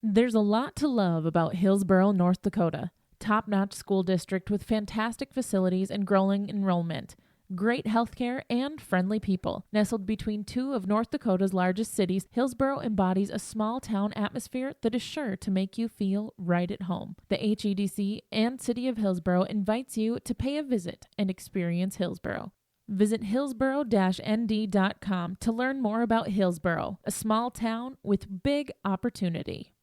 There's a lot to love about Hillsboro, North Dakota. Top-notch school district with fantastic facilities and growing enrollment. Great healthcare and friendly people. Nestled between two of North Dakota's largest cities, Hillsboro embodies a small-town atmosphere that is sure to make you feel right at home. The HEDC and City of Hillsboro invites you to pay a visit and experience Hillsboro. Visit hillsboro-nd.com to learn more about Hillsboro, a small town with big opportunity.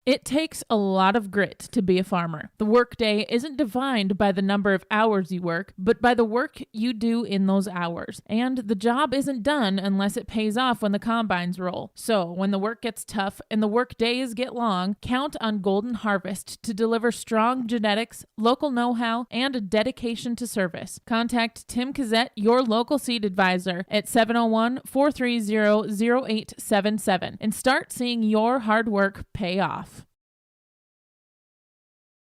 It takes a lot of grit to be a farmer. The workday isn't defined by the number of hours you work, but by the work you do in those hours. And the job isn't done unless it pays off when the combines roll. So when the work gets tough and the work days get long, count on Golden Harvest to deliver strong genetics, local know-how, and a dedication to service. Contact Tim Cazzette, your local seed advisor, at 701-430-0877 and start seeing your hard work pay off.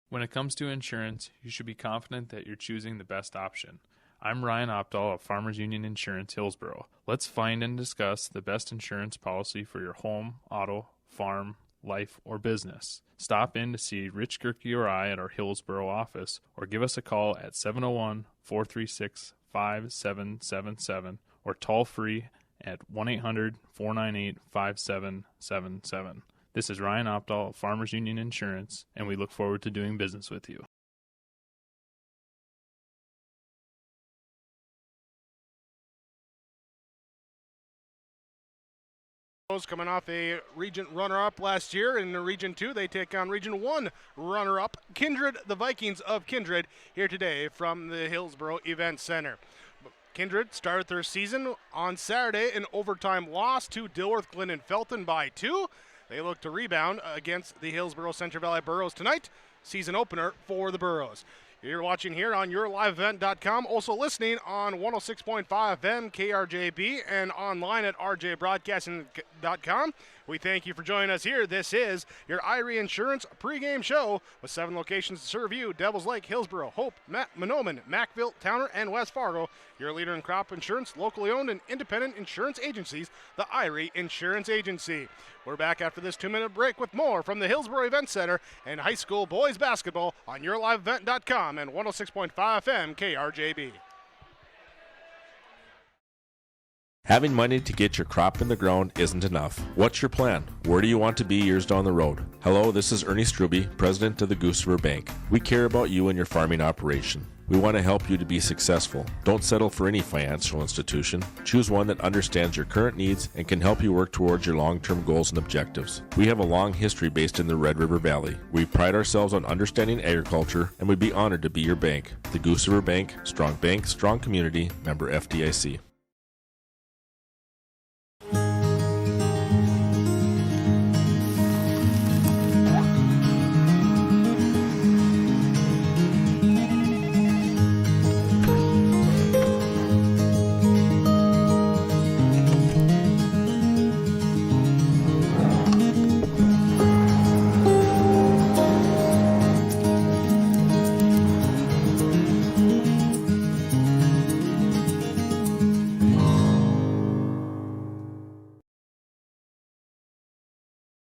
When it comes to insurance, you should be confident that you're choosing the best option. I'm Ryan Opdahl of Farmers Union Insurance Hillsboro. Let's find and discuss the best insurance policy for your home, auto, farm, life, or business. Stop in to see Rich Gerke or I at our Hillsboro office, or give us a call at 701-436-5777 or toll free at 1-800-498-5777. This is Ryan Opdahl of Farmers Union Insurance, and we look forward to doing business with you. Coming off a Region runner-up last year. In Region 2, they take on Region 1 runner-up, Kindred, the Vikings of Kindred, here today from the Hillsboro Event Center. Kindred started their season on Saturday, an overtime loss to Dilworth, Glen, and Felton by 2. They look to rebound against the Hillsboro Central Valley Burros tonight, season opener for the Burros. You're watching here on yourliveevent.com, also listening on 106.5 FM KRJB and online at rjbroadcasting.com. We thank you for joining us here. This is your Irie Insurance pregame show with 7 locations to serve you: Devils Lake, Hillsboro, Hope, Mahnomen, Mackville, Towner, and West Fargo. Your leader in crop insurance, locally owned and independent insurance agencies, the Irie Insurance Agency. We're back after this 2-minute break with more from the Hillsboro Event Center and high school boys basketball on yourliveevent.com and 106.5 FM KRJB. Having money to get your crop in the ground isn't enough. What's your plan? Where do you want to be years down the road? Hello, this is Ernie Struby, president of the Goose River Bank. We care about you and your farming operation. We want to help you to be successful. Don't settle for any financial institution. Choose one that understands your current needs and can help you work towards your long-term goals and objectives. We have a long history based in the Red River Valley. We pride ourselves on understanding agriculture, and we'd be honored to be your bank. The Goose River Bank, strong community, member FDIC.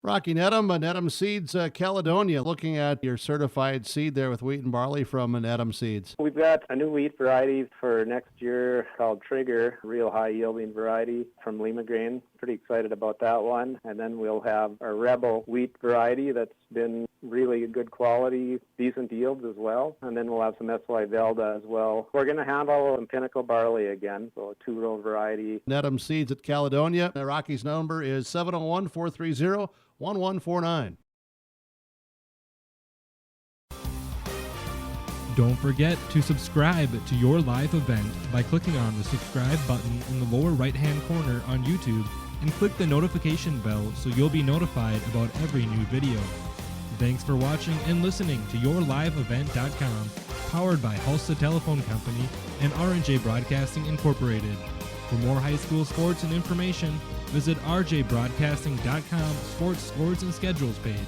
Rocky Nedham, Nedham Seeds, Caledonia. Looking at your certified seed there with wheat and barley from Nedham Seeds. We've got a new wheat variety for next year called Trigger, real high-yielding variety from Lima Grain. Pretty excited about that one. And then we'll have our Rebel wheat variety that's been really good quality, decent yields as well. And then we'll have some SY Velda as well. We're going to handle some Pinnacle barley again, so a 2-row variety. Nedham Seeds at Caledonia. Rocky's number is 701-430-1149. Don't forget to subscribe to your live event by clicking on the subscribe button in the lower right-hand corner on YouTube and click the notification bell so you'll be notified about every new video. Thanks for watching and listening to yourliveevent.com, powered by Hulsa Telephone Company and R&J Broadcasting Incorporated. For more high school sports and information, visit rjbroadcasting.com sports scores and schedules page.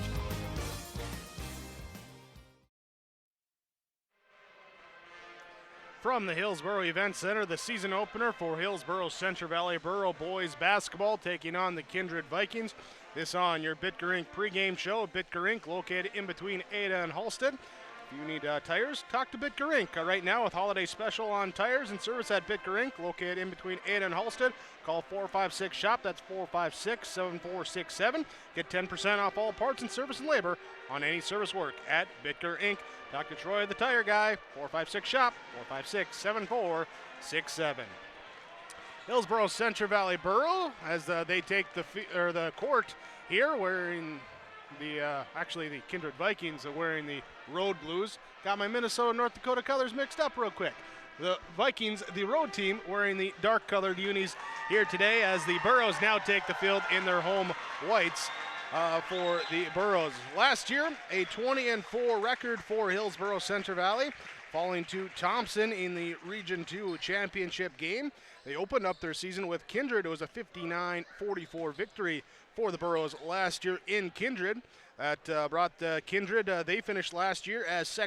From the Hillsboro Event Center, the season opener for Hillsboro Central Valley Burro boys basketball taking on the Kindred Vikings. This on your Bitker Inc. pregame show. Bitker Inc. located in between Ada and Halstead. If you need tires, talk to Bitker Inc. Right now with holiday special on tires and service at Bitker Inc. located in between Ada and Halstead. Call 456-SHOP. That's 456-7467. Get 10% off all parts and service and labor on any service work at Bitker Inc. Dr. Troy, the tire guy, 456-SHOP, 456-7467. Hillsboro Central Valley Burro as they take the court here, where in Actually the Kindred Vikings are wearing the road blues. Got my Minnesota North Dakota colors mixed up real quick. The Vikings, the road team, wearing the dark colored unis here today as the Burros now take the field in their home whites for the Burros. Last year, a 20-4 record for Hillsboro Central Valley, falling to Thompson in the Region 2 championship game. They opened up their season with Kindred. It was a 59-44 victory for the Burros last year in Kindred. That brought Kindred, they finished last year as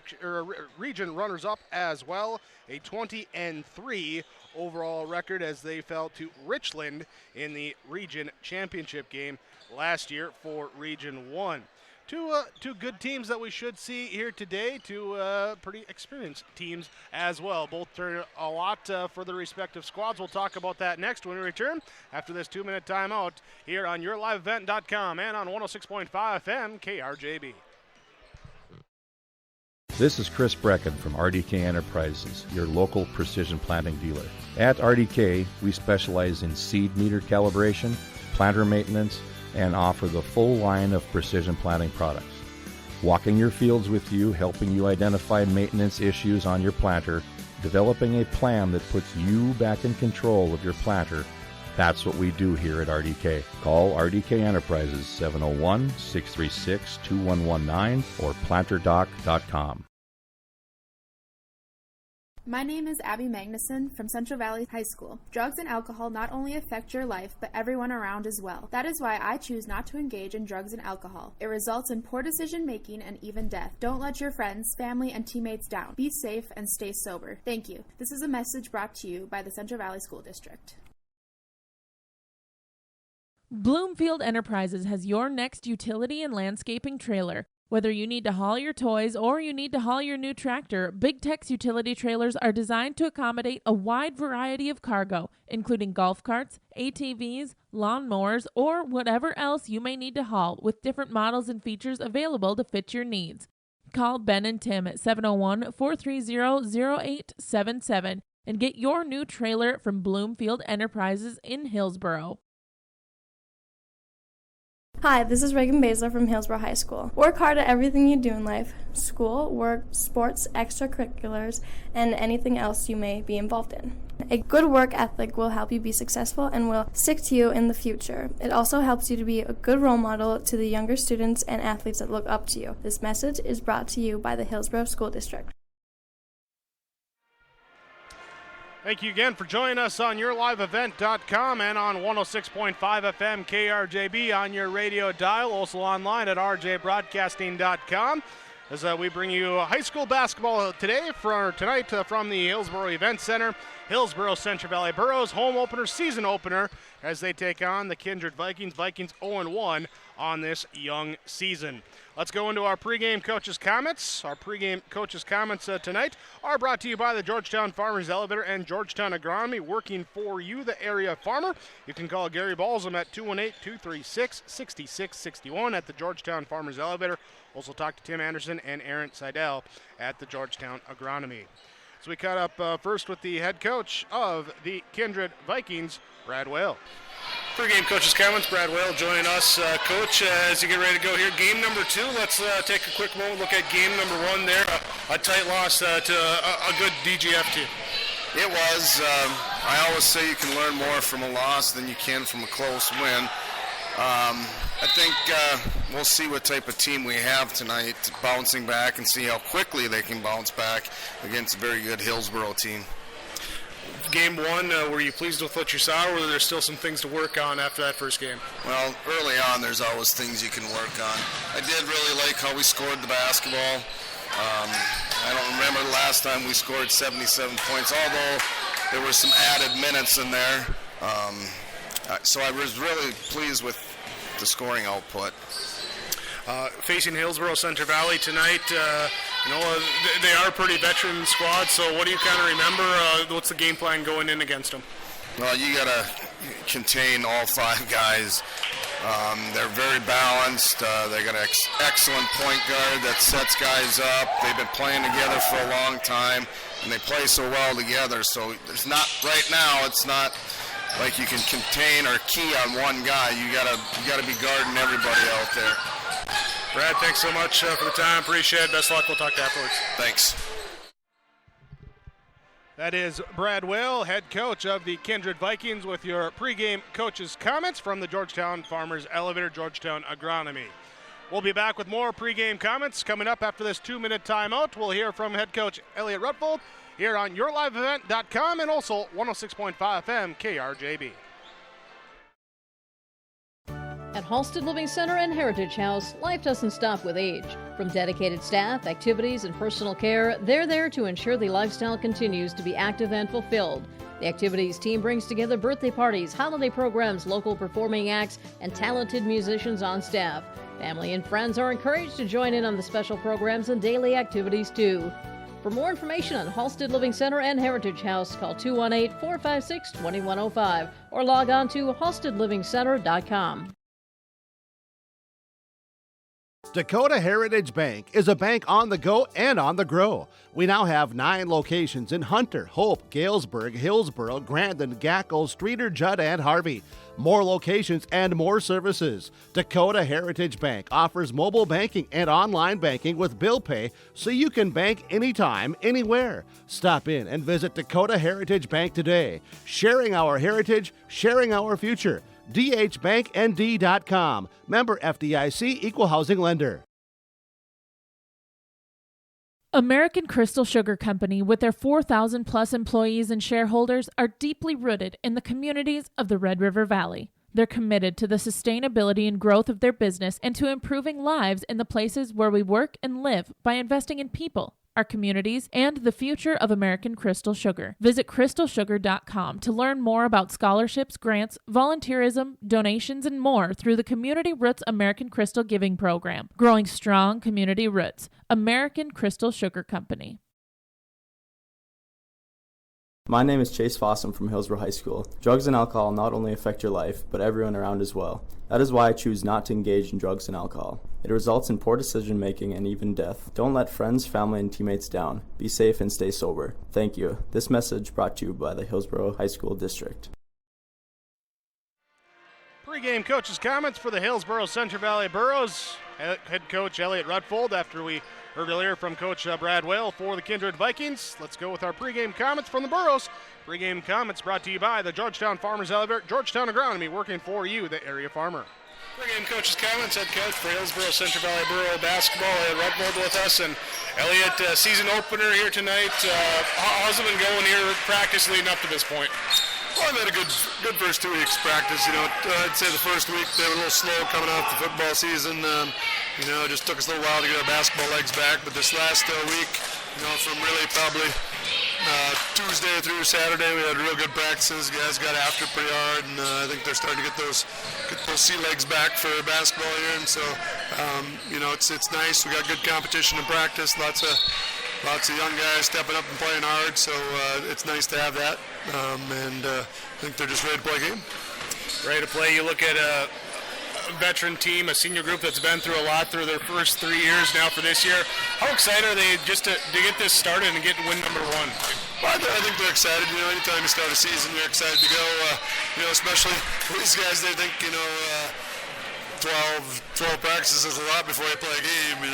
region runners-up as well, a 20-3 overall record as they fell to Richland in the region championship game last year for Region 1. Two good teams that we should see here today, two pretty experienced teams as well. Both turn a lot for their respective squads. We'll talk about that next when we return after this 2-minute timeout here on YourLiveEvent.com and on 106.5 FM KRJB. This is Chris Brecken from RDK Enterprises, your local precision planting dealer. At RDK, we specialize in seed meter calibration, planter maintenance, and offer the full line of precision planting products. Walking your fields with you, helping you identify maintenance issues on your planter, developing a plan that puts you back in control of your planter. That's what we do here at RDK. Call RDK Enterprises 701-636-2119 or planterdoc.com. My name is Abby Magnuson from Central Valley High School. Drugs and alcohol not only affect your life, but everyone around as well. That is why I choose not to engage in drugs and alcohol. It results in poor decision-making and even death. Don't let your friends, family, and teammates down. Be safe and stay sober. Thank you. This is a message brought to you by the Central Valley School District. Bloomfield Enterprises has your next utility and landscaping trailer. Whether you need to haul your toys or you need to haul your new tractor, Big Tex utility trailers are designed to accommodate a wide variety of cargo, including golf carts, ATVs, lawnmowers, or whatever else you may need to haul, with different models and features available to fit your needs. Call Ben and Tim at 701-430-0877 and get your new trailer from Bloomfield Enterprises in Hillsboro. Hi, this is Reagan Baszler from Hillsboro High School. Work hard at everything you do in life: school, work, sports, extracurriculars, and anything else you may be involved in. A good work ethic will help you be successful and will stick to you in the future. It also helps you to be a good role model to the younger students and athletes that look up to you. This message is brought to you by the Hillsboro School District. Thank you again for joining us on YourLiveEvent.com and on 106.5 FM KRJB on your radio dial, also online at rjbroadcasting.com. As we bring you high school basketball today tonight from the Hillsboro Event Center. Hillsboro Central Valley Burros home opener, season opener, as they take on the Kindred Vikings. Vikings 0-1 on this young season. Let's go into our pregame coaches' comments. Our pregame coaches' comments tonight are brought to you by the Georgetown Farmers Elevator and Georgetown Agronomy, working for you, the area farmer. You can call Gary Balsam at 218-236-6661 at the Georgetown Farmers Elevator. Also talk to Tim Anderson and Aaron Seidel at the Georgetown Agronomy. So we caught up first with the head coach of the Kindred Vikings, Brad Whale. Pregame coaches' comments. Brad Whale joining us, Coach, as you get ready to go here. Game number 2. Let's take a quick moment, look at game number 1 there. A tight loss to a good DGF team. It was. I always say you can learn more from a loss than you can from a close win. I think we'll see what type of team we have tonight, bouncing back, and see how quickly they can bounce back against a very good Hillsboro team. Game 1, were you pleased with what you saw, or were there still some things to work on after that first game? Well, early on, there's always things you can work on. I did really like how we scored the basketball. I don't remember the last time we scored 77 points, although there were some added minutes in there. So I was really pleased with the scoring output. Facing Hillsboro Central Valley tonight, they are a pretty veteran squad, so what do you kind of remember? What's the game plan going in against them? Well, you got to contain all 5 guys. They're very balanced. They got an excellent point guard that sets guys up. They've been playing together for a long time, and they play so well together. So there's not, right now, it's not like you can contain or key on one guy. You gotta be guarding everybody out there. Brad, thanks so much for the time. Appreciate it. Best of luck. We'll talk to you afterwards. Thanks. That is Brad Will, head coach of the Kindred Vikings, with your pregame coach's comments from the Georgetown Farmers Elevator, Georgetown Agronomy. We'll be back with more pregame comments coming up after this 2-minute timeout. We'll hear from head coach Elliot Rutfold here on yourliveevent.com and also 106.5 FM KRJB. At Halstead Living Center and Heritage House, life doesn't stop with age. From dedicated staff, activities, and personal care, they're there to ensure the lifestyle continues to be active and fulfilled. The activities team brings together birthday parties, holiday programs, local performing acts, and talented musicians on staff. Family and friends are encouraged to join in on the special programs and daily activities too. For more information on Halstead Living Center and Heritage House, call 218-456-2105 or log on to halsteadlivingcenter.com. Dakota Heritage Bank is a bank on the go and on the grow. We now have 9 locations in Hunter, Hope, Galesburg, Hillsboro, Grandin, Gackle, Streeter, Judd, and Harvey. More locations and more services. Dakota Heritage Bank offers mobile banking and online banking with bill pay so you can bank anytime, anywhere. Stop in and visit Dakota Heritage Bank today. Sharing our heritage, sharing our future. dhbanknd.com. Member FDIC, Equal Housing Lender. American Crystal Sugar Company, with their 4,000 plus employees and shareholders, are deeply rooted in the communities of the Red River Valley. They're committed to the sustainability and growth of their business and to improving lives in the places where we work and live by investing in people, our communities, and the future of American Crystal Sugar. Visit crystalsugar.com to learn more about scholarships, grants, volunteerism, donations, and more through the Community Roots American Crystal Giving Program. Growing strong community roots. American Crystal Sugar Company. My name is Chase Fossum from Hillsboro High School. Drugs and alcohol not only affect your life, but everyone around as well. That is why I choose not to engage in drugs and alcohol. It results in poor decision making and even death. Don't let friends, family, and teammates down. Be safe and stay sober. Thank you. This message brought to you by the Hillsboro High School District. Pre-game coach's comments for the Hillsboro Central Valley Burros. Head coach Elliot Rutfold, after we heard earlier from Coach Brad Whale for the Kindred Vikings. Let's go with our pregame comments from the Burros. Pregame comments brought to you by the Georgetown Farmers Elevator, Georgetown Agronomy, working for you, the area farmer. Pregame coach's comments, head coach for Hillsboro Central Valley Burro basketball, Elliot Rutfold with us. And Elliot, season opener here tonight. How's it been going here, practice leading up to this point? Well, I've had a good first 2 weeks practice. I'd say the first week they were a little slow coming off the football season. It just took us a little while to get our basketball legs back. But this last week, from really probably Tuesday through Saturday, we had real good practices. Guys got after it pretty hard, and I think they're starting to get those sea legs back for basketball here. And so, it's nice. We got good competition in practice. Lots of young guys stepping up and playing hard, so it's nice to have that. I think they're just ready to play a game. Ready to play. You look at a veteran team, a senior group that's been through a lot through their first 3 years now for this year. How excited are they just to get this started and get win number 1? Well, I think they're excited. Anytime you start a season, you're excited to go. Especially for these guys, they think 12 practices is a lot before they play a game. They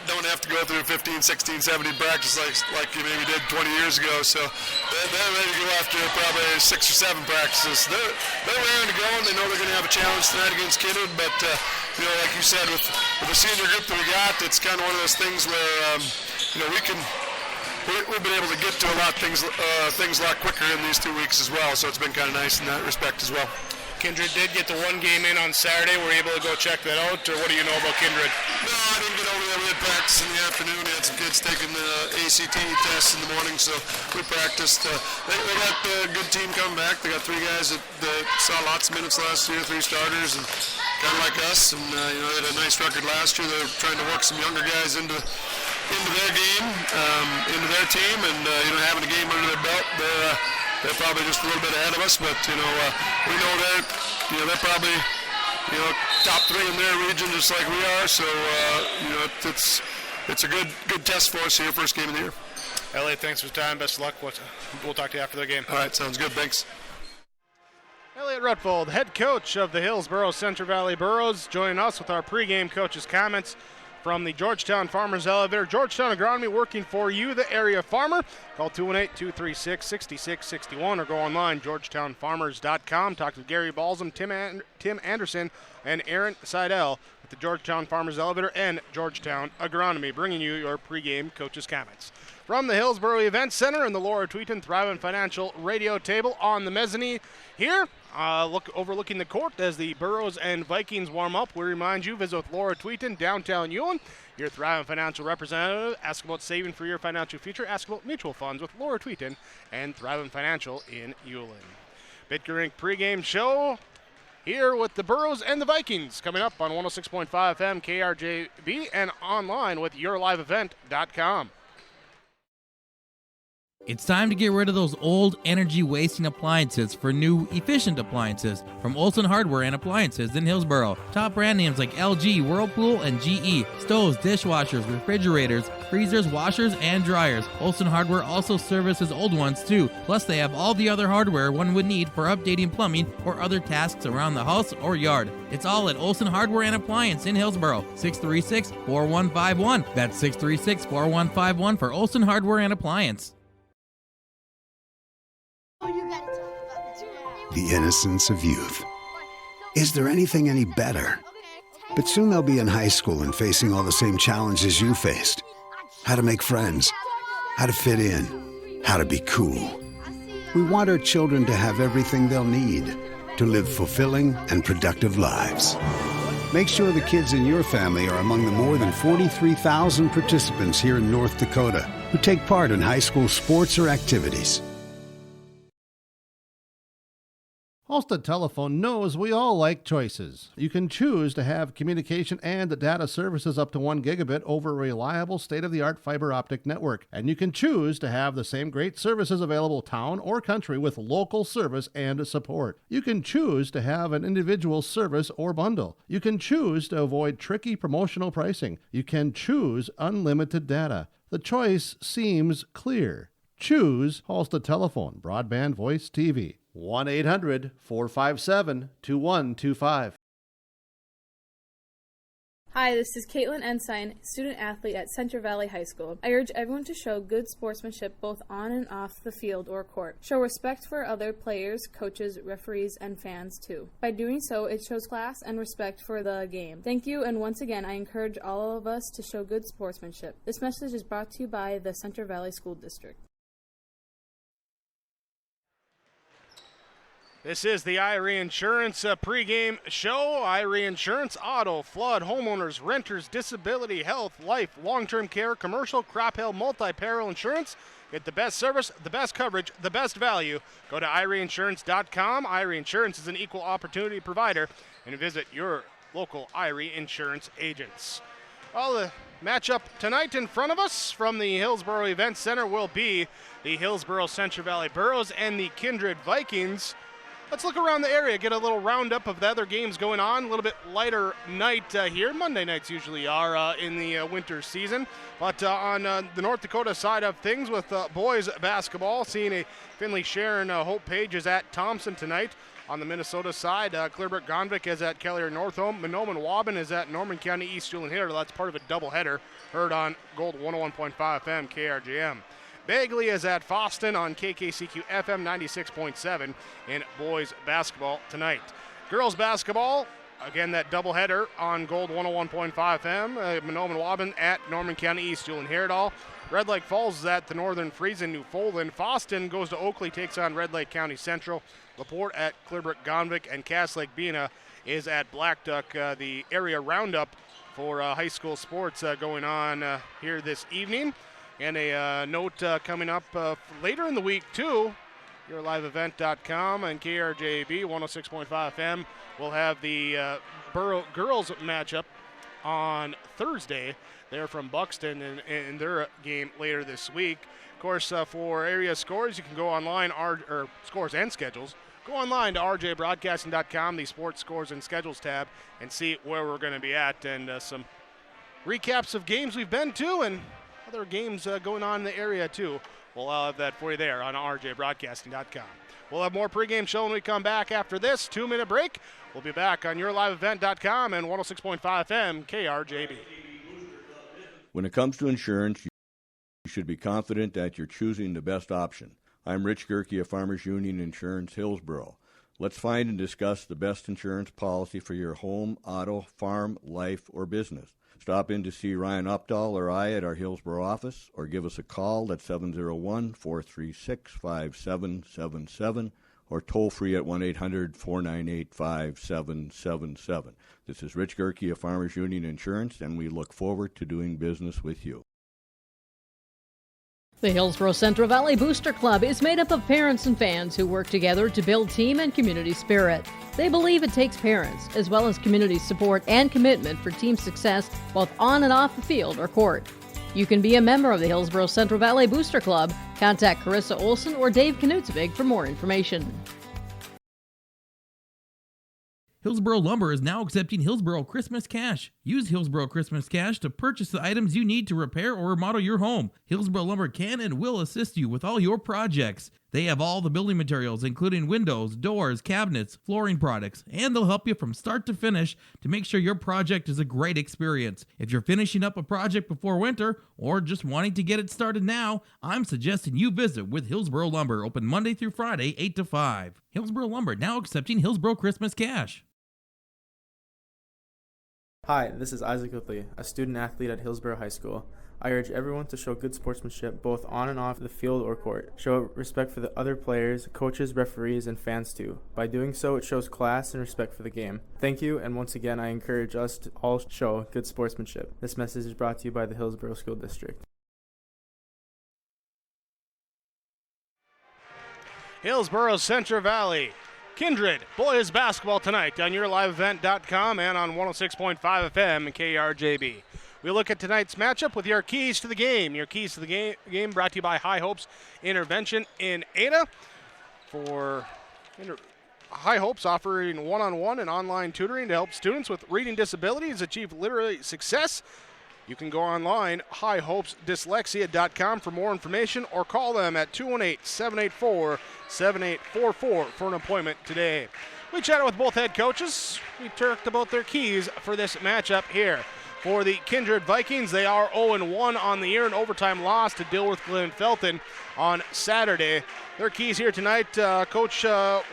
don't have to go through 15, 16, 17 practice like you maybe did 20 years ago. So they're ready to go after probably 6 or 7 practices. They're raring to go, and they know they're going to have a challenge tonight against Kindred. But like you said, with the senior group that we got, it's kind of one of those things where we've been able to get to a lot of things a lot quicker in these 2 weeks as well. So it's been kind of nice in that respect as well. Kindred did get the 1 game in on Saturday. Were you able to go check that out, or what do you know about Kindred? No, I didn't get over there. We had practice in the afternoon. We had some kids taking the ACT tests in the morning, so we practiced. They got a good team coming back. They got 3 guys that saw lots of minutes last year, 3 starters, and kind of like us. And they had a nice record last year. They're trying to work some younger guys into their game, into their team, and having a game under their belt. They're probably just a little bit ahead of us, but we know they're probably top 3 in their region just like we are. So it's a good test for us here, first game of the year. Elliot, thanks for the time. Best of luck. We'll talk to you after the game. All right, sounds good. Thanks. Elliot Rutfold, head coach of the Hillsboro Central Valley Burros, joining us with our pregame coaches' comments from the Georgetown Farmers Elevator. Georgetown Agronomy, working for you, the area farmer. Call 218-236-6661 or go online, georgetownfarmers.com. Talk to Gary Balsam, Tim Anderson, and Aaron Seidel at the Georgetown Farmers Elevator and Georgetown Agronomy, bringing you your pregame coaches' comments. From the Hillsboro Event Center and the Laura Tweeton Thrivent Financial radio table on the mezzanine here, overlooking the court as the Burros and Vikings warm up. We remind you, visit with Laura Tweeton, downtown Ewing, your Thrivent Financial representative. Ask about saving for your financial future. Ask about mutual funds with Laura Tweeton and Thrivent Financial in Ewing. Bitgerink pregame show here with the Burros and the Vikings coming up on 106.5 FM KRJB and online with yourliveevent.com. It's time to get rid of those old, energy-wasting appliances for new, efficient appliances from Olson Hardware and Appliances in Hillsboro. Top brand names like LG, Whirlpool, and GE. Stoves, dishwashers, refrigerators, freezers, washers, and dryers. Olson Hardware also services old ones too. Plus, they have all the other hardware one would need for updating plumbing or other tasks around the house or yard. It's all at Olson Hardware and Appliance in Hillsboro. 636-4151. That's 636-4151 for Olson Hardware and Appliance. The innocence of youth. Is there anything any better? But soon they'll be in high school and facing all the same challenges you faced. How to make friends, how to fit in, how to be cool. We want our children to have everything they'll need to live fulfilling and productive lives. Make sure the kids in your family are among the more than 43,000 participants here in North Dakota who take part in high school sports or activities. Halstead Telephone knows we all like choices. You can choose to have communication and data services up to 1 gigabit over a reliable state-of-the-art fiber optic network. And you can choose to have the same great services available town or country with local service and support. You can choose to have an individual service or bundle. You can choose to avoid tricky promotional pricing. You can choose unlimited data. The choice seems clear. Choose Halstead Telephone, broadband voice TV. 1-800-457-2125. Hi, this is Caitlin Ensign, student-athlete at Central Valley High School. I urge everyone to show good sportsmanship both on and off the field or court. Show respect for other players, coaches, referees, and fans, too. By doing so, it shows class and respect for the game. Thank you, and once again, I encourage all of us to show good sportsmanship. This message is brought to you by the Central Valley School District. This is the iRe Insurance pregame show. iRe Insurance, auto, flood, homeowners, renters, disability, health, life, long-term care, commercial, crop hail, multi-peril insurance. Get the best service, the best coverage, the best value. Go to ireinsurance.com. iRe Insurance is an equal opportunity provider, and visit your local iRe Insurance agents. Well, the matchup tonight in front of us from the Hillsboro Event Center will be the Hillsboro Central Valley Burros and the Kindred Vikings. Let's look around the area, get a little roundup of the other games going on. A little bit lighter night here. Monday nights usually are in the winter season. But on the North Dakota side of things with boys basketball, seeing a Finley Sharon Hope Page is at Thompson tonight. On the Minnesota side, Clearbrook Gonvick is at Kelliher Northome. Monoman Waubun is at Norman County East Julian Hitter. That's part of a doubleheader heard on Gold 101.5 FM KRJM. Bagley is at Foston on KKCQ FM 96.7 in boys basketball tonight. Girls basketball, again, that doubleheader on Gold 101.5 FM. Monoman Waubun at Norman County East, Julian Heyerdahl. Red Lake Falls is at the Northern Friesen, New Foldland. Foston goes to Oakley, takes on Red Lake County Central. LaPorte at Clearbrook Gonvick, and Cass Lake Bena is at Black Duck. The area roundup for high school sports going on here this evening. And a note coming up later in the week, too. YourLiveEvent.com and KRJB 106.5 FM will have the Burro girls matchup on Thursday. They're from Buxton in their game later this week. Of course, for area scores, you can go online, or scores and schedules. Go online to rjbroadcasting.com, the sports scores and schedules tab, and see where we're going to be at, and some recaps of games we've been to and other games going on in the area, too. We'll have that for you there on rjbroadcasting.com. We'll have more pregame show when we come back after this 2-minute break. We'll be back on yourliveevent.com and 106.5 FM KRJB. When it comes to insurance, you should be confident that you're choosing the best option. I'm Rich Gerke of Farmers Union Insurance, Hillsboro. Let's find and discuss the best insurance policy for your home, auto, farm, life, or business. Stop in to see Ryan Updahl or I at our Hillsboro office, or give us a call at 701-436-5777, or toll free at 1-800-498-5777. This is Rich Gerke of Farmers Union Insurance, and we look forward to doing business with you. The Hillsboro Central Valley Booster Club is made up of parents and fans who work together to build team and community spirit. They believe it takes parents, as well as community support and commitment for team success, both on and off the field or court. You can be a member of the Hillsboro Central Valley Booster Club. Contact Carissa Olson or Dave Knutsvig for more information. Hillsboro Lumber is now accepting Hillsboro Christmas Cash. Use Hillsboro Christmas Cash to purchase the items you need to repair or remodel your home. Hillsboro Lumber can and will assist you with all your projects. They have all the building materials, including windows, doors, cabinets, flooring products, and they'll help you from start to finish to make sure your project is a great experience. If you're finishing up a project before winter or just wanting to get it started now, I'm suggesting you visit with Hillsboro Lumber, open Monday through Friday, 8 to 5. Hillsboro Lumber now accepting Hillsboro Christmas Cash. Hi, this is Isaac Whitley, a student athlete at Hillsboro High School. I urge everyone to show good sportsmanship both on and off the field or court. Show respect for the other players, coaches, referees, and fans too. By doing so, it shows class and respect for the game. Thank you, and once again, I encourage us to all show good sportsmanship. This message is brought to you by the Hillsboro School District. Hillsboro Central Valley. Kindred boys basketball tonight on yourliveevent.com and on 106.5 FM KRJB. We look at tonight's matchup with your keys to the game. Your keys to the game brought to you by High Hopes Intervention in Ada. High Hopes offering one-on-one and online tutoring to help students with reading disabilities achieve literary success. You can go online, highhopesdyslexia.com for more information, or call them at 218-784-7844 for an appointment today. We chatted with both head coaches. We talked about their keys for this matchup here. For the Kindred Vikings, they are 0-1 on the year, an overtime loss to Dilworth Glen Felton on Saturday. Their keys here tonight, Coach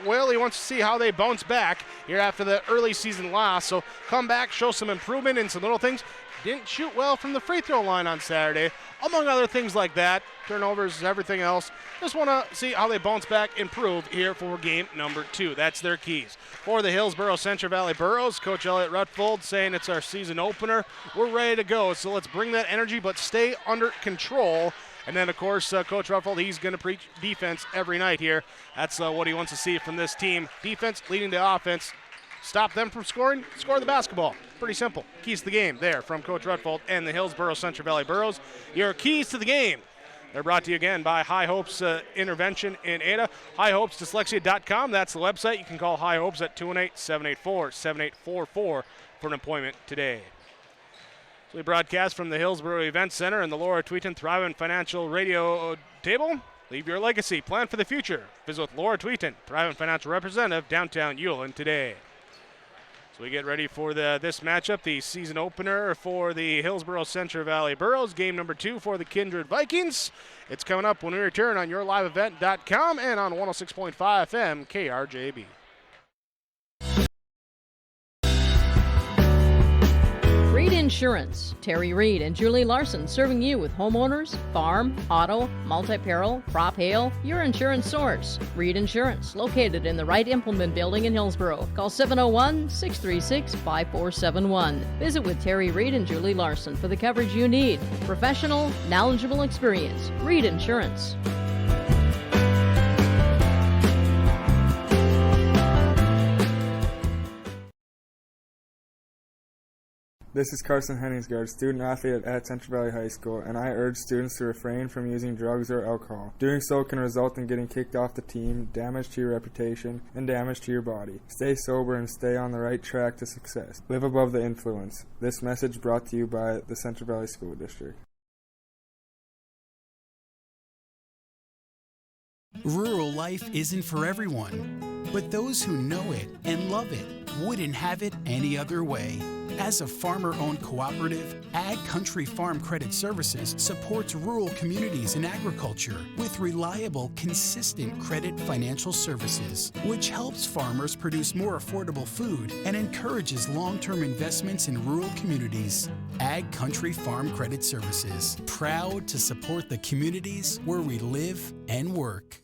Whaley wants to see how they bounce back here after the early season loss. So come back, show some improvement in some little things. Didn't shoot well from the free throw line on Saturday, among other things like that. Turnovers, everything else. Just want to see how they bounce back, improve here for game number 2. That's their keys. For the Hillsboro Central Valley Burros, Coach Elliott Rutfold saying it's our season opener. We're ready to go, so let's bring that energy, but stay under control. And then, of course, Coach Rutfold, he's going to preach defense every night here. That's what he wants to see from this team. Defense leading to offense. Stop them from scoring, score the basketball. Pretty simple. Keys to the game there from Coach Rutfold and the Hillsboro Central Valley Burros. Your keys to the game. They're brought to you again by High Hopes Intervention in Ada. HighHopesDyslexia.com. That's the website. You can call High Hopes at 218-784-7844 for an appointment today. So we broadcast from the Hillsboro Event Center and the Laura Tweeton Thriving Financial Radio table. Leave your legacy. Plan for the future. Visit with Laura Tweeton, Thriving Financial Representative, downtown Ulen today. So we get ready for this matchup, the season opener for the Hillsboro Central Valley Burros, game number 2 for the Kindred Vikings. It's coming up when we return on yourliveevent.com and on 106.5 FM KRJB. Reed Insurance. Terry Reed and Julie Larson serving you with homeowners, farm, auto, multi-peril, crop hail, your insurance source. Reed Insurance, located in the Wright Implement Building in Hillsboro. Call 701-636-5471. Visit with Terry Reed and Julie Larson for the coverage you need. Professional, knowledgeable experience. Reed Insurance. This is Carson Henningsgaard, student athlete at Central Valley High School, and I urge students to refrain from using drugs or alcohol. Doing so can result in getting kicked off the team, damage to your reputation, and damage to your body. Stay sober and stay on the right track to success. Live above the influence. This message brought to you by the Central Valley School District. Rural life isn't for everyone, but those who know it and love it wouldn't have it any other way. As a farmer-owned cooperative, Ag Country Farm Credit Services supports rural communities in agriculture with reliable, consistent credit financial services, which helps farmers produce more affordable food and encourages long-term investments in rural communities. Ag Country Farm Credit Services, proud to support the communities where we live and work.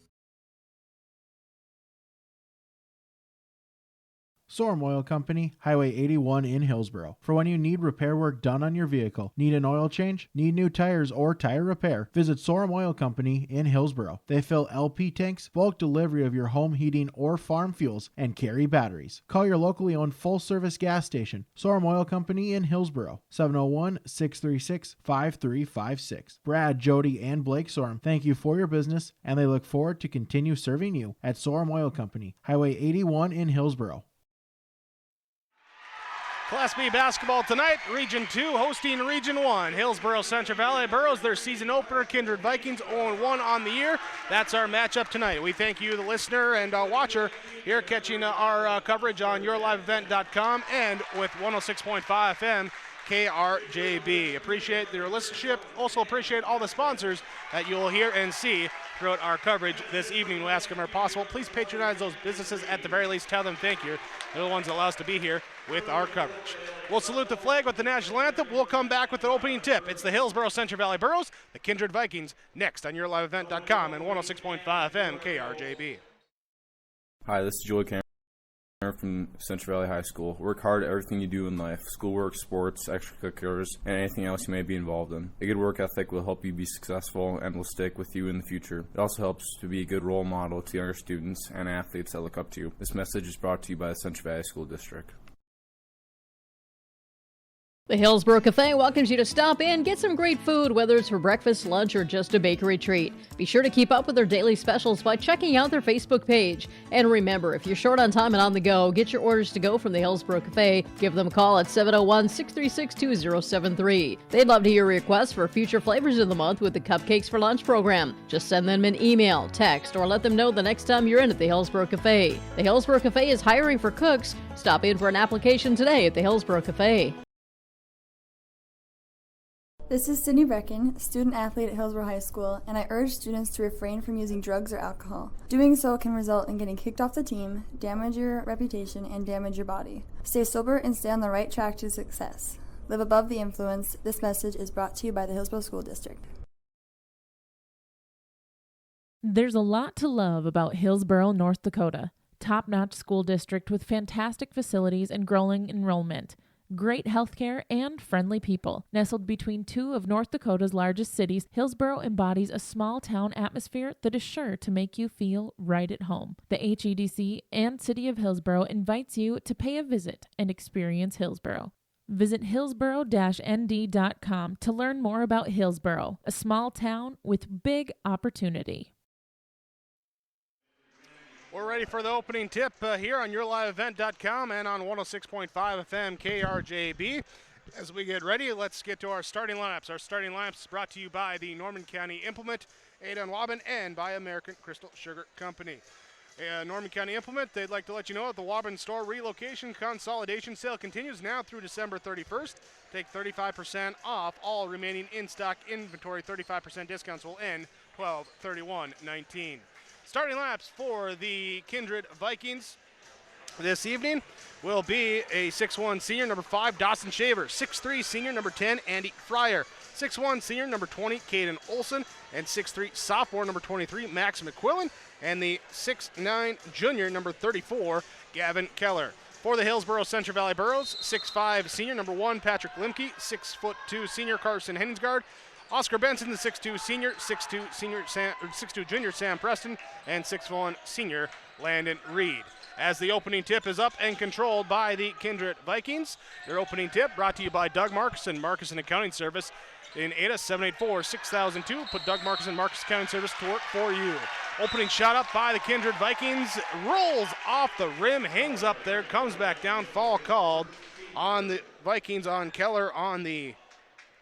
Sorum Oil Company, Highway 81 in Hillsboro. For when you need repair work done on your vehicle, need an oil change, need new tires, or tire repair, visit Sorum Oil Company in Hillsboro. They fill LP tanks, bulk delivery of your home heating or farm fuels, and carry batteries. Call your locally owned full-service gas station, Sorum Oil Company in Hillsboro, 701-636-5356. Brad, Jody, and Blake Sorum thank you for your business, and they look forward to continue serving you at Sorum Oil Company, Highway 81 in Hillsboro. Class B basketball tonight, Region 2 hosting Region 1. Hillsboro Central Valley Burros, their season opener. Kindred Vikings 0-1 on the year. That's our matchup tonight. We thank you, the listener and watcher, here catching our coverage on yourliveevent.com and with 106.5 FM KRJB. Appreciate your listenership. Also appreciate all the sponsors that you'll hear and see throughout our coverage this evening. We'll ask them where possible. Please patronize those businesses at the very least. Tell them thank you. They're the ones that allow us to be here with our coverage. We'll salute the flag with the national anthem. We'll come back with the opening tip. It's the Hillsboro Central Valley Burros, the Kindred Vikings, next on yourliveevent.com and 106.5 FM KRJB. Hi, this is Joey Cameron from Central Valley High School. Work hard at everything you do in life, schoolwork, sports, extracurriculars, and anything else you may be involved in. A good work ethic will help you be successful and will stick with you in the future. It also helps to be a good role model to younger students and athletes that look up to you. This message is brought to you by the Central Valley School District. The Hillsboro Cafe welcomes you to stop in, get some great food, whether it's for breakfast, lunch, or just a bakery treat. Be sure to keep up with their daily specials by checking out their Facebook page. And remember, if you're short on time and on the go, get your orders to go from the Hillsboro Cafe. Give them a call at 701-636-2073. They'd love to hear your requests for future flavors of the month with the Cupcakes for Lunch program. Just send them an email, text, or let them know the next time you're in at the Hillsboro Cafe. The Hillsboro Cafe is hiring for cooks. Stop in for an application today at the Hillsboro Cafe. This is Sydney Brecken, student athlete at Hillsboro High School, and I urge students to refrain from using drugs or alcohol. Doing so can result in getting kicked off the team, damage your reputation, and damage your body. Stay sober and stay on the right track to success. Live above the influence. This message is brought to you by the Hillsboro School District. There's a lot to love about Hillsboro, North Dakota. Top-notch school district with fantastic facilities and growing enrollment. Great healthcare and friendly people. Nestled between two of North Dakota's largest cities, Hillsboro embodies a small-town atmosphere that is sure to make you feel right at home. The HEDC and City of Hillsboro invites you to pay a visit and experience Hillsboro. Visit hillsboro-nd.com to learn more about Hillsboro, a small town with big opportunity. We're ready for the opening tip here on yourliveevent.com and on 106.5 FM KRJB. As we get ready, let's get to our starting lineups. Our starting lineups is brought to you by the Norman County Implement, Ada and Waban, and by American Crystal Sugar Company. Norman County Implement, they'd like to let you know that the Waban store relocation consolidation sale continues now through December 31st. Take 35% off all remaining in-stock inventory. 35% discounts will end 12/31/19. Starting lineups for the Kindred Vikings this evening will be a 6'1 senior, number 5, Dawson Shaver, 6'3 senior, number 10, Andy Fryer, 6'1 senior, number 20, Caden Olson, and 6'3 sophomore, number 23, Max McQuillan, and the 6'9 junior, number 34, Gavin Keller. For the Hillsboro Central Valley Burros, 6'5 senior, number 1, Patrick Limke, 6'2 senior, Carson Henningsgaard, Oscar Benson, the 6'2 senior, 6'2 junior, Sam Preston, and 6'1 senior, Landon Reed. As the opening tip is up and controlled by the Kindred Vikings, their opening tip brought to you by Doug Markison, Markison Accounting Service in Ada, 784-6002. Put Doug Markison, Markison Accounting Service to work for you. Opening shot up by the Kindred Vikings, rolls off the rim, hangs up there, comes back down, foul called on the Vikings, on Keller on the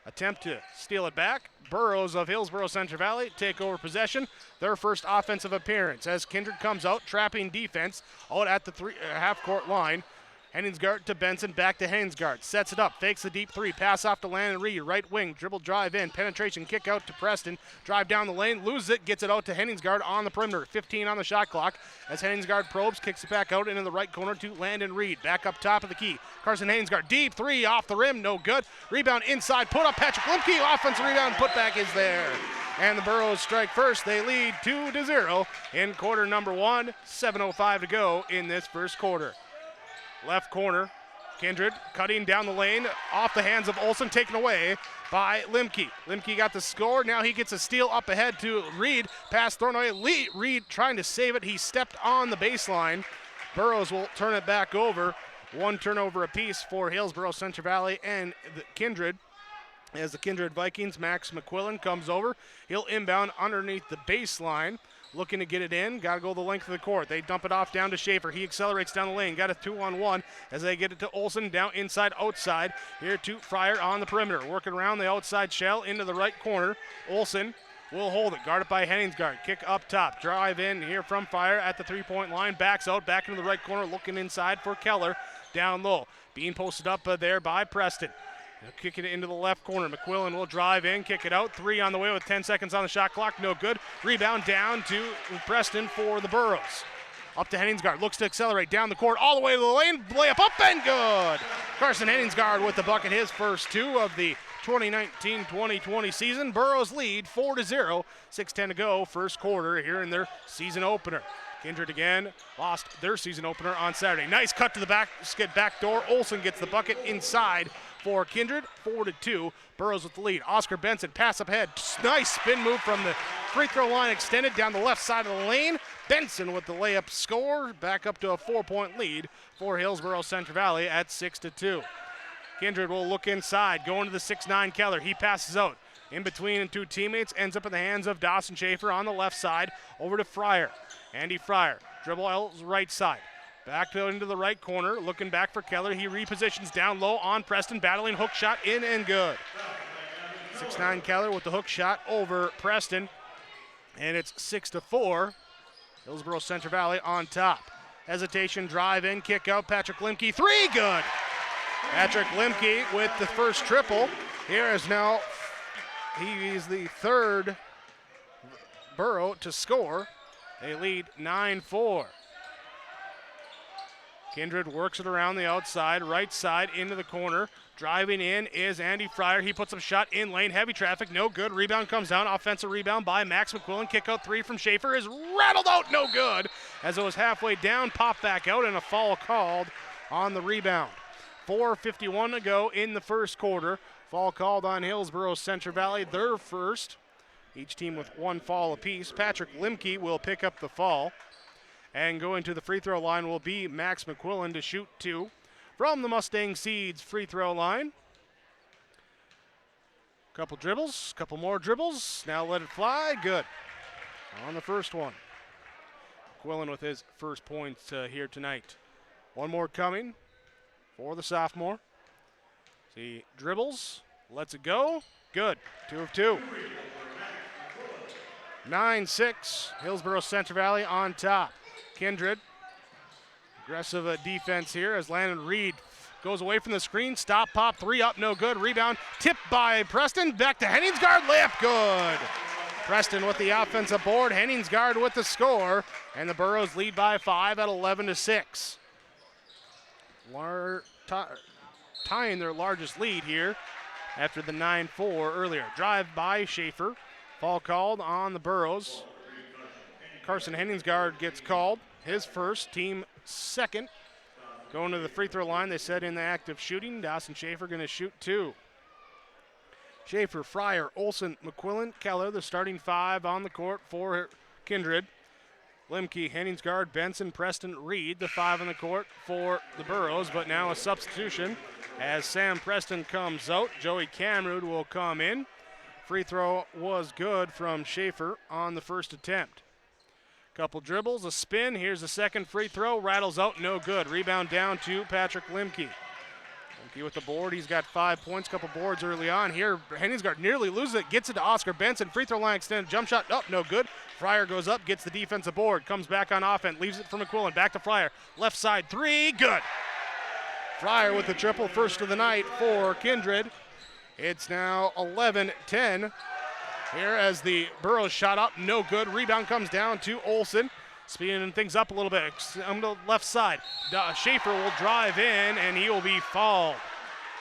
attempt to steal it back. Burros of Hillsboro Central Valley take over possession. Their first offensive appearance as Kindred comes out, trapping defense out at the half-court line. Henningsgaard to Benson, back to Henningsgaard. Sets it up, fakes the deep three, pass off to Landon Reed, right wing, dribble drive in, penetration kick out to Preston, drive down the lane, loses it, gets it out to Henningsgaard on the perimeter. 15 on the shot clock as Henningsgaard probes, kicks it back out into the right corner to Landon Reed. Back up top of the key. Carson Henningsgaard, deep three off the rim, no good. Rebound inside, put up Patrick Limke, offensive rebound, putback is there. And the Burros strike first. They lead 2-0 in quarter number 1. 7:05 to go in this first quarter. Left corner, Kindred cutting down the lane, off the hands of Olsen, taken away by Limke. Limke got the score, now he gets a steal up ahead to Reed. Pass thrown away, Reed trying to save it, he stepped on the baseline. Burros will turn it back over. One turnover apiece for Hillsboro Central Valley and the Kindred. As the Kindred Vikings, Max McQuillan comes over. He'll inbound underneath the baseline. Looking to get it in, got to go the length of the court. They dump it off down to Schaefer. He accelerates down the lane, got a 2-on-1 as they get it to Olsen, down inside, outside. Here to Fryer on the perimeter, working around the outside shell into the right corner. Olsen will hold it, guarded by Henningsgaard. Kick up top, drive in here from Fryer at the three-point line, backs out, back into the right corner, looking inside for Keller, down low. Being posted up there by Preston. They'll kick it into the left corner. McQuillan will drive in, kick it out. 3 on the way with 10 seconds on the shot clock. No good. Rebound down to Preston for the Burros. Up to Henningsgaard. Looks to accelerate down the court all the way to the lane. Layup up and good. Carson Henningsgaard with the bucket, his first 2 of the 2019-2020 season. Burros lead 4-0. 6:10 to go. First quarter here in their season opener. Kindred again lost their season opener on Saturday. Nice cut to the back door. Olsen gets the bucket inside for Kindred, 4-2. Burros with the lead. Oscar Benson, pass up ahead. Nice spin move from the free throw line, extended down the left side of the lane. Benson with the layup score. Back up to a 4-point lead for Hillsboro Central Valley at 6-2. Kindred will look inside, going to the 6'9" Keller. He passes out. In between 2 teammates, ends up in the hands of Dawson Schaefer on the left side. Over to Fryer. Andy Fryer, dribble L's right side. Back into the right corner, looking back for Keller. He repositions down low on Preston, battling hook shot in and good. 6'9" Keller with the hook shot over Preston. And it's 6-4. Hillsboro Central Valley on top. Hesitation, drive in, kick out. Patrick Limke, 3, good. Patrick Limke with the first triple. Here is now, he is the 3rd Burro to score. They lead 9-4. Kindred works it around the outside, right side into the corner. Driving in is Andy Fryer. He puts a shot in lane, heavy traffic, no good. Rebound comes down, offensive rebound by Max McQuillan. Kick out 3 from Schaefer is rattled out, no good. As it was halfway down, popped back out, and a foul called on the rebound. 4:51 to go in the first quarter. Foul called on Hillsboro Central Valley, their first. Each team with 1 foul apiece. Patrick Limke will pick up the foul. And going to the free throw line will be Max McQuillan to shoot 2 from the Mustang Seeds free throw line. Couple dribbles, couple more dribbles. Now let it fly. Good. On the first one. McQuillan with his first points here tonight. One more coming for the sophomore. He dribbles, lets it go. Good. 2 of 2. 9-6. Hillsboro Central Valley on top. Kindred, aggressive defense here as Landon Reed goes away from the screen. Stop, pop, 3 up, no good. Rebound, tipped by Preston. Back to Henningsgaard, layup, good. Preston with the offensive board. Henningsgaard with the score. And the Burros lead by 5 at 11-6. Tying their largest lead here after the 9-4 earlier. Drive by Schaefer. Foul called on the Burros. Carson Henningsgaard gets called, his first, team second. Going to the free throw line, they said in the act of shooting. Dawson Schaefer going to shoot 2. Schaefer, Fryer, Olsen, McQuillan, Keller, the starting 5 on the court for Kindred. Limke, Henningsgaard, Benson, Preston, Reed, the 5 on the court for the Burros, but now a substitution as Sam Preston comes out. Joey Camrud will come in. Free throw was good from Schaefer on the first attempt. Couple dribbles, a spin. Here's the second free throw. Rattles out, no good. Rebound down to Patrick Limke. He with the board. He's got 5 points, couple boards early on here. Henningsgaard nearly loses it, gets it to Oscar Benson. Free throw line extended jump shot. Up, no good. Fryer goes up, gets the defensive board, comes back on offense, leaves it for McQuillan. Back to Fryer. Left side three, good. Fryer with the triple, first of the night for Kindred. It's now 11-10 here as the Burros shot up, no good. Rebound comes down to Olsen. Speeding things up a little bit on the left side. Schaefer will drive in, and he will be fouled.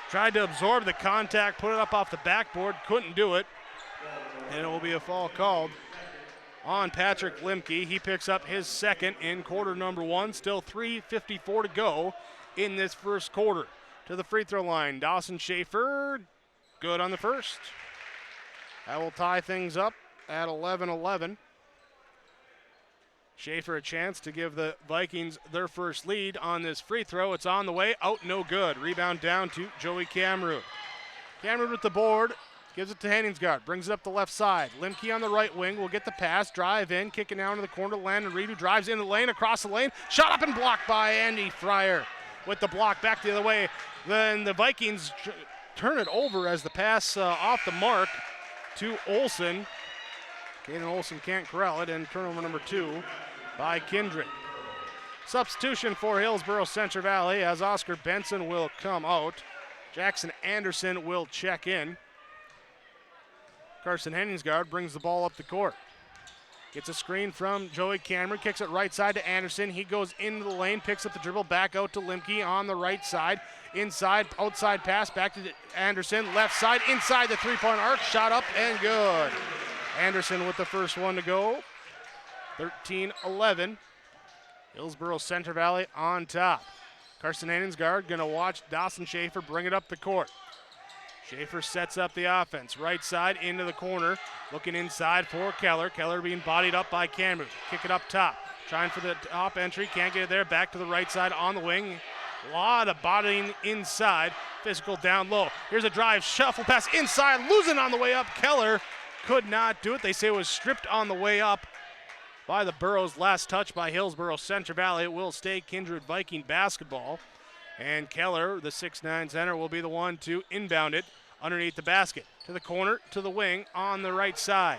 Tried to absorb the contact, put it up off the backboard, couldn't do it. And it will be a foul called on Patrick Limke. He picks up his second in quarter number 1. Still 3:54 to go in this first quarter. To the free throw line, Dawson Schaefer, good on the first. That will tie things up at 11-11. Schaefer a chance to give the Vikings their first lead on this free throw. It's on the way, out, no good. Rebound down to Joey Camrud. Camrud with the board, gives it to Henningsgaard, brings it up the left side. Limke on the right wing will get the pass, drive in, kicking down to the corner to Landon Reed, who drives in the lane, across the lane, shot up and blocked by Andy Fryer. With the block back the other way, then the Vikings turn it over as the pass off the mark to Olsen. Caden Olsen can't corral it, and turnover number 2 by Kindred. Substitution for Hillsboro Central Valley as Oscar Benson will come out. Jackson Anderson will check in. Carson Henningsgaard brings the ball up the court. Gets a screen from Joey Cameron, kicks it right side to Anderson. He goes into the lane, picks up the dribble, back out to Limke on the right side. Inside, outside pass, back to Anderson, left side, inside the three-point arc, shot up and good. Anderson with the first one to go. 13-11. Hillsboro Central Valley on top. Carson Henningsgaard going to watch Dawson Schaefer bring it up the court. Schaefer sets up the offense. Right side into the corner. Looking inside for Keller. Keller being bodied up by Cameron. Kick it up top. Trying for the top entry. Can't get it there. Back to the right side on the wing. A lot of bodying inside. Physical down low. Here's a drive. Shuffle pass inside. Losing on the way up. Keller could not do it. They say it was stripped on the way up by the Burros. Last touch by Hillsboro Central Valley. It will stay Kindred Viking basketball. And Keller, the 6'9 center, will be the one to inbound it underneath the basket. To the corner, to the wing on the right side.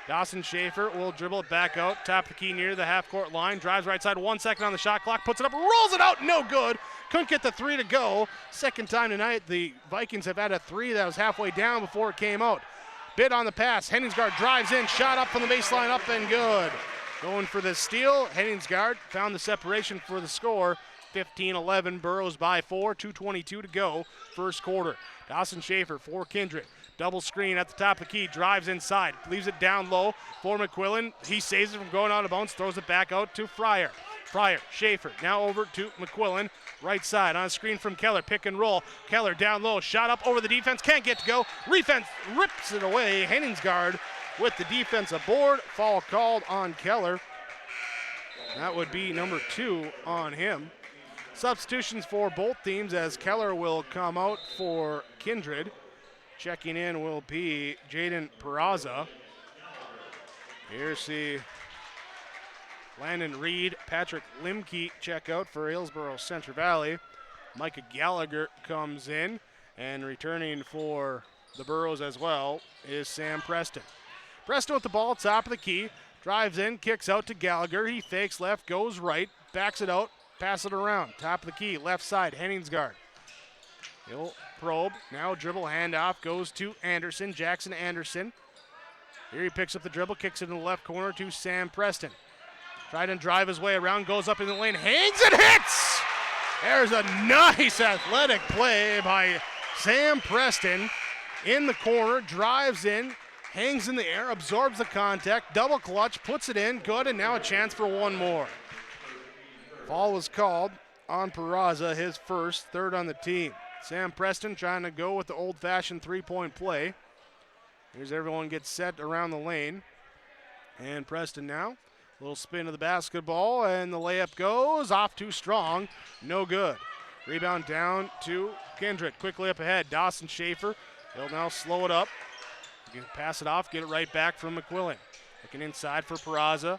Dawson Schaefer will dribble it back out. Top of the key near the half-court line. Drives right side, 1 second on the shot clock. Puts it up, rolls it out, no good. Couldn't get the three to go. Second time tonight, the Vikings have had a three that was halfway down before it came out. Bid on the pass. Henningsgaard drives in, shot up from the baseline, up and good. Going for the steal. Henningsgaard found the separation for the score. 15-11, Burros by 4, 2:22 to go, first quarter. Dawson Schaefer for Kindred. Double screen at the top of the key, drives inside, leaves it down low for McQuillan. He saves it from going out of bounds, throws it back out to Fryer. Fryer, Schaefer, now over to McQuillan. Right side on a screen from Keller, pick and roll. Keller down low, shot up over the defense, can't get to go. Defense rips it away. Henningsgaard with the defensive board. Foul called on Keller. That would be number 2 on him. Substitutions for both teams as Keller will come out for Kindred. Checking in will be Jaden Peraza. Here's the Landon Reed, Patrick Limke check out for Hillsboro Central Valley. Micah Gallagher comes in, and returning for the Burros as well is Sam Preston. Preston with the ball, top of the key, drives in, kicks out to Gallagher. He fakes left, goes right, backs it out, pass it around. Top of the key, left side, Henningsgaard. He'll probe, now dribble, handoff, goes to Anderson, Jackson Anderson. Here he picks up the dribble, kicks it in the left corner to Sam Preston. Tried and drive his way around, goes up in the lane, hangs and hits! There's a nice athletic play by Sam Preston in the corner, drives in, hangs in the air, absorbs the contact, double clutch, puts it in, good, and now a chance for one more. Foul was called on Peraza, his first, third on the team. Sam Preston trying to go with the old-fashioned three-point play. Here's everyone gets set around the lane. And Preston now, a little spin of the basketball, and the layup goes off too strong, no good. Rebound down to Kindred, quickly up ahead. Dawson Schaefer, he'll now slow it up. Pass it off, get it right back from McQuillan. Looking inside for Peraza.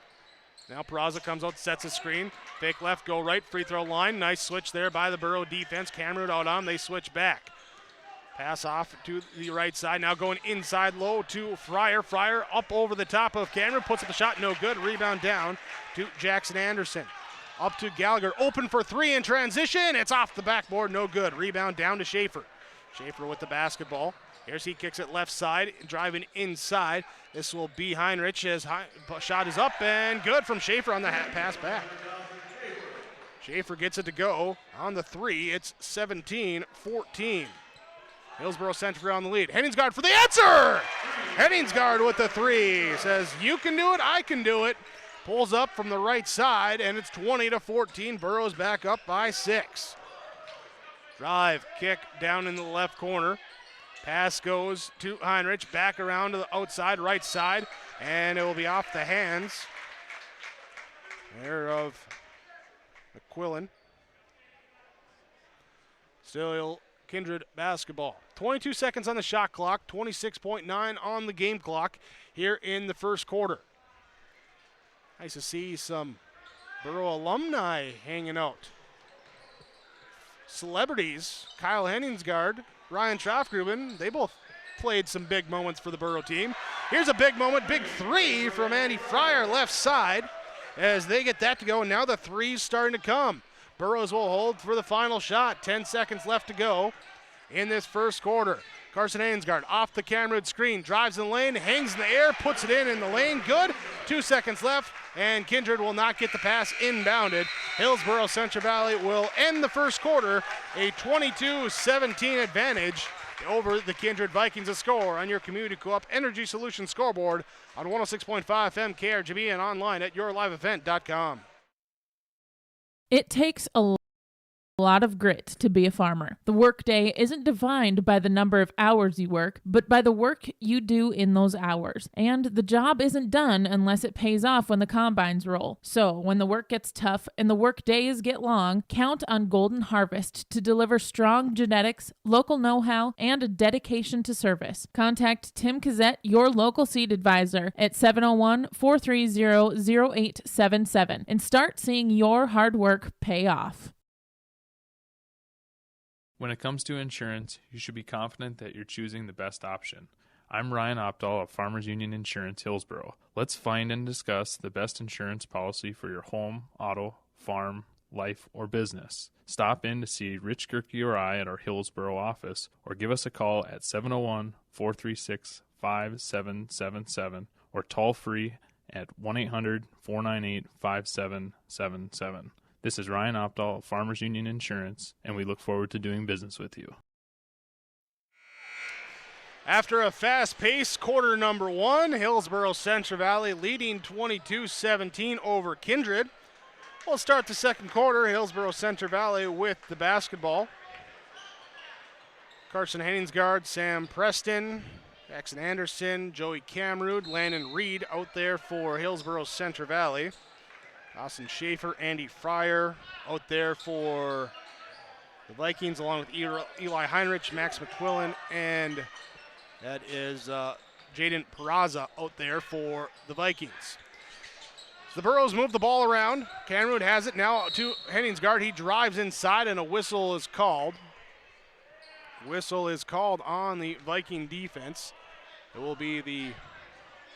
Now Peraza comes out, sets a screen. Fake left, go right, free throw line. Nice switch there by the Burro defense. Cameron out on, they switch back. Pass off to the right side. Now going inside low to Fryer. Fryer up over the top of Cameron. Puts up a shot, no good. Rebound down to Jackson Anderson. Up to Gallagher, open for three in transition. It's off the backboard, no good. Rebound down to Schaefer. Schaefer with the basketball. Here's he kicks it left side, driving inside. This will be Heinrich. His shot is up and good from Schaefer on the pass back. Schaefer gets it to go on the three. It's 17-14. Hillsboro Central on the lead. Henningsgaard for the answer! Henningsgaard with the three. Says, you can do it, I can do it. Pulls up from the right side, and it's 20-14. Burros back up by 6. Drive, kick down in the left corner. Pass goes to Heinrich, back around to the outside, right side, and it will be off the hands there of McQuillan. Still Kindred basketball. 22 seconds on the shot clock, 26.9 on the game clock here in the first quarter. Nice to see some Burro alumni hanging out. Celebrities, Kyle Henningsgaard, Ryan Trafgruben, they both played some big moments for the Burro team. Here's a big moment, big three from Andy Fryer left side as they get that to go, and now the three's starting to come. Burros will hold for the final shot. 10 seconds left to go in this first quarter. Carson Henningsgaard off the Cameron screen, drives in the lane, hangs in the air, puts it in the lane, good. 2 seconds left, and Kindred will not get the pass inbounded. Hillsboro Central Valley will end the first quarter, a 22-17 advantage over the Kindred Vikings. A score on your Community Co-op Energy Solutions scoreboard on 106.5 FM KRGB and online at yourliveevent.com. It takes a lot of grit to be a farmer. The workday isn't defined by the number of hours you work, but by the work you do in those hours. And the job isn't done unless it pays off when the combines roll. So when the work gets tough and the work days get long, count on Golden Harvest to deliver strong genetics, local know-how, and a dedication to service. Contact Tim Cazzette, your local seed advisor, at 701-430-0877 and start seeing your hard work pay off. When it comes to insurance, you should be confident that you're choosing the best option. I'm Ryan Opdahl of Farmers Union Insurance Hillsboro. Let's find and discuss the best insurance policy for your home, auto, farm, life, or business. Stop in to see Rich Gerke or I at our Hillsboro office, or give us a call at 701-436-5777 or toll free at 1-800-498-5777. This is Ryan Opdahl of Farmers Union Insurance, and we look forward to doing business with you. After a fast-paced quarter number one, Hillsboro Central Valley leading 22-17 over Kindred. We'll start the second quarter, Hillsboro Central Valley with the basketball. Carson Henningsgaard, Sam Preston, Jackson Anderson, Joey Camrud, Landon Reed out there for Hillsboro Central Valley. Austin Schaefer, Andy Fryer out there for the Vikings, along with Eli Heinrich, Max McQuillan, and that is Jaden Peraza out there for the Vikings. The Burros move the ball around. Canrood has it now to Henningsgaard. He drives inside, and a whistle is called. Whistle is called on the Viking defense. It will be the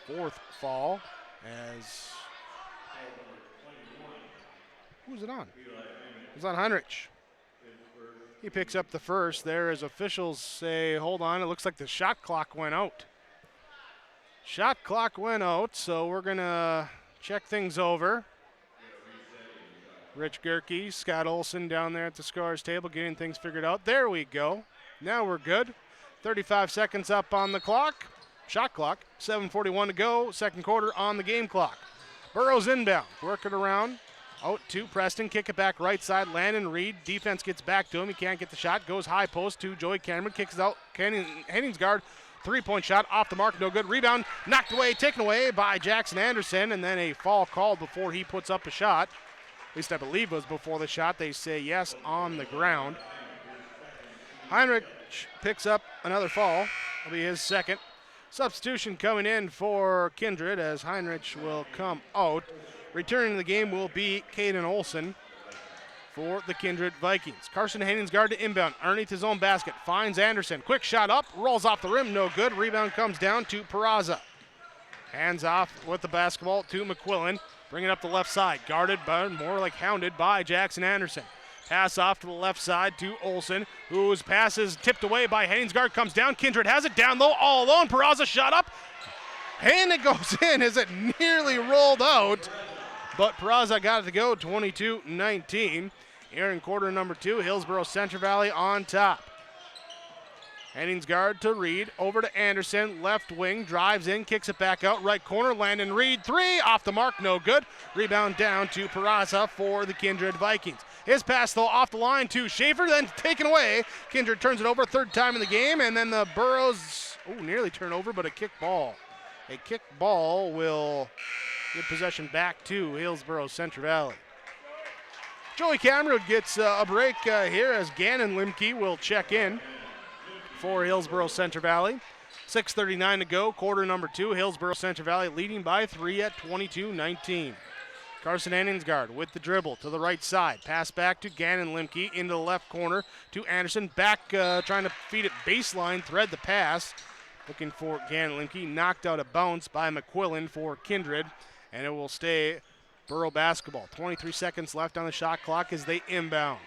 fourth foul as... Who's it on? It's on Heinrich. He picks up the first there as officials say, hold on, it looks like the shot clock went out. Shot clock went out, so we're going to check things over. Rich Gerke, Scott Olson down there at the scorer's table getting things figured out. There we go. Now we're good. 35 seconds up on the clock. Shot clock. 7:41 to go. Second quarter on the game clock. Burros inbound. Work it around. Out to Preston, kick it back right side. Landon Reed, defense gets back to him. He can't get the shot. Goes high post to Joey Cameron. Kicks it out. Henningsgaard, three-point shot off the mark. No good. Rebound knocked away, taken away by Jackson Anderson. And then a foul called before he puts up a shot. At least I believe it was before the shot. They say yes on the ground. Heinrich picks up another foul. It'll be his second. Substitution coming in for Kindred as Heinrich will come out. Returning to the game will be Caden Olson for the Kindred Vikings. Carson Henningsgaard to inbound underneath his own basket. Finds Anderson. Quick shot up. Rolls off the rim. No good. Rebound comes down to Peraza. Hands off with the basketball to McQuillan. Bring it up the left side. Guarded, but more like hounded by Jackson Anderson. Pass off to the left side to Olson, whose pass is tipped away by Henningsgaard. Comes down. Kindred has it down low all alone. Peraza shot up. And it goes in as it nearly rolled out. But Peraza got it to go, 22-19. Here in quarter number 2, Hillsboro Central Valley on top. Henningsgaard to Reed, over to Anderson, left wing, drives in, kicks it back out, right corner, Landon Reed, 3, off the mark, no good. Rebound down to Peraza for the Kindred Vikings. His pass, though, off the line to Schaefer, then taken away. Kindred turns it over, third time in the game, and then the Burros, nearly turn over, but a kick ball. A kick ball will give possession back to Hillsboro Central Valley. Joey Cameron gets a break here as Gannon Limke will check in for Hillsboro Central Valley. 6:39 to go, quarter number 2. Hillsboro Central Valley leading by 3 at 22-19. Carson Henningsgaard with the dribble to the right side. Pass back to Gannon Limke into the left corner to Anderson. Back trying to feed it baseline, thread the pass. Looking for Gannon Limke. Knocked out of bounds by McQuillan for Kindred. And it will stay Burro basketball. 23 seconds left on the shot clock as they inbound.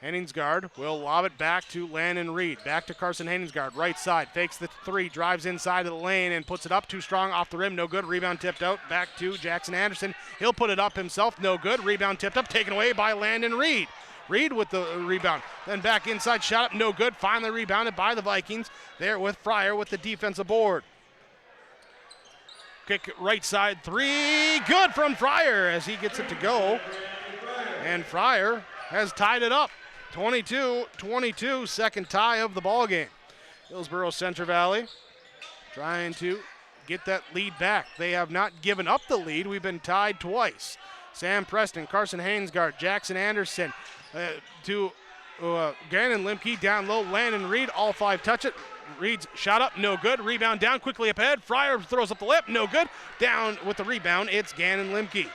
Henningsgaard will lob it back to Landon Reed. Back to Carson Henningsgaard, right side. Fakes the 3, drives inside of the lane and puts it up too strong off the rim. No good. Rebound tipped out. Back to Jackson Anderson. He'll put it up himself. No good. Rebound tipped up. Taken away by Landon Reed. Reed with the rebound. Then back inside. Shot up. No good. Finally rebounded by the Vikings. There with Fryer with the defensive board. Kick right side 3. Good from Fryer as he gets it to go. And Fryer has tied it up. 22-22, second tie of the ball game. Hillsboro Central Valley trying to get that lead back. They have not given up the lead. We've been tied twice. Sam Preston, Carson Henningsgaard, Jackson Anderson to Gannon Limke down low. Landon Reed, all 5 touch it. Reed's shot up, no good. Rebound down quickly up ahead. Fryer throws up the lip, no good. Down with the rebound, it's Gannon Limke.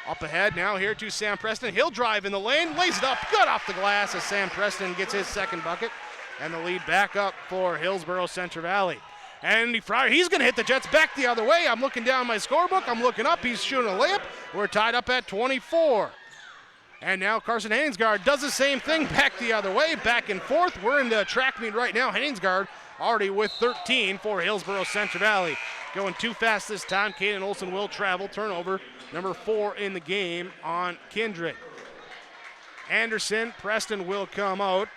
Up ahead now here to Sam Preston. He'll drive in the lane, lays it up, good off the glass as Sam Preston gets his second bucket. And the lead back up for Hillsboro Central Valley. Andy Fryer, he's going to hit the Jets back the other way. I'm looking down my scorebook. I'm looking up. He's shooting a layup. We're tied up at 24. And now Carson Henningsgaard does the same thing back the other way, back and forth. We're in the track meet right now. Henningsgaard already with 13 for Hillsboro Central Valley. Going too fast this time. Caden Olson will travel. Turnover number 4 in the game on Kindred. Anderson, Preston will come out.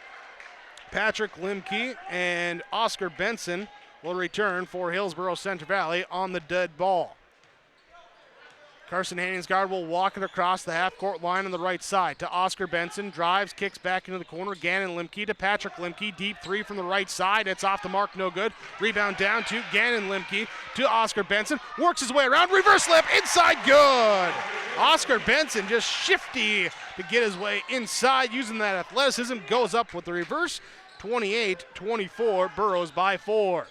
Patrick Limke and Oscar Benson will return for Hillsboro Central Valley on the dead ball. Carson Henningsgaard will walk it across the half-court line on the right side to Oscar Benson. Drives, kicks back into the corner. Gannon Limke to Patrick Limke. Deep 3 from the right side. It's off the mark, no good. Rebound down to Gannon Limke to Oscar Benson. Works his way around. Reverse lip. Inside, good. Oscar Benson just shifty to get his way inside. Using that athleticism. Goes up with the reverse. 28-24. Burros by 4.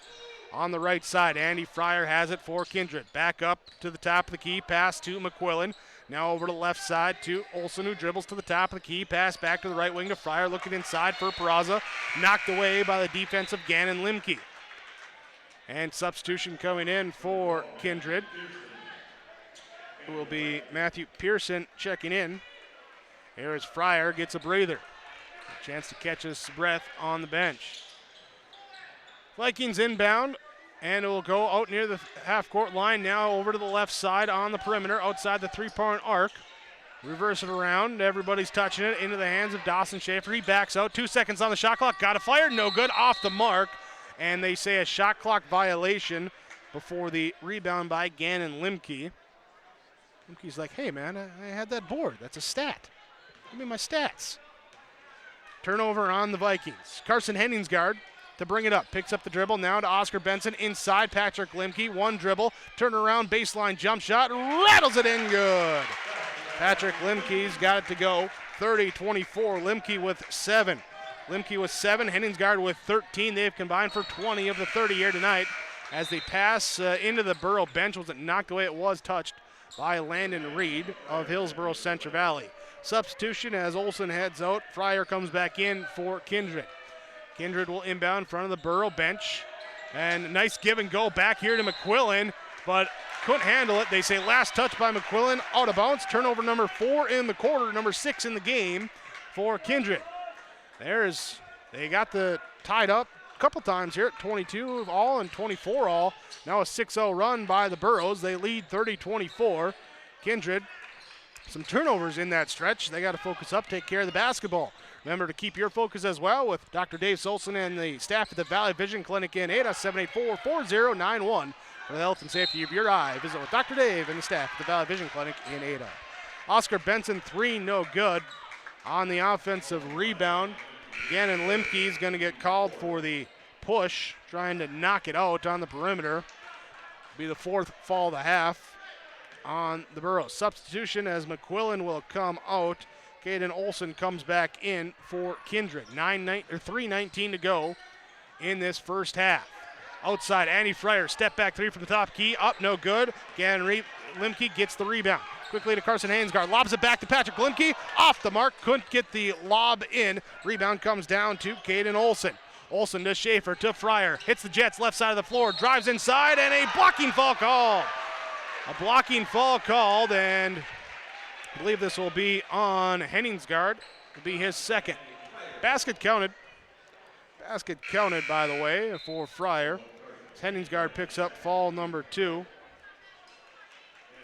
On the right side, Andy Fryer has it for Kindred. Back up to the top of the key, pass to McQuillan. Now over to the left side to Olson, who dribbles to the top of the key. Pass back to the right wing to Fryer, looking inside for Peraza. Knocked away by the defensive Gannon Limke. And substitution coming in for Kindred. It will be Matthew Pearson checking in. Here is Fryer, gets a breather. A chance to catch his breath on the bench. Vikings inbound, and it will go out near the half-court line now over to the left side on the perimeter outside the three-point arc. Reverse it around. Everybody's touching it into the hands of Dawson Schaefer. He backs out. 2 seconds on the shot clock. Got it fired. No good. Off the mark. And they say a shot clock violation before the rebound by Gannon Limke. Limke's like, hey, man, I had that board. That's a stat. Give me my stats. Turnover on the Vikings. Carson Henningsgaard to bring it up. Picks up the dribble now to Oscar Benson. Inside, Patrick Limke. 1 dribble. Turn around, baseline jump shot. Rattles it in good. Patrick Limke's got it to go. 30-24. Limke with 7. Limke with 7. Henningsgaard with 13. They've combined for 20 of the 30 here tonight. As they pass into the Burro bench. Was it knocked away? It was touched by Landon Reed of Hillsboro Central Valley. Substitution as Olson heads out. Fryer comes back in for Kindred. Kindred will inbound in front of the Burro bench. And nice give and go back here to McQuillan, but couldn't handle it. They say last touch by McQuillan, out of bounds. Turnover number 4 in the quarter, number 6 in the game for Kindred. They got the tied up a couple times here at 22 all and 24 all. Now a 6-0 run by the Burros. They lead 30-24. Kindred, some turnovers in that stretch. They got to focus up, take care of the basketball. Remember to keep your focus as well with Dr. Dave Solson and the staff at the Valley Vision Clinic in Ada, 784-4091. For the health and safety of your eye, visit with Dr. Dave and the staff at the Valley Vision Clinic in Ada. Oscar Benson, 3, no good. On the offensive rebound, Gannon Limke is going to get called for the push, trying to knock it out on the perimeter. Be the 4th foul of the half on the Burros. Substitution as McQuillan will come out. Caden Olson comes back in for Kindred. 3:19 to go in this first half. Outside, Andy Fryer, step back 3 from the top key, up, no good. Gannon Limke gets the rebound. Quickly to Carson Hansgaard, lobs it back to Patrick Limke, off the mark, couldn't get the lob in. Rebound comes down to Caden Olson. Olson to Schaefer, to Fryer, hits the Jets left side of the floor, drives inside, and a blocking foul called. A blocking foul called, and I believe this will be on Henningsgaard. It'll be his second. Basket counted, by the way, for Fryer. Henningsgaard picks up foul number 2.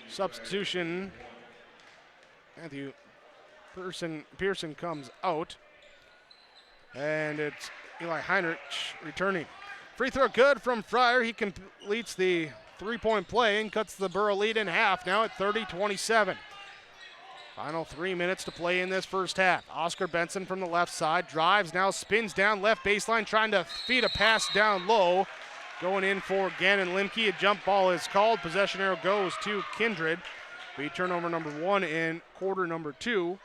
Substitution, Matthew Pearson comes out. And it's Eli Heinrich returning. Free throw good from Fryer. He completes the 3-point play and cuts the Burro lead in half, now at 30-27. Final 3 minutes to play in this first half. Oscar Benson from the left side drives, now spins down left baseline, trying to feed a pass down low. Going in for Gannon Limke. A jump ball is called. Possession arrow goes to Kindred. Be turnover number 1 in quarter number 2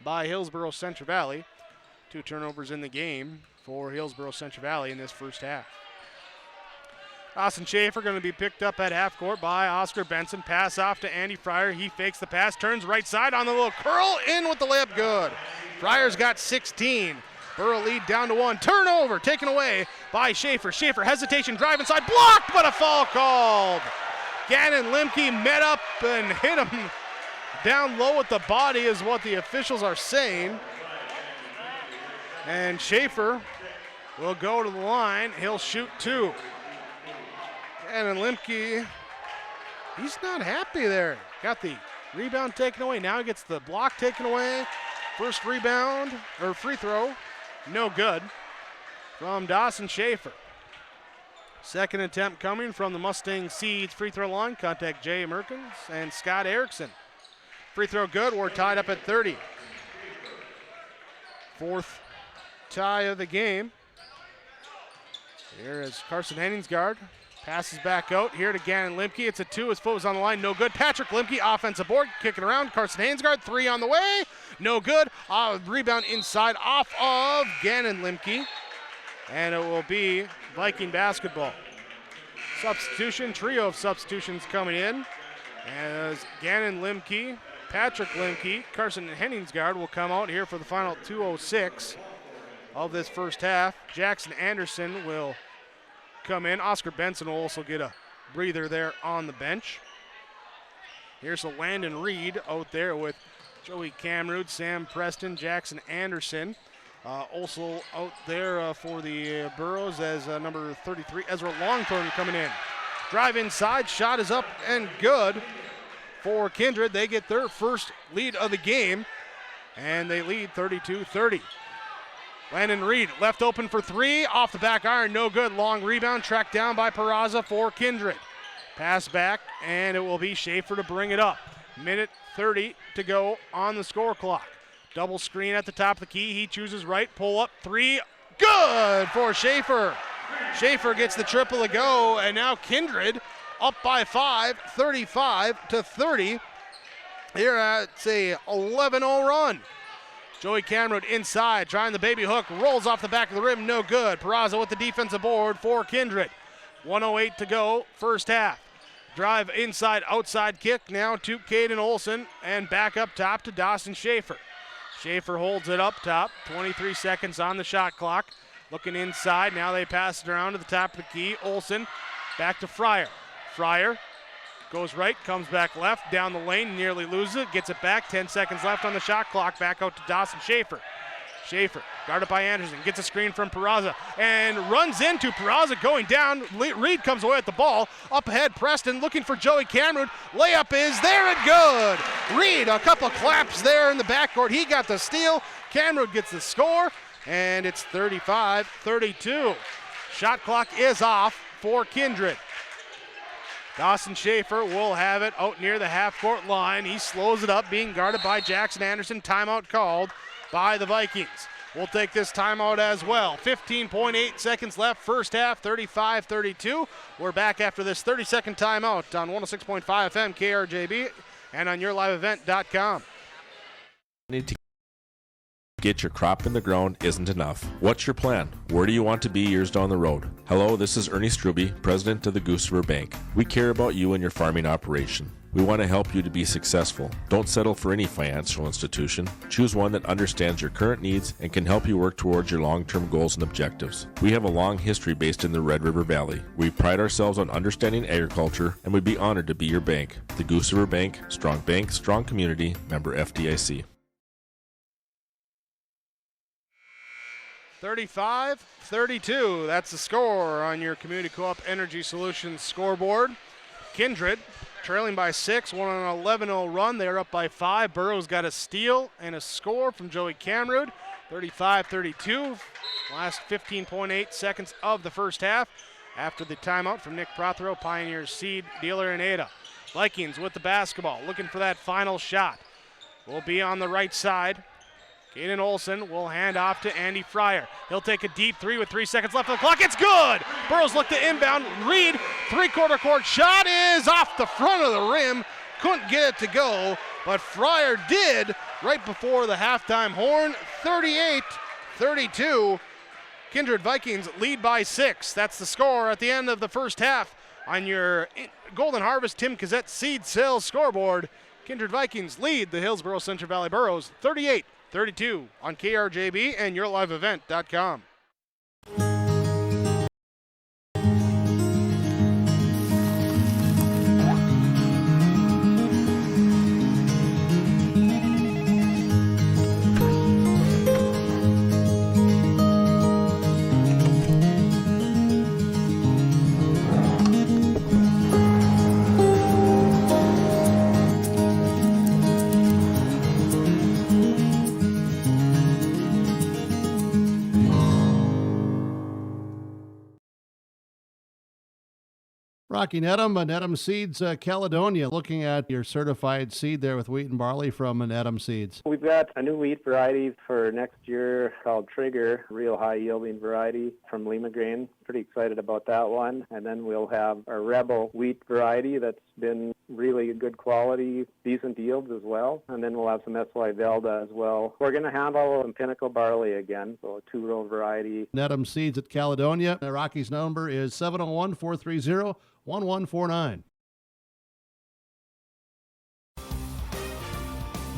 by Hillsboro Central Valley. 2 turnovers in the game for Hillsboro Central Valley in this first half. Austin Schaefer going to be picked up at half court by Oscar Benson. Pass off to Andy Fryer. He fakes the pass, turns right side on the little curl, in with the layup, good. Fryer's got 16. Burro lead down to 1. Turnover taken away by Schaefer. Schaefer hesitation, drive inside, blocked, but a foul called. Gannon Limke met up and hit him down low with the body is what the officials are saying. And Schaefer will go to the line. He'll shoot 2. Gannon Limke, he's not happy there. Got the rebound taken away. Now he gets the block taken away. First rebound, or free throw, no good from Dawson Schaefer. Second attempt coming from the Mustang Seeds free throw line. Contact Jay Merkins and Scott Erickson. Free throw good. We're tied up at 30. 4th tie of the game. Here is Carson Henningsgaard. Passes back out here to Gannon Limke. It's a 2. His foot was on the line. No good. Patrick Limke, offensive board. Kicking around. Carson Henningsgaard. 3 on the way. No good. Rebound inside off of Gannon Limke. And it will be Viking basketball. Substitution. Trio of substitutions coming in. As Gannon Limke, Patrick Limke, Carson Henningsgaard will come out here for the final 2:06 of this first half. Jackson Anderson will come in. Oscar Benson will also get a breather there on the bench. Here's a Landon Reed out there with Joey Camrud, Sam Preston, Jackson Anderson. Also out there for the Burros as number 33, Ezra Longthorn coming in. Drive inside, shot is up and good for Kindred. They get their first lead of the game, and they lead 32-30. Landon Reed left open for 3, off the back iron, no good. Long rebound, tracked down by Peraza for Kindred. Pass back, and it will be Schaefer to bring it up. Minute 30 to go on the score clock. Double screen at the top of the key. He chooses right, pull up 3, good for Schaefer. Schaefer gets the triple to go, and now Kindred up by 5, 35-30. Here it's a 11-0 run. Joey Camrud inside, trying the baby hook, rolls off the back of the rim, no good. Peraza with the defensive board for Kindred. 1:08 to go, first half. Drive inside, outside kick now to Caden Olson, and back up top to Dawson Schaefer. Schaefer holds it up top, 23 seconds on the shot clock. Looking inside, now they pass it around to the top of the key. Olson back to Fryer. Fryer goes right, comes back left, down the lane, nearly loses it, gets it back, 10 seconds left on the shot clock, back out to Dawson Schaefer. Schaefer, guarded by Anderson, gets a screen from Peraza and runs into Peraza going down. Reed comes away with the ball. Up ahead, Preston looking for Joey Cameron. Layup is there and good. Reed, a couple of claps there in the backcourt. He got the steal. Cameron gets the score, and it's 35-32. Shot clock is off for Kindred. Dawson Schaefer will have it out near the half-court line. He slows it up, being guarded by Jackson Anderson. Timeout called by the Vikings. We'll take this timeout as well. 15.8 seconds left, first half, 35-32. We're back after this 30-second timeout on 106.5 FM KRJB and on yourliveevent.com. Need to get your crop in the ground isn't enough. What's your plan? Where do you want to be years down the road? Hello, this is Ernie Struby, president of the Goose River Bank. We care about you and your farming operation. We want to help you to be successful. Don't settle for any financial institution. Choose one that understands your current needs and can help you work towards your long-term goals and objectives. We have a long history based in the Red River Valley. We pride ourselves on understanding agriculture, and we'd be honored to be your bank. The Goose River Bank, strong bank, strong community, member FDIC. 35-32, that's the score on your Community Co-op Energy Solutions scoreboard. Kindred trailing by 6, won on an 11-0 run. They're up by 5. Burros got a steal and a score from Joey Camrud. 35-32, last 15.8 seconds of the first half after the timeout from Nick Prothero, Pioneers seed dealer in Ada. Vikings with the basketball, looking for that final shot. Will be on the right side. Caden Olson will hand off to Andy Fryer. He'll take a deep three with 3 seconds left on the clock. It's good! Burros look to inbound. Reed, three-quarter court shot is off the front of the rim. Couldn't get it to go, but Fryer did right before the halftime horn. 38-32. Kindred Vikings lead by 6. That's the score at the end of the first half on your Golden Harvest Tim Cassette seed sales scoreboard. Kindred Vikings lead the Hillsboro Central Valley Burros 38-32 on KRJB and yourliveevent.com. Rocky Nedham, Nedham Seeds, Caledonia. Looking at your certified seed there with wheat and barley from Nedham Seeds. We've got a new wheat variety for next year called Trigger, real high-yielding variety from Lima Grain. Pretty excited about that one. And then we'll have our Rebel wheat variety that's been really good quality, decent yields as well. And then we'll have some SY Velda as well. We're going to handle some Pinnacle barley again, so a two-row variety. Nedham Seeds at Caledonia. Rocky's number is 701-430-1149.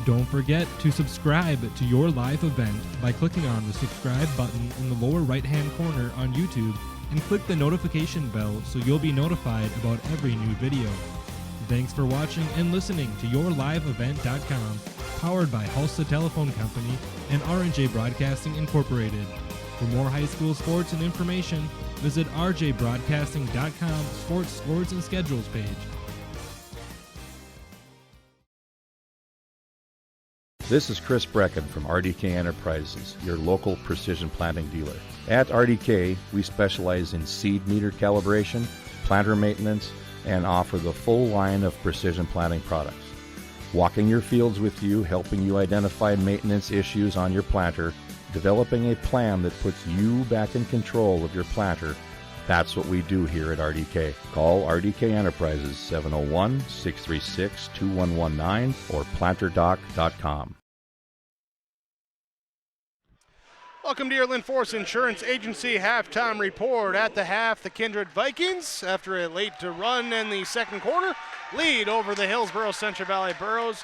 Don't forget to subscribe to Your Live Event by clicking on the subscribe button in the lower right-hand corner on YouTube and click the notification bell so you'll be notified about every new video. Thanks for watching and listening to YourLiveEvent.com, powered by Hulsa Telephone Company and R&J Broadcasting Incorporated. For more high school sports and information, visit rjbroadcasting.com sports scores and schedules page. This is Chris Brecken from RDK Enterprises, your local precision planting dealer. At RDK, we specialize in seed meter calibration, planter maintenance, and offer the full line of precision planting products. Walking your fields with you, helping you identify maintenance issues on your planter, developing a plan that puts you back in control of your planter. That's what we do here at RDK. Call RDK Enterprises 701-636-2119 or planterdoc.com. Welcome to your Linforce Insurance Agency halftime report. At the half, the Kindred Vikings, after a late run in the second quarter, lead over the Hillsboro Central Valley Burros,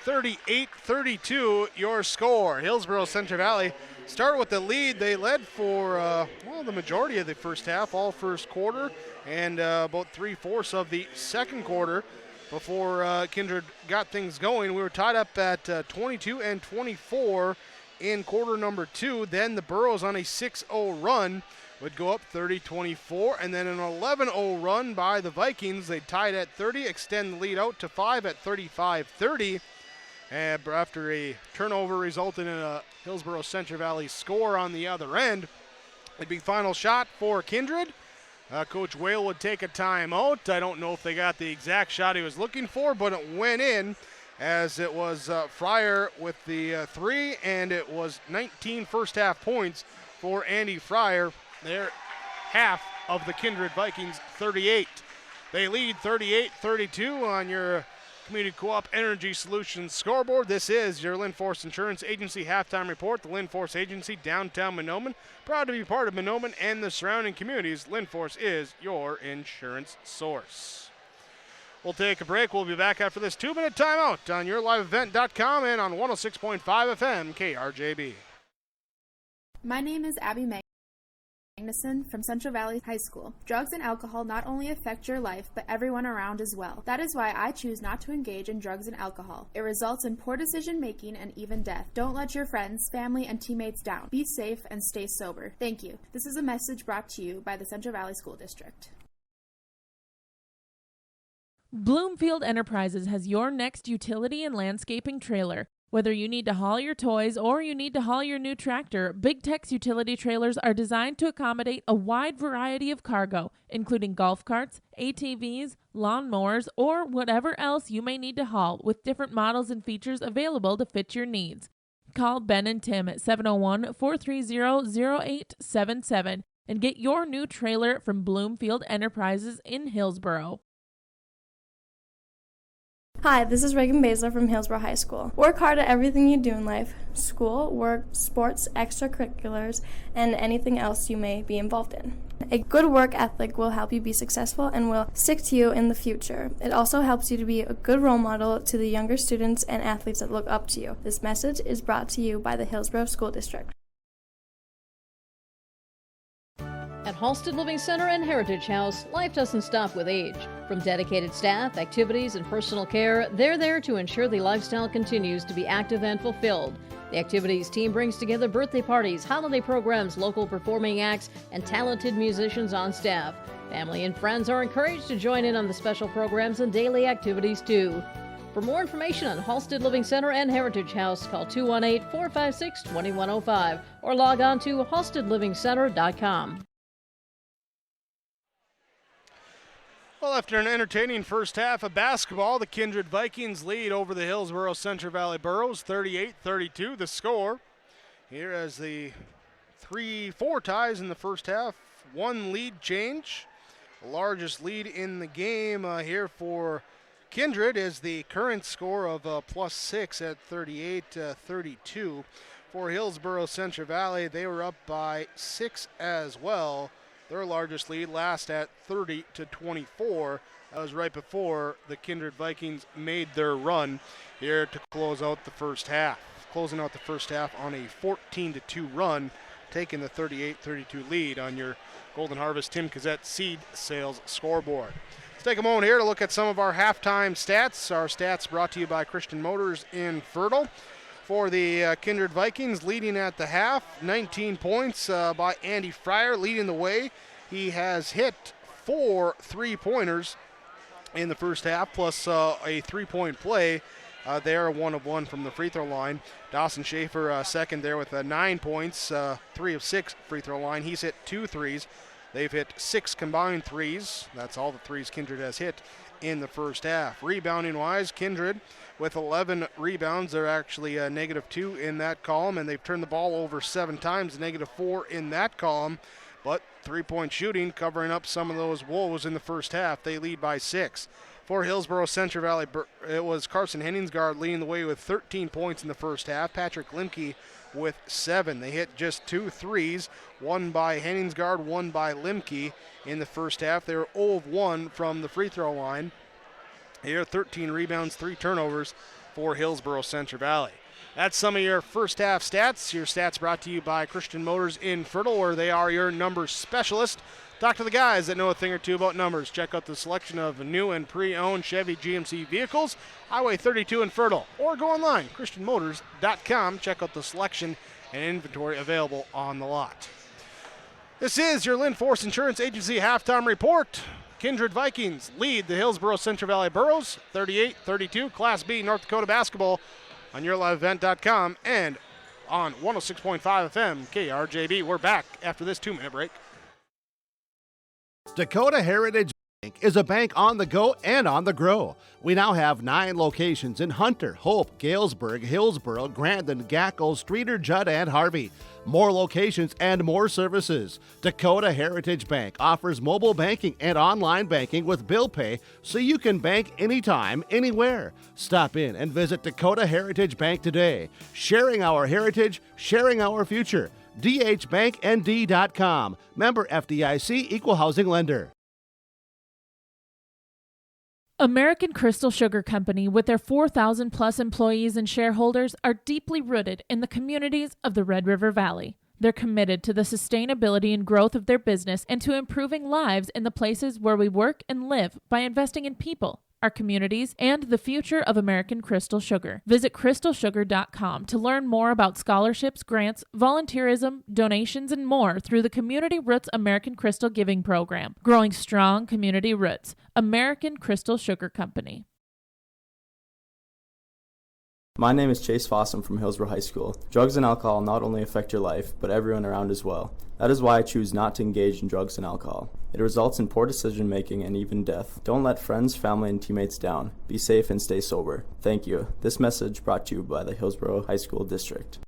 38-32 your score. Hillsboro Central Valley started with the lead. They led for the majority of the first half, all first quarter, and about 3/4 of the second quarter before Kindred got things going. We were tied up at 22-24 in quarter number 2. Then the Burros on a 6-0 run would go up 30-24, and then an 11-0 run by the Vikings. They tied at 30, extend the lead out to 5 at 35-30. And after a turnover resulted in a Hillsboro Central Valley score on the other end. It'd be final shot for Kindred. Coach Whale would take a timeout. I don't know if they got the exact shot he was looking for, but it went in, as it was Fryer with the 3, and it was 19 first half points for Andy Fryer. They're half of the Kindred Vikings 38. They lead 38-32 on your Community Co-op Energy Solutions scoreboard. This is your Linforce Insurance Agency halftime report. The Linforce Agency, downtown Mahnomen. Proud to be part of Mahnomen and the surrounding communities. Linforce is your insurance source. We'll take a break. We'll be back after this 2-minute timeout on yourliveevent.com and on 106.5 FM KRJB. My name is Abby Magnuson from Central Valley High School. Drugs and alcohol not only affect your life, but everyone around as well. That is why I choose not to engage in drugs and alcohol. It results in poor decision making and even death. Don't let your friends, family, and teammates down. Be safe and stay sober. Thank you. This is a message brought to you by the Central Valley School District. Bloomfield Enterprises has your next utility and landscaping trailer. Whether you need to haul your toys or you need to haul your new tractor, Big Tech's utility trailers are designed to accommodate a wide variety of cargo, including golf carts, ATVs, lawnmowers, or whatever else you may need to haul, with different models and features available to fit your needs. Call Ben and Tim at 701-430-0877 and get your new trailer from Bloomfield Enterprises in Hillsboro. Hi, this is Reagan Baszler from Hillsboro High School. Work hard at everything you do in life: school, work, sports, extracurriculars, and anything else you may be involved in. A good work ethic will help you be successful and will stick to you in the future. It also helps you to be a good role model to the younger students and athletes that look up to you. This message is brought to you by the Hillsboro School District. At Halsted Living Center and Heritage House, life doesn't stop with age. From dedicated staff, activities, and personal care, they're there to ensure the lifestyle continues to be active and fulfilled. The activities team brings together birthday parties, holiday programs, local performing acts, and talented musicians on staff. Family and friends are encouraged to join in on the special programs and daily activities too. For more information on Halsted Living Center and Heritage House, call 218-456-2105 or log on to halstedlivingcenter.com. Well, after an entertaining first half of basketball, the Kindred Vikings lead over the Hillsboro Central Valley Burros, 38-32 the score. Here as the 3-4 ties in the first half, one lead change. The largest lead in the game here for Kindred is the current score of +6 at 38-32. For Hillsboro Central Valley, they were up by 6 as well. Their largest lead last at 30-24. That was right before the Kindred Vikings made their run here to close out the first half. Closing out the first half on a 14-2 run, taking the 38-32 lead on your Golden Harvest Tim Cassette seed sales scoreboard. Let's take a moment here to look at some of our halftime stats. Our stats brought to you by Christian Motors in Fertile. For the Kindred Vikings, leading at the half, 19 points by Andy Fryer, leading the way. He has hit 4 3-pointers in the first half, plus a 3-point play. They're 1 of 1 from the free throw line. Dawson Schaefer second there with 9 points, 3 of 6 free throw line. He's hit 2 threes. They've hit 6 combined threes. That's all the threes Kindred has hit in the first half. Rebounding-wise, Kindred with 11 rebounds. They're actually -2 in that column, and they've turned the ball over 7 times, -4 in that column. But three-point shooting covering up some of those woes in the first half. They lead by 6. For Hillsboro Central Valley, it was Carson Henningsgaard leading the way with 13 points in the first half. Patrick Limke with 7. They hit just 2 threes, one by Henningsgaard, one by Limke in the first half. They were 0 of 1 from the free throw line. Here, 13 rebounds, 3 turnovers for Hillsboro Central Valley. That's some of your first half stats. Your stats brought to you by Christian Motors in Fertile, where they are your numbers specialist. Talk to the guys that know a thing or two about numbers. Check out the selection of new and pre-owned Chevy GMC vehicles, Highway 32 in Fertile, or go online, christianmotors.com. Check out the selection and inventory available on the lot. This is your Lynn Force Insurance Agency halftime report. Kindred Vikings lead the Hillsboro Central Valley Burros 38-32, Class B North Dakota basketball on yourliveevent.com and on 106.5 FM KRJB. We're back after this 2-minute break. Dakota Heritage Bank is a bank on the go and on the grow. We now have 9 locations in Hunter, Hope, Galesburg, Hillsboro, Grandin, Gackle, Streeter, Judd, and Harvey. More locations and more services. Dakota Heritage Bank offers mobile banking and online banking with bill pay so you can bank anytime, anywhere. Stop in and visit Dakota Heritage Bank today. Sharing our heritage, sharing our future. dhbanknd.com. Member FDIC, Equal Housing Lender. American Crystal Sugar Company, with their 4,000 plus employees and shareholders, are deeply rooted in the communities of the Red River Valley. They're committed to the sustainability and growth of their business and to improving lives in the places where we work and live by investing in people, our communities, and the future of American Crystal Sugar. Visit crystalsugar.com to learn more about scholarships, grants, volunteerism, donations, and more through the Community Roots American Crystal Giving Program. Growing strong community roots. American Crystal Sugar Company. My name is Chase Fossum from Hillsboro High School. Drugs and alcohol not only affect your life, but everyone around as well. That is why I choose not to engage in drugs and alcohol. It results in poor decision making and even death. Don't let friends, family, and teammates down. Be safe and stay sober. Thank you. This message brought to you by the Hillsboro High School District.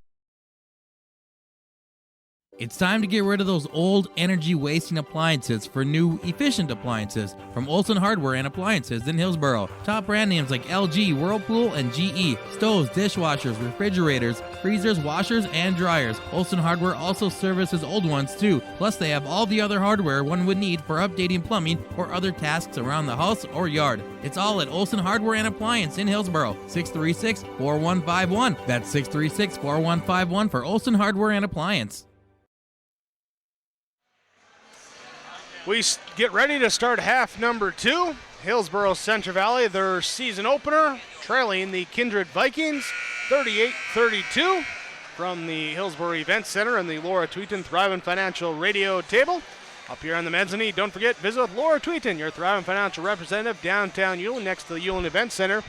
It's time to get rid of those old energy-wasting appliances for new, efficient appliances from Olson Hardware and Appliances in Hillsboro. Top brand names like LG, Whirlpool, and GE. Stoves, dishwashers, refrigerators, freezers, washers, and dryers. Olson Hardware also services old ones too. Plus, they have all the other hardware one would need for updating plumbing or other tasks around the house or yard. It's all at Olson Hardware and Appliance in Hillsboro. 636-4151. That's 636-4151 for Olson Hardware and Appliance. We get ready to start half number 2. Hillsboro Central Valley, their season opener, trailing the Kindred Vikings 38-32 from the Hillsboro Event Center and the Laura Tweeton Thriving Financial radio table. Up here on the mezzanine, don't forget, visit with Laura Tweeton, your Thriving Financial representative, downtown Ulen, next to the Ulen Event Center.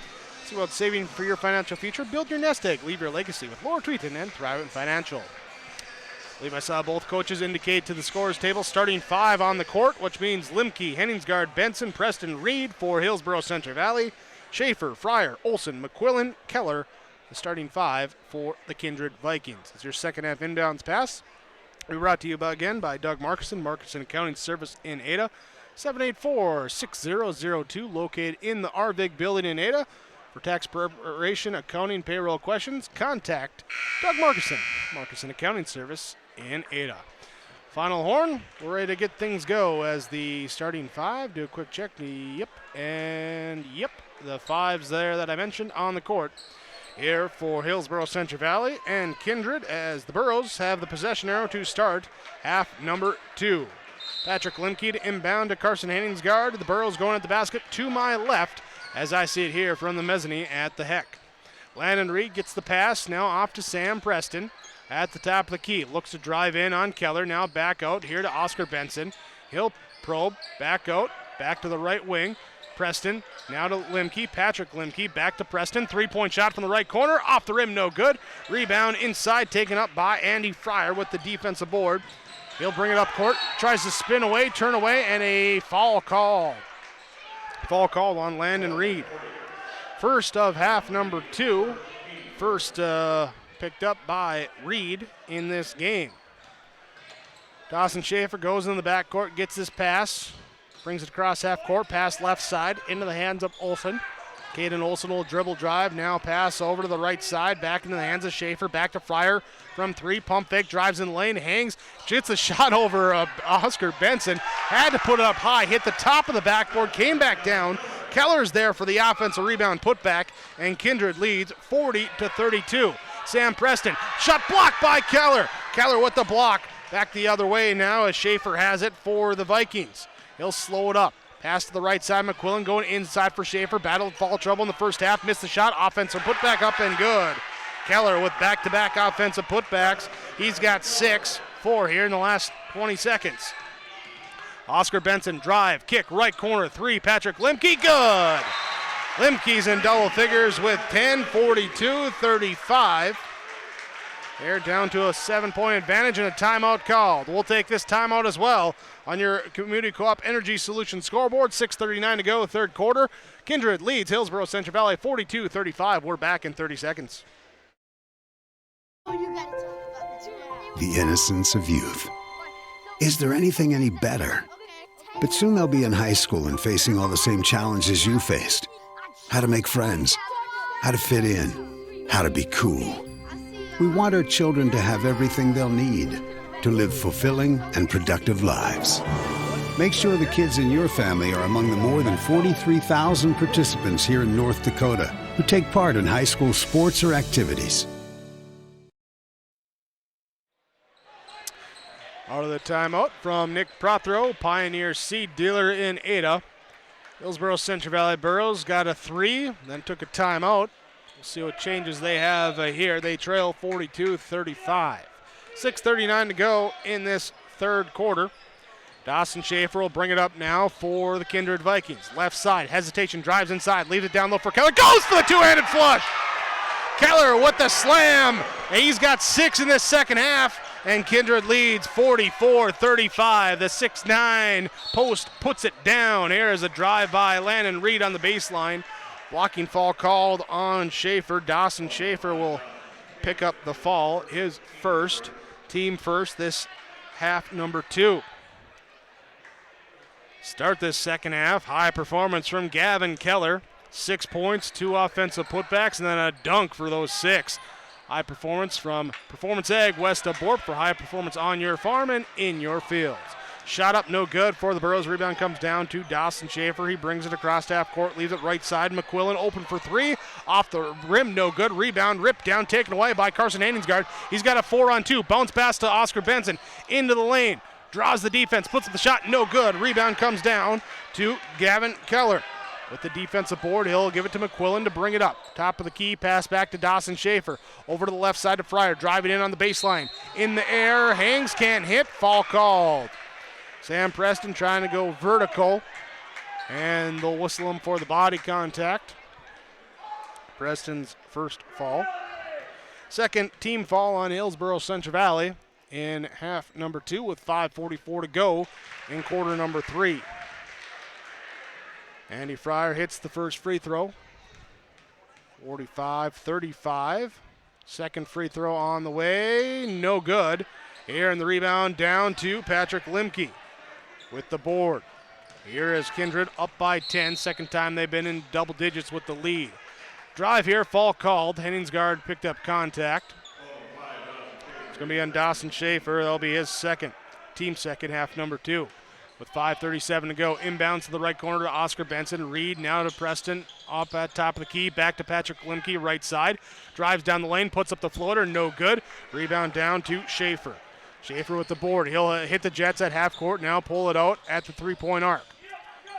See about saving for your financial future. Build your nest egg. Leave your legacy with Laura Tweeton and Thriving Financial. I believe I saw both coaches indicate to the scorers table starting 5 on the court, which means Limke, Henningsgaard, Benson, Preston, Reed for Hillsboro Central Valley, Schaefer, Fryer, Olson, McQuillan, Keller, the starting 5 for the Kindred Vikings. It's your second half inbounds pass. We're brought to you again by Doug Markison, Markison Accounting Service in Ada, 784-6002, located in the Arvig building in Ada. For tax preparation, accounting, payroll questions, contact Doug Markison, Markison Accounting Service in Ada. Final horn, we're ready to get things go as the starting 5. Do a quick check. Yep, and yep, the 5's there that I mentioned on the court. Here for Hillsboro Central Valley and Kindred as the Burros have the possession arrow to start half number 2. Patrick Limke to inbound to Carson Henningsgaard. The Burros going at the basket to my left as I see it here from the mezzanine at the Heck. Landon Reed gets the pass, now off to Sam Preston at the top of the key. Looks to drive in on Keller, now back out here to Oscar Benson. He'll probe, back out, back to the right wing. Preston, now to Limke, Patrick Limke, back to Preston. 3-point shot from the right corner, off the rim, no good. Rebound inside, taken up by Andy Fryer with the defensive board. He'll bring it up court, tries to spin away, turn away, and a foul call. Foul called on Landon Reed. First of half number 2. First picked up by Reed in this game. Dawson Schaefer goes in the backcourt, gets this pass. brings it across half court, pass left side, into the hands of Olsen. Caden Olsen will dribble drive, now pass over to the right side, back into the hands of Schaefer, back to Fryer from three, pump fake, drives in the lane, hangs, gets a shot over Oscar Benson, had to put it up high, hit the top of the backboard, came back down. Keller's there for the offensive rebound putback, and Kindred leads 40-32. Sam Preston, shot blocked by Keller. Keller with the block, back the other way now as Schaefer has it for the Vikings. He'll slow it up. Pass to the right side, McQuillan going inside for Schaefer. Battled foul trouble in the first half, missed the shot. Offensive putback up and good. Keller with back-to-back offensive putbacks. He's got 4 here in the last 20 seconds. Oscar Benson drive, kick, right corner, 3. Patrick Limke, good. Limke's in double figures with 10, 42-35. They're down to a 7-point advantage and a timeout called. We'll take this timeout as well on your Community Co-op Energy Solutions scoreboard. 6:39 to go, third quarter. Kindred leads Hillsboro Central Valley 42-35. We're back in 30 seconds. The innocence of youth. Is there anything any better? But soon they'll be in high school and facing all the same challenges you faced. How to make friends, how to fit in, how to be cool. We want our children to have everything they'll need to live fulfilling and productive lives. Make sure the kids in your family are among the more than 43,000 participants here in North Dakota who take part in high school sports or activities. Out of the timeout from Nick Prothero, Pioneer seed dealer in Ada. Hillsboro Central Valley Burros got a 3, then took a timeout. We'll see what changes they have here. They trail 42-35. 6:39 to go in this third quarter. Dawson Schaefer will bring it up now for the Kindred Vikings. Left side, hesitation, drives inside, leaves it down low for Keller. Goes for the two-handed flush! Keller with the slam. And he's got 6 in this second half, and Kindred leads 44-35. The 6'9" post puts it down. Here is a drive by Landon Reed on the baseline. Blocking foul called on Schaefer. Dawson Schaefer will pick up the fall, his first, team first, this half number 2. Start this second half, high performance from Gavin Keller. 6 points, 2 offensive putbacks, and then a dunk for those 6. High performance from Performance Ag west of Borp for high performance on your farm and in your fields. Shot up, no good for the Burros. Rebound comes down to Dawson Schaefer. He brings it across half court, leaves it right side. McQuillan open for 3. Off the rim, no good. Rebound, ripped down, taken away by Carson Hanningsgaard. He's got a 4-on-2. Bounce pass to Oscar Benson. Into the lane. Draws the defense, puts up the shot, no good. Rebound comes down to Gavin Keller. With the defensive board, he'll give it to McQuillan to bring it up. Top of the key, pass back to Dawson Schaefer. Over to the left side to Fryer, driving in on the baseline. In the air, hangs, can't hit, foul called. Sam Preston trying to go vertical, and they'll whistle him for the body contact. Preston's first fall. Second team foul on Hillsboro Central Valley in half number 2 with 5:44 to go in quarter number 3. Andy Fryer hits the first free throw. 45-35. Second free throw on the way. No good. Here in the rebound down to Patrick Limke with the board. Here is Kindred up by 10. Second time they've been in double digits with the lead. Drive here, foul called. Henningsgaard picked up contact. It's going to be on Dawson Schaefer. That'll be his second, team second, half number 2. With 5:37 to go, inbounds to the right corner to Oscar Benson. Reed now to Preston, up at top of the key, back to Patrick Limke, right side. Drives down the lane, puts up the floater, no good. Rebound down to Schaefer. Schaefer with the board. He'll hit the Jets at half court, now pull it out at the three-point arc.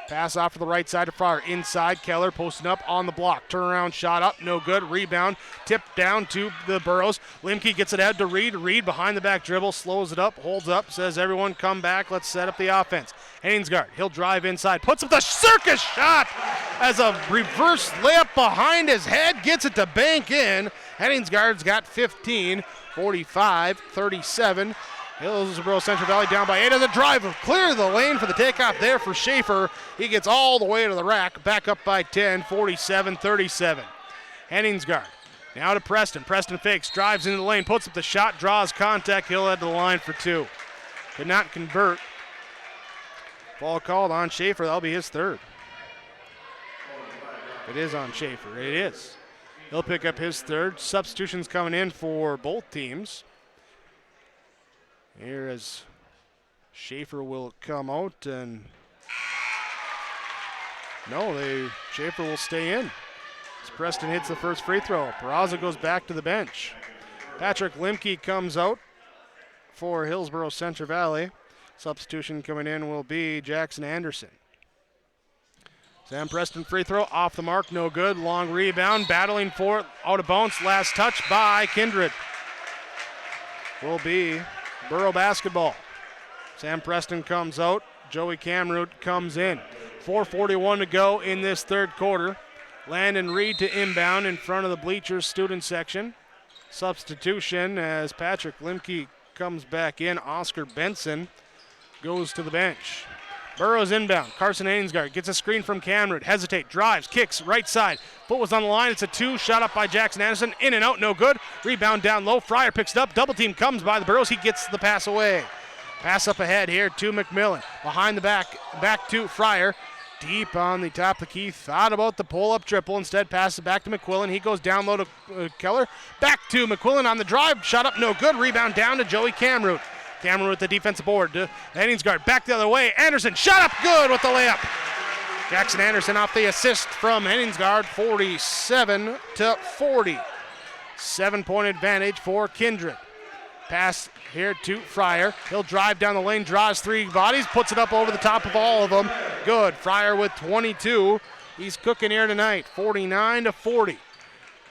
Pass off to the right side to Fryer. Inside, Keller posting up on the block. Turnaround shot up, no good. Rebound, tipped down to the Burros. Limke gets it out to Reed. Reed behind the back dribble, slows it up, holds up, says everyone come back, let's set up the offense. Henningsgaard, he'll drive inside, puts up the circus shot as a reverse layup behind his head, gets it to bank in. Henningsgaard's got 15, 45-37. Hillsboro Central Valley down by 8 as a drive. Clear the lane for the takeoff there for Schaefer. He gets all the way to the rack. Back up by 10, 47-37. Henningsgaard now to Preston. Preston fakes, drives into the lane, puts up the shot, draws contact. He'll head to the line for 2. Could not convert Foul called on Schaefer. That'll be his third. It is on Schaefer. It is. He'll pick up his third. Substitutions coming in for both teams. Here as Schaefer will come out and Schaefer will stay in. As Preston hits the first free throw. Peraza goes back to the bench. Patrick Limke comes out for Hillsboro Central Valley. Substitution coming in will be Jackson Anderson. Sam Preston free throw off the mark, no good. Long rebound, battling for it, out of bounds. Last touch by Kindred. Will be Burro basketball. Sam Preston comes out. Joey Camroot comes in. 4:41 to go in this third quarter. Landon Reed to inbound in front of the bleachers student section. Substitution as Patrick Limke comes back in. Oscar Benson goes to the bench. Burrows inbound. Carson Ainsgard gets a screen from Camroot. Hesitate, drives, kicks, right side. Foot was on the line. It's a 2. Shot up by Jackson Anderson. In and out, no good. Rebound down low. Fryer picks it up. Double team comes by the Burrows. He gets the pass away. Pass up ahead here to McMillan. Behind the back to Fryer. Deep on the top of the key. Thought about the pull-up triple. Instead, passes it back to McQuillan. He goes down low to Keller. Back to McQuillan on the drive. Shot up, no good. Rebound down to Joey Camroot. Cameron with the defensive board to Henningsgard. Back the other way. Anderson shot up good with the layup. Jackson Anderson off the assist from Henningsgard. 47-40. 7-point advantage for Kindred. Pass here to Fryer. He'll drive down the lane, draws 3 bodies, puts it up over the top of all of them. Good. Fryer with 22. He's cooking here tonight. 49-40.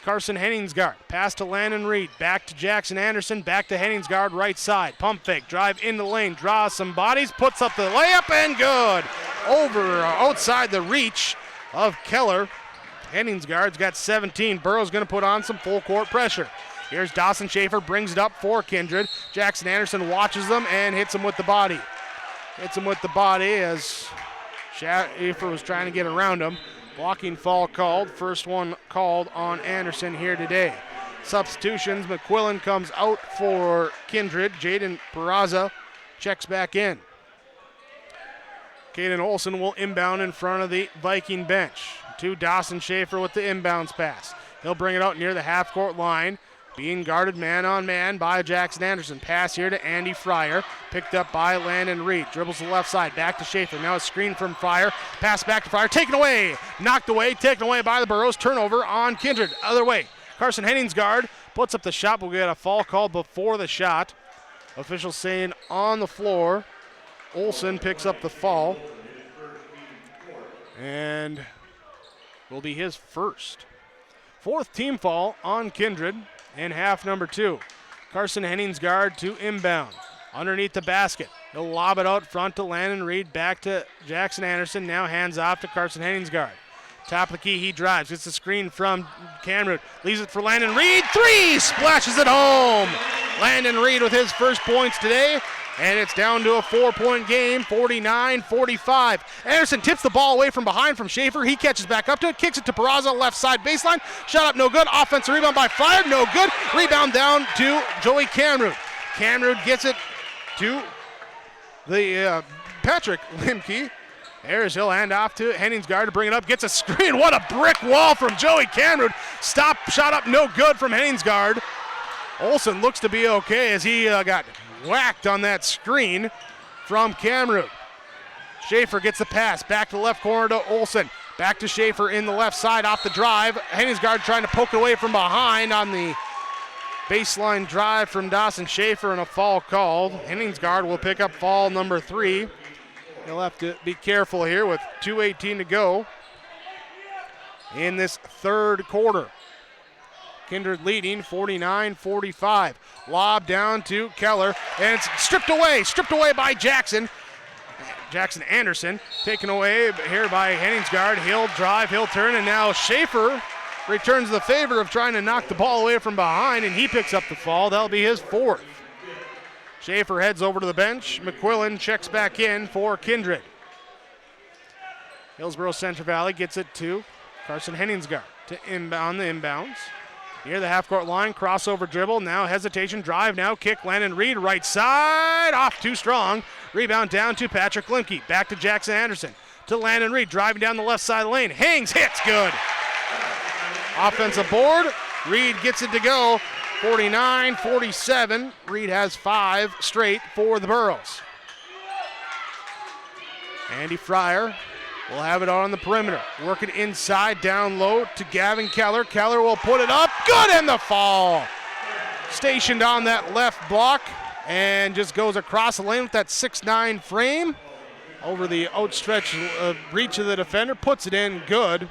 Carson Henningsgard. Pass to Landon Reed. Back to Jackson Anderson. Back to Henningsgard, right side. Pump fake. Drive into the lane. Draws some bodies. Puts up the layup and good. Over outside the reach of Keller. Henningsgard's got 17. Burrow's going to put on some full court pressure. Here's Dawson Schaefer. Brings it up for Kindred. Jackson Anderson watches them and hits him with the body. Hits him with the body as Schaefer was trying to get around him. Blocking foul called. First one called on Anderson here today. Substitutions. McQuillan comes out for Kindred. Jaden Peraza checks back in. Caden Olson will inbound in front of the Viking bench. To Dawson Schaefer with the inbounds pass. He'll bring it out near the half-court line. Being guarded man-on-man by Jackson Anderson. Pass here to Andy Fryer. Picked up by Landon Reed. Dribbles to the left side. Back to Schaefer. Now a screen from Fryer. Pass back to Fryer. Taken away. Knocked away. Taken away by the Burros. Turnover on Kindred. Other way. Carson Henningsgard puts up the shot, but we got a foul called before the shot. Officials saying on the floor. Olson picks up the foul. And will be his first. 4th team foul on Kindred. In half number 2. Carson Henningsgard to inbound. Underneath the basket. He'll lob it out front to Landon Reed. Back to Jackson Anderson. Now hands off to Carson Henningsgard. Top of the key, he drives. Gets the screen from Camroot. Leaves it for Landon Reed. 3! Splashes it home. Landon Reed with his first points today. And it's down to a 4-point game, 49-45. Anderson tips the ball away from behind from Schaefer. He catches back up to it, kicks it to Peraza, left side baseline. Shot up, no good. Offensive rebound by Fryer, no good. Rebound down to Joey Camroot. Camroot gets it to the Patrick Limke. There's he'll hand off to Henningsgard to bring it up. Gets a screen. What a brick wall from Joey Camroot. Stop, shot up, no good from Henningsgard. Olson looks to be okay as he got whacked on that screen from Camroot. Schaefer gets the pass back to the left corner to Olson. Back to Schaefer in the left side off the drive. Henningsgard trying to poke it away from behind on the baseline drive from Dawson Schaefer and a foul called. Henningsgard will pick up foul number 3. He'll have to be careful here with 2:18 to go in this third quarter. Kindred leading 49-45. Lob down to Keller, and it's stripped away by Jackson Anderson. Taken away here by Henningsgard. He'll drive, he'll turn, and now Schaefer returns the favor of trying to knock the ball away from behind, and he picks up the fall. That'll be his 4th. Schaefer heads over to the bench. McQuillan checks back in for Kindred. Hillsboro Central Valley gets it to Carson Henningsgard to inbound the inbounds. Near the half-court line, crossover dribble, now hesitation, drive, now kick, Landon Reed, right side, off too strong. Rebound down to Patrick Limke. Back to Jackson Anderson. To Landon Reed, driving down the left side lane. Hangs, hits, good. Offensive board. Reed gets it to go. 49-47. Reed has 5 straight for the Burros. Andy Fryer will have it on the perimeter. Working inside, down low to Gavin Keller. Keller will put it up. Good, and the fall. Stationed on that left block and just goes across the lane with that 6'9" frame. Over the outstretched reach of the defender. Puts it in, good.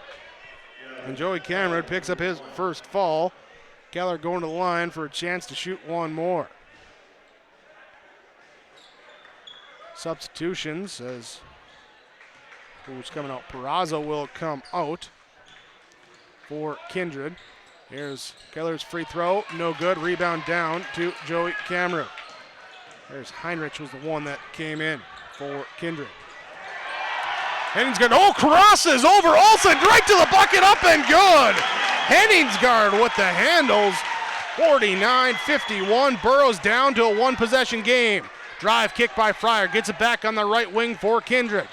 And Joey Cameron picks up his first fall. Keller going to the line for a chance to shoot one more. Substitutions as who's coming out? Peraza will come out for Kindred. Here's Keller's free throw, no good. Rebound down to Joey Cameron. There's Heinrich was the one that came in for Kindred. Henningsgaard, crosses over Olsen, right to the bucket, up and good. Henningsgaard with the handles. 49-51, Burros down to a one-possession game. Drive kick by Fryer, gets it back on the right wing for Kindred.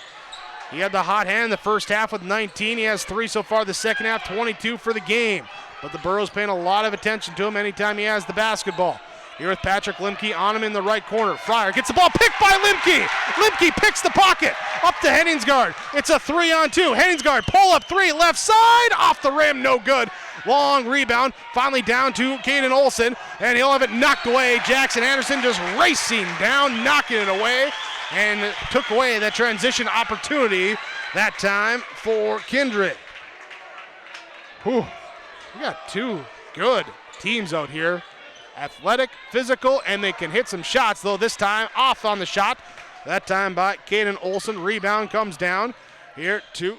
He had the hot hand the first half with 19. He has 3 so far the second half, 22 for the game. But the Burros paying a lot of attention to him anytime he has the basketball. Here with Patrick Limke on him in the right corner. Fryer gets the ball picked by Limke. Limke picks the pocket up to Henningsgaard. It's a 3-on-2. Henningsgaard pull up 3 left side off the rim, no good. Long rebound, finally down to Caden Olsen, and he'll have it knocked away. Jackson Anderson just racing down, knocking it away, and took away that transition opportunity that time for Kindred. Whew. We got 2 good teams out here. Athletic, physical, and they can hit some shots, though this time off on the shot. That time by Caden Olsen. Rebound comes down here to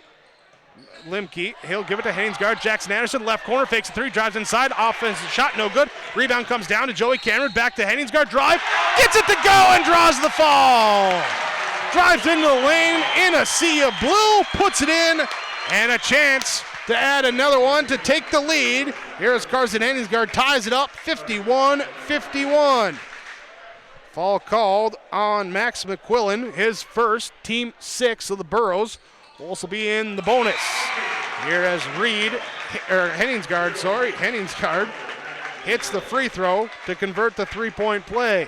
Limke. He'll give it to Henningsgaard. Jackson Anderson, left corner, fakes a 3, drives inside. Offensive shot, no good. Rebound comes down to Joey Cameron. Back to Henningsgaard. Drive, gets it to go, and draws the fall. Drives into the lane in a sea of blue, puts it in, and a chance to add another one to take the lead. Here's Carson Henningsgaard, ties it up 51-51. Fall called on Max McQuillan, his first, team 6 of the Burros. Will also be in the bonus. Here as Henningsgaard hits the free throw to convert the 3-point play.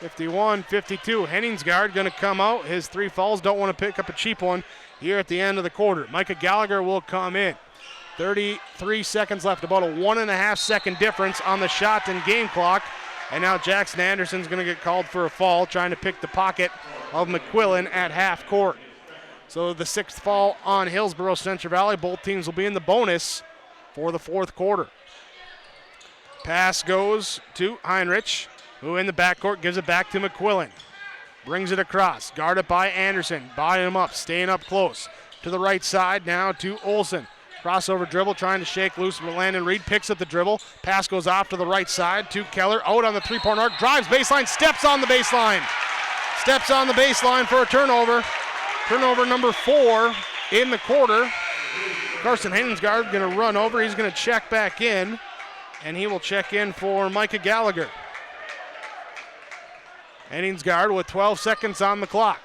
51-52. Henningsgaard going to come out. His 3 fouls, don't want to pick up a cheap one here at the end of the quarter. Micah Gallagher will come in. 33 seconds left, about a 1.5 second difference on the shot and game clock. And now Jackson Anderson's going to get called for a foul, trying to pick the pocket of McQuillan at half court. So the 6th foul on Hillsboro Central Valley. Both teams will be in the bonus for the 4th quarter. Pass goes to Heinrich, who in the backcourt gives it back to McQuillan. Brings it across, guarded by Anderson, buying him up, staying up close. To the right side now to Olsen. Crossover dribble, trying to shake loose from Landon Reed, picks up the dribble. Pass goes off to the right side to Keller, out on the 3-point arc, drives baseline, steps on the baseline. Steps on the baseline for a turnover. Turnover number 4 in the quarter. Carson Henningsgaard going to run over, he's going to check back in, and he will check in for Micah Gallagher. Henningsgaard with 12 seconds on the clock.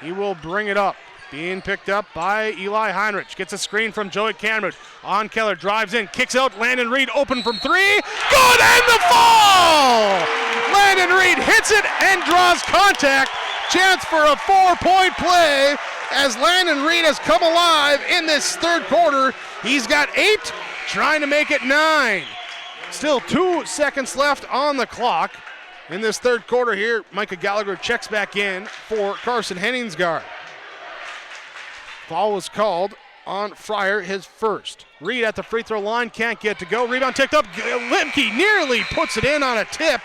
He will bring it up. Being picked up by Eli Heinrich. Gets a screen from Joey Cameron. On Keller, drives in, kicks out. Landon Reed open from 3. Good, and the fall! Landon Reed hits it and draws contact. Chance for a 4-point play as Landon Reed has come alive in this 3rd quarter. He's got 8, trying to make it 9. Still 2 seconds left on the clock. In this 3rd quarter here, Micah Gallagher checks back in for Carson Henningsgaard. Foul was called on Fryer, his first. Reed at the free throw line, can't get to go. Rebound ticked up. Limke nearly puts it in on a tip.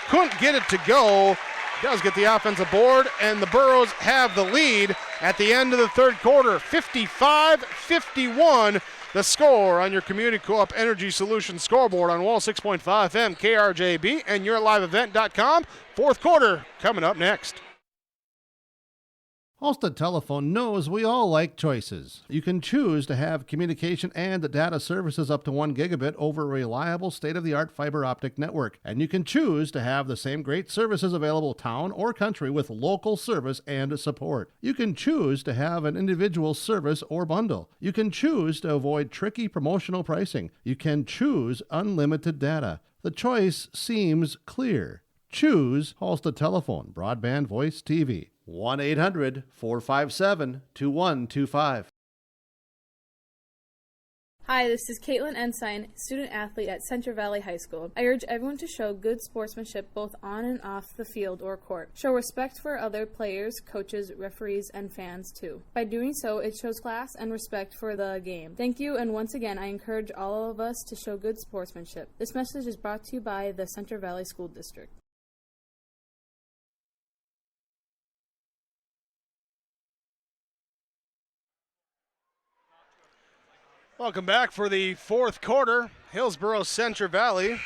Couldn't get it to go. Does get the offensive board, and the Burros have the lead at the end of the 3rd quarter. 55-51, the score on your Community Co-op Energy Solutions scoreboard on Wall 6.5 FM, KRJB, and yourliveevent.com. 4th quarter coming up next. Halstead Telephone knows we all like choices. You can choose to have communication and data services up to 1 gigabit over a reliable state-of-the-art fiber optic network. And you can choose to have the same great services available town or country with local service and support. You can choose to have an individual service or bundle. You can choose to avoid tricky promotional pricing. You can choose unlimited data. The choice seems clear. Choose Halstead Telephone, broadband voice TV. 1-800-457-2125. Hi, this is Caitlin Ensign, student athlete at Central Valley High School. I urge everyone to show good sportsmanship both on and off the field or court. Show respect for other players, coaches, referees, and fans too. By doing so, it shows class and respect for the game. Thank you, and once again, I encourage all of us to show good sportsmanship. This message is brought to you by the Central Valley School District. Welcome back for the fourth quarter. Hillsboro Central Valley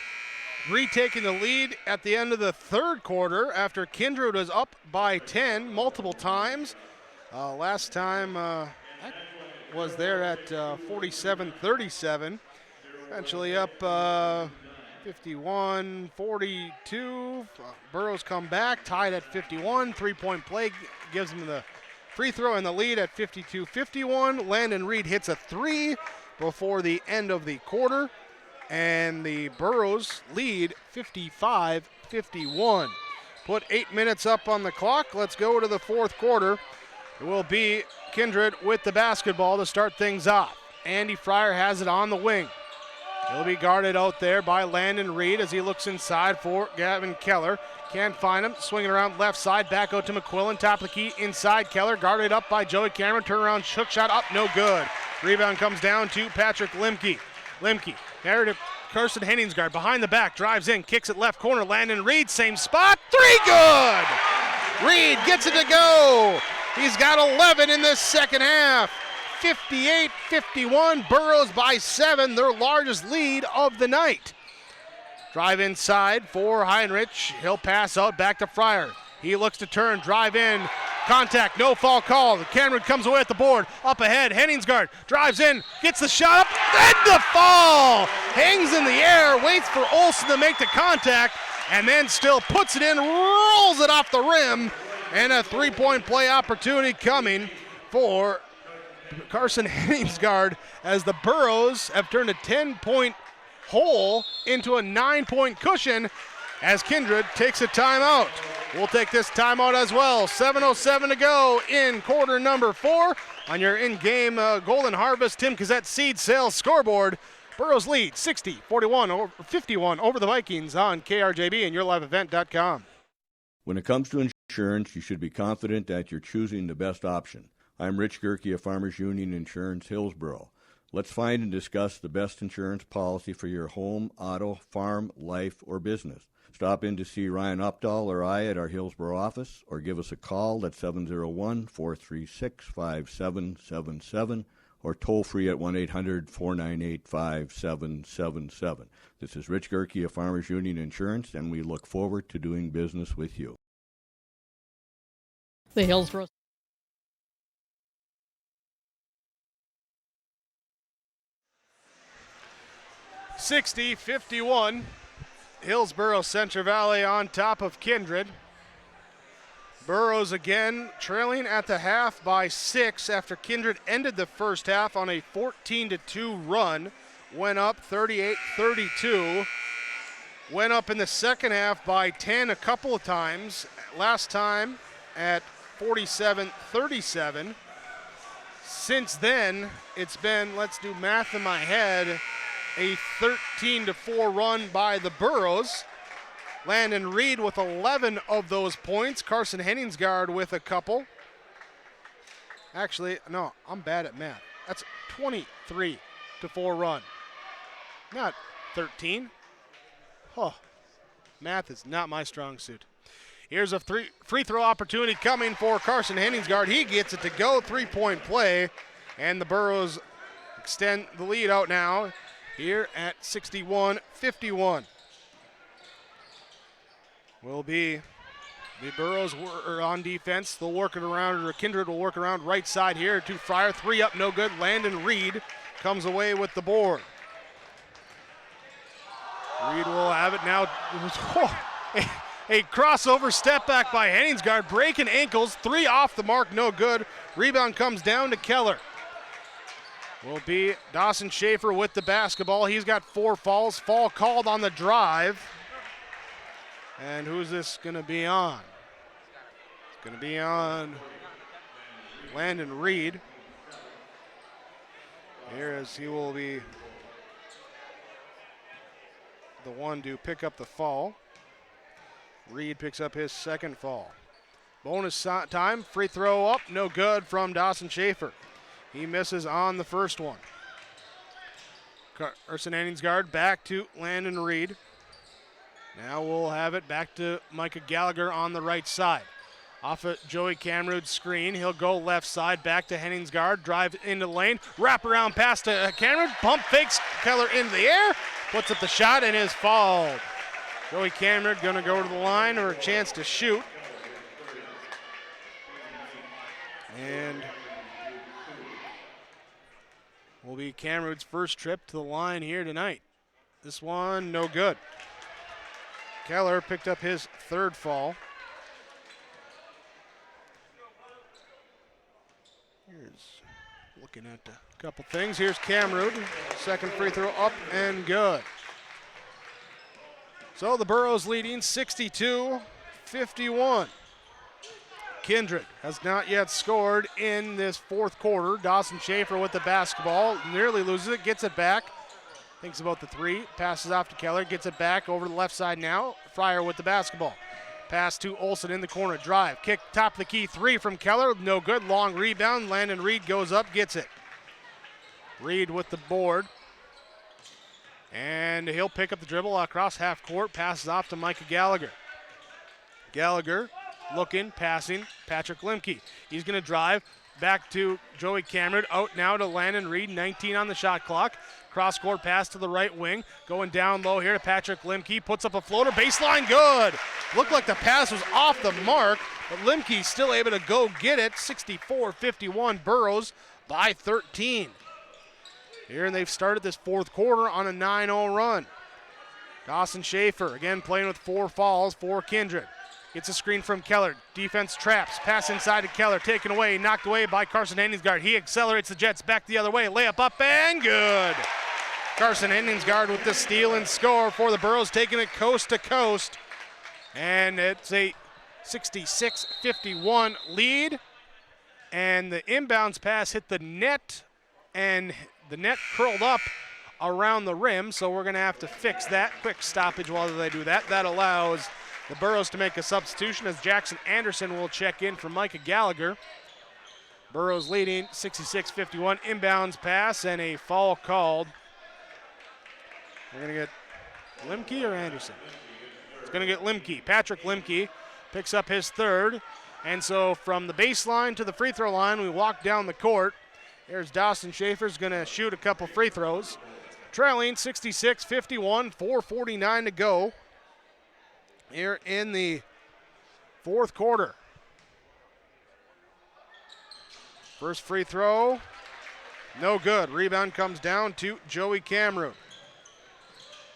retaking the lead at the end of the third quarter after Kindred was up by 10 multiple times. Last time was there at 47-37. Eventually up 51-42. Burros come back, tied at 51. Three-point play gives them the free throw and the lead at 52-51. Landon Reed hits a three before the end of the quarter, and the Burros lead 55-51. Put 8 minutes up on the clock. Let's go to the fourth quarter. It will be Kindred with the basketball to start things off. Andy Fryer has it on the wing. He'll be guarded out there by Landon Reed as he looks inside for Gavin Keller. Can't find him. Swinging around left side. Back out to McQuillan. Top of the key inside. Keller guarded up by Joey Cameron. Turnaround hook shot up. No good. Rebound comes down to Patrick Limke. Limke. There to Carson Henningsgaard. Behind the back. Drives in. Kicks it left corner. Landon Reed. Same spot. Three good. Reed gets it to go. He's got 11 in this second half. 58-51. Burros by 7. Their largest lead of the night. Drive inside for Heinrich. He'll pass out back to Fryer. He looks to turn, drive in, contact, no foul call. Cameron comes away at the board. Up ahead, Henningsgaard drives in, gets the shot up, and the fall! Hangs in the air, waits for Olsen to make the contact, and then still puts it in, rolls it off the rim, and a three-point play opportunity coming for Carson Henningsgaard as the Burros have turned a 10-point hole into a 9-point cushion as Kindred takes a timeout. We'll take this timeout as well. 7:07 to go in quarter number 4 on your in-game Golden Harvest Tim Cassette seed sales scoreboard. Burros lead 60-51 over the Vikings on KRJB and YourLiveEvent.com. When it comes to insurance, you should be confident that you're choosing the best option. I'm Rich Gerke of Farmers Union Insurance, Hillsboro. Let's find and discuss the best insurance policy for your home, auto, farm, life, or business. Stop in to see Ryan Updahl or I at our Hillsboro office, or give us a call at 701-436-5777, or toll free at 1-800-498-5777. This is Rich Gerke of Farmers Union Insurance, and we look forward to doing business with you. The Hillsboro 60-51. Hillsboro Central Valley on top of Kindred. Burros again trailing at the half by 6 after Kindred ended the first half on a 14-2 run. Went up 38-32. Went up in the second half by 10 a couple of times. Last time at 47-37. Since then, it's been, let's do math in my head, a 13-4 run by the Burros. Landon Reed with 11 of those points. Carson Henningsgaard with a couple. Actually, no, I'm bad at math. That's 23-4 run. Not 13. Oh, math is not my strong suit. Here's a free throw opportunity coming for Carson Henningsgaard. He gets it to go, three-point play, and the Burros extend the lead out now here at 61-51. Will be The Burros were on defense. They'll work it around, or Kindred will work around right side here to Fryer. 3 up, no good. Landon Reed comes away with the board. Reed will have it now. A crossover step back by Henningsgaard, breaking ankles. 3 off the mark, no good. Rebound comes down to Keller. Will be Dawson Schaefer with the basketball. He's got 4 fouls. Foul called on the drive. And who's this going to be on? It's going to be on Landon Reed. Here as he will be the one to pick up the foul. Reed picks up his second foul. Bonus time, free throw up, no good from Dawson Schaefer. He misses on the first one. Carson Henningsgaard back to Landon Reed. Now we'll have it back to Micah Gallagher on the right side. Off of Joey Camrood's screen, he'll go left side, back to Henningsgaard, drive into the lane, wrap around pass to Camrood, pump fakes Keller into the air, puts up the shot and is fouled. Joey Camrood gonna go to the line or a chance to shoot. And will be Camrood's first trip to the line here tonight. This one, no good. Keller picked up his 3rd foul. Here's looking at a couple things. Here's Camrood. Second free throw up and good. So the Burros leading 62-51. Kindred has not yet scored in this 4th quarter. Dawson Schaefer with the basketball. Nearly loses it, gets it back. Thinks about the 3, passes off to Keller, gets it back over the left side now. Fryer with the basketball. Pass to Olsen in the corner, drive, kick, top of the key, 3 from Keller, no good, long rebound. Landon Reed goes up, gets it. Reed with the board. And he'll pick up the dribble across half court, passes off to Micah Gallagher. Gallagher looking, passing, Patrick Lemke. He's gonna drive back to Joey Camrood, out now to Landon Reed, 19 on the shot clock. Cross-court pass to the right wing. Going down low here to Patrick Lemke. Puts up a floater. Baseline good. Looked like the pass was off the mark, but Lemke still able to go get it. 64-51 Burros by 13. Here, and they've started this 4th quarter on a 9-0 run. Dawson Schaefer, again playing with 4 fouls for Kindred. Gets a screen from Keller. Defense traps. Pass inside to Keller. Taken away. Knocked away by Carson Henningsgaard. He accelerates the Jets back the other way. Layup up and good. Carson Henningsgaard with the steal and score for the Burros, taking it coast to coast. And it's a 66-51 lead. And the inbounds pass hit the net, and the net curled up around the rim, so we're going to have to fix that. Quick stoppage while they do that. That allows the Burros to make a substitution as Jackson Anderson will check in for Micah Gallagher. Burros leading 66-51. Inbounds pass and a foul called. We're going to get Lemke or Anderson? It's going to get Lemke. Patrick Lemke picks up his 3rd. And so from the baseline to the free throw line, we walk down the court. Here's Dawson Schaefer's going to shoot a couple free throws. Trailing 66-51, 4:49 to go here in the 4th quarter. First free throw, no good. Rebound comes down to Joey Camrood.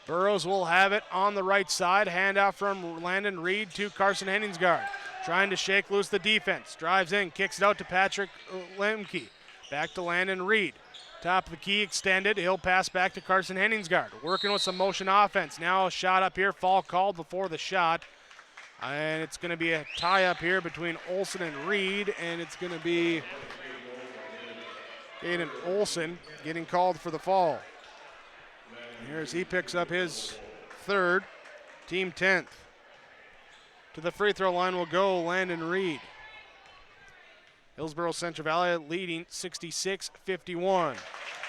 Burros will have it on the right side. Handoff from Landon Reed to Carson Henningsgaard. Trying to shake loose the defense. Drives in, kicks it out to Patrick Lemke. Back to Landon Reed. Top of the key extended. He'll pass back to Carson Henningsgaard. Working with some motion offense. Now a shot up here. Foul called before the shot. And it's going to be a tie up here between Olsen and Reed. And it's going to be Aiden Olsen getting called for the foul. Here's he picks up his 3rd, team 10th. To the free throw line will go Landon Reed. Hillsboro Central Valley leading 66-51.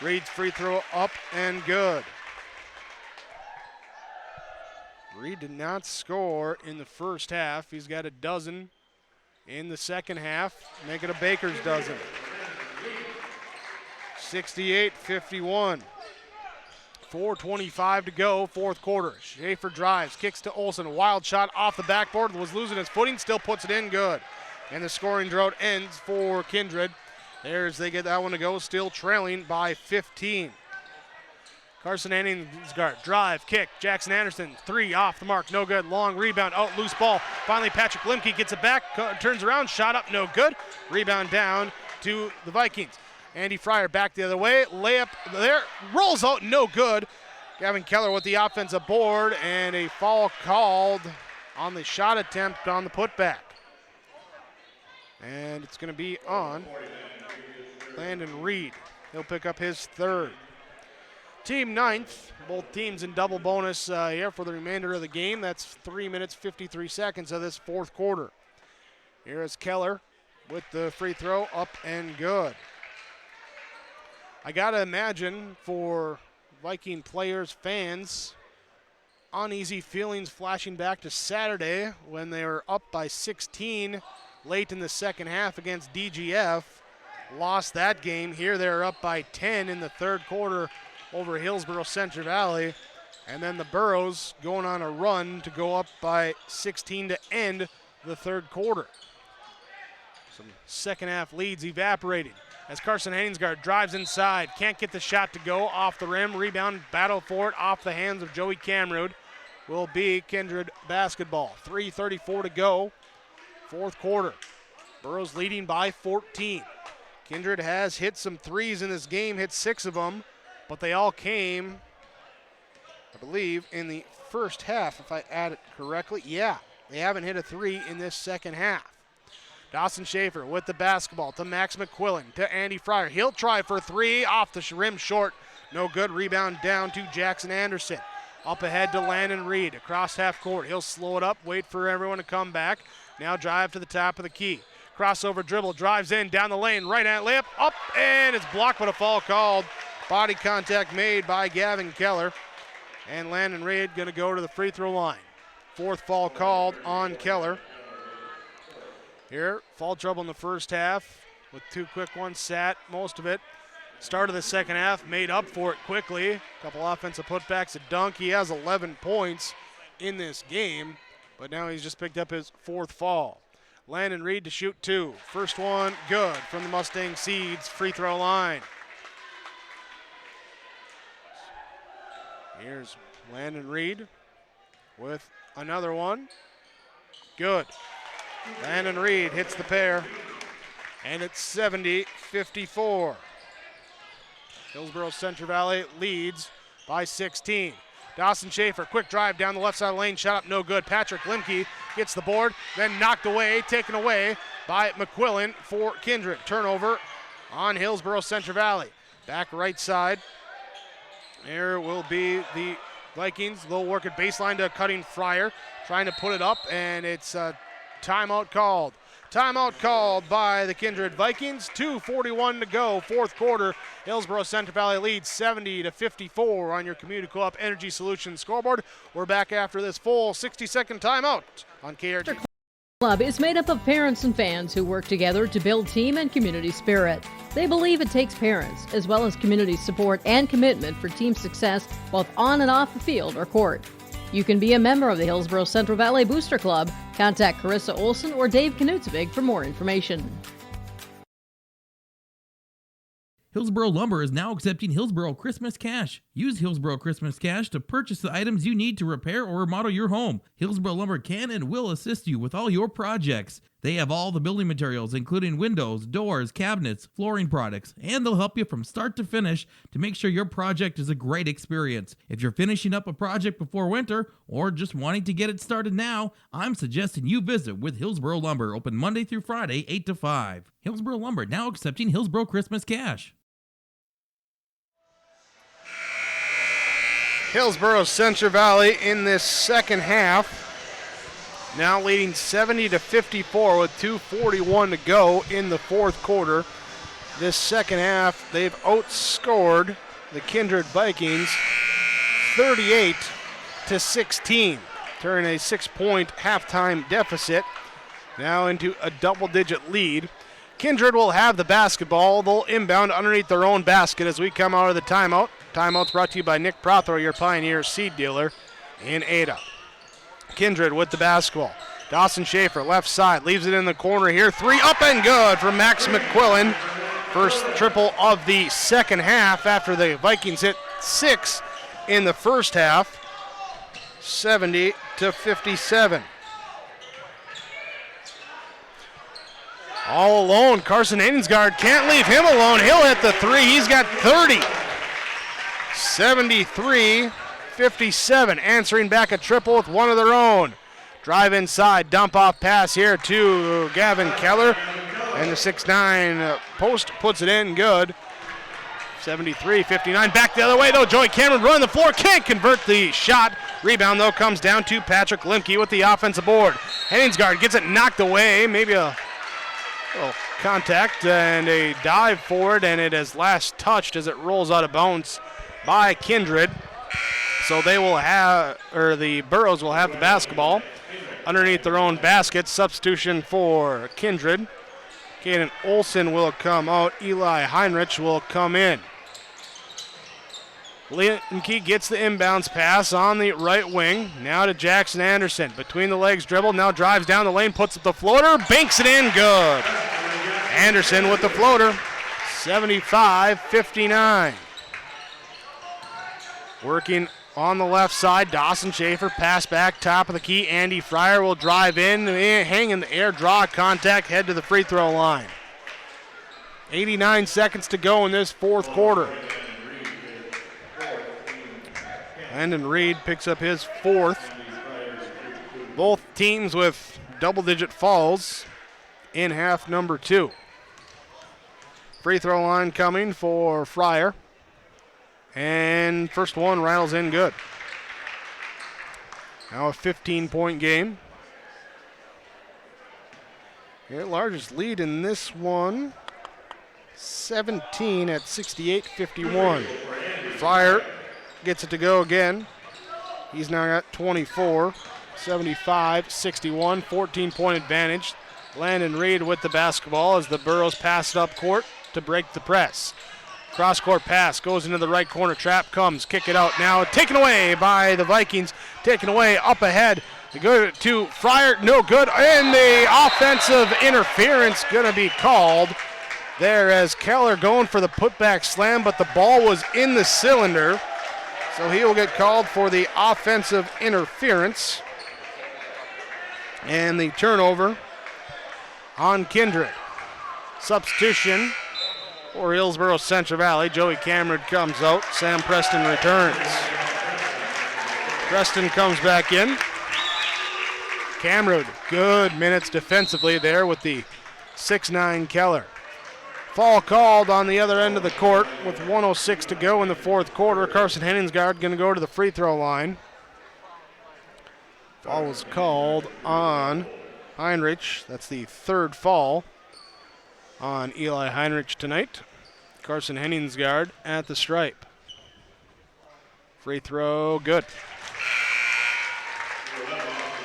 Reed's free throw up and good. Reed did not score in the first half. He's got a dozen in the second half. Make it a baker's dozen. 68-51. 4:25 to go, fourth quarter. Schaefer drives, kicks to Olsen. Wild shot off the backboard, was losing his footing, still puts it in good. And the scoring drought ends for Kindred. There's they get that one to go, still trailing by 15. Carson Henningsgaard, drive, kick, Jackson Anderson, three off the mark, no good. Long rebound, out, loose ball. Finally, Patrick Limke gets it back, turns around, shot up, no good. Rebound down to the Vikings. Andy Fryer back the other way, layup there, rolls out, no good. Gavin Keller with the offensive board, and a foul called on the shot attempt on the putback. And it's going to be on Landon Reed. He'll pick up his third. Team ninth, both teams in double bonus here for the remainder of the game. That's 3 minutes, 53 seconds of this fourth quarter. Here is Keller with the free throw, up and good. I got to imagine for Viking players, fans, uneasy feelings flashing back to Saturday when they were up by 16 late in the second half against DGF. Lost that game. Here they're up by 10 in the third quarter over Hillsboro Central Valley. And then the Burros going on a run to go up by 16 to end the third quarter. Some second half leads evaporating as Carson Henningsgaard drives inside. Can't get the shot to go off the rim. Rebound, battle for it off the hands of Joey Camrud. Will be Kindred basketball. 3:34 to go. Fourth quarter. Burros leading by 14. Kindred has hit some threes in this game, hit 6 of them, but they all came, I believe, in the first half, if I add it correctly. Yeah, they haven't hit a three in this second half. Dawson Schaefer with the basketball to Max McQuillan to Andy Fryer. He'll try for three, off the rim short. No good. Rebound down to Jackson Anderson. Up ahead to Landon Reed across half court. He'll slow it up, wait for everyone to come back. Now drive to the top of the key. Crossover dribble, drives in, down the lane, right hand layup, up, and it's blocked, but a foul called. Body contact made by Gavin Keller. And Landon Reed going to go to the free throw line. Fourth foul called on Keller. Here, foul trouble in the first half with 2 quick ones, sat most of it. Start of the second half, made up for it quickly. A couple offensive putbacks, a dunk. He has 11 points in this game, but now he's just picked up his 4th foul. Landon Reed to shoot 2. First one, good from the Mustang Seeds free throw line. Here's Landon Reed with another one. Good. Landon Reed hits the pair, and it's 70-54. Hillsboro Central Valley leads by 16. Dawson Schaefer, quick drive down the left side of the lane, shot up, no good. Patrick Limke gets the board, then knocked away, taken away by McQuillan for Kindred. Turnover on Hillsboro Central Valley. Back right side. There will be the Vikings. They'll work at baseline to Cutting Fryer, trying to put it up, and it's a timeout called. Timeout called by the Kindred Vikings. 2:41 to go, fourth quarter. Hillsboro Central Valley leads 70-54 on your Community Co-op Energy Solutions scoreboard. We're back after this full 60-second timeout on KRG. Club is made up of parents and fans who work together to build team and community spirit. They believe it takes parents, as well as community support and commitment for team success, both on and off the field or court. You can be a member of the Hillsboro Central Valley Booster Club. Contact Carissa Olson or Dave Knutsvig for more information. Hillsboro Lumber is now accepting Hillsboro Christmas Cash. Use Hillsboro Christmas Cash to purchase the items you need to repair or remodel your home. Hillsboro Lumber can and will assist you with all your projects. They have all the building materials, including windows, doors, cabinets, flooring products, and they'll help you from start to finish to make sure your project is a great experience. If you're finishing up a project before winter or just wanting to get it started now, I'm suggesting you visit with Hillsboro Lumber, open Monday through Friday, 8 to 5. Hillsboro Lumber now accepting Hillsboro Christmas Cash. Hillsboro Central Valley in this second half, now leading 70-54 with 2:41 to go in the fourth quarter. This second half, they've outscored the Kindred Vikings 38-16, turning a 6-point halftime deficit now into a double-digit lead. Kindred will have the basketball. They'll inbound underneath their own basket as we come out of the timeout. Timeouts brought to you by Nick Prothero, your Pioneer seed dealer in Ada. Kindred with the basketball. Dawson Schaefer, left side, leaves it in the corner here. 3 up and good for Max McQuillan. First triple of the second half after the Vikings hit 6 in the first half. 70-57. All alone, Carson Hainsgaard can't leave him alone. He'll hit the 3. He's got 30. 73-57. Answering back a triple with one of their own. Drive inside, dump off pass here to Gavin Keller. And the 6'9" post puts it in good. 73-59. Back the other way though. Joey Cameron running the floor. Can't convert the shot. Rebound though comes down to Patrick Limke with the offensive board. Hainsgaard gets it knocked away. Maybe a little contact and a dive forward, and it is last touched as it rolls out of bounds by Kindred. So they will have, or the Burros will have the basketball underneath their own basket. Substitution for Kindred. Caden Olson will come out. Eli Heinrich will come in. Limke gets the inbounds pass on the right wing. Now to Jackson Anderson. Between the legs dribble. Now drives down the lane. Puts up the floater. Banks it in. Good. Anderson with the floater. 75-59. Working on the left side. Dawson Schaefer. Pass back. Top of the key. Andy Fryer will drive in. Hang in the air. Draw contact. Head to the free throw line. 89 seconds to go in this fourth quarter. Landon Reed picks up his 4th. Both teams with double-digit fouls in half number 2. Free throw line coming for Fryer. And first one rattles in good. Now a 15-point game. Their largest lead in this one, 17 at 68-51. Fryer gets it to go again. He's now got 24, 75-61, 14-point advantage. Landon Reed with the basketball as the Burros pass it up court to break the press. Cross-court pass goes into the right corner. Trap comes, kick it out now. Taken away by the Vikings. Taken away up ahead. They go to Fryer, no good. And the offensive interference going to be called there as Keller going for the putback slam, but the ball was in the cylinder. So he will get called for the offensive interference. And the turnover on Kindred. Substitution for Hillsboro Central Valley. Joey Cameron comes out. Sam Preston returns. Preston comes back in. Cameron, good minutes defensively there with the 6'9" Keller. Foul called on the other end of the court with 1:06 to go in the fourth quarter. Carson Henningsgaard going to go to the free throw line. Foul was called on Heinrich. That's the 3rd foul on Eli Heinrich tonight. Carson Henningsgaard at the stripe. Free throw, good.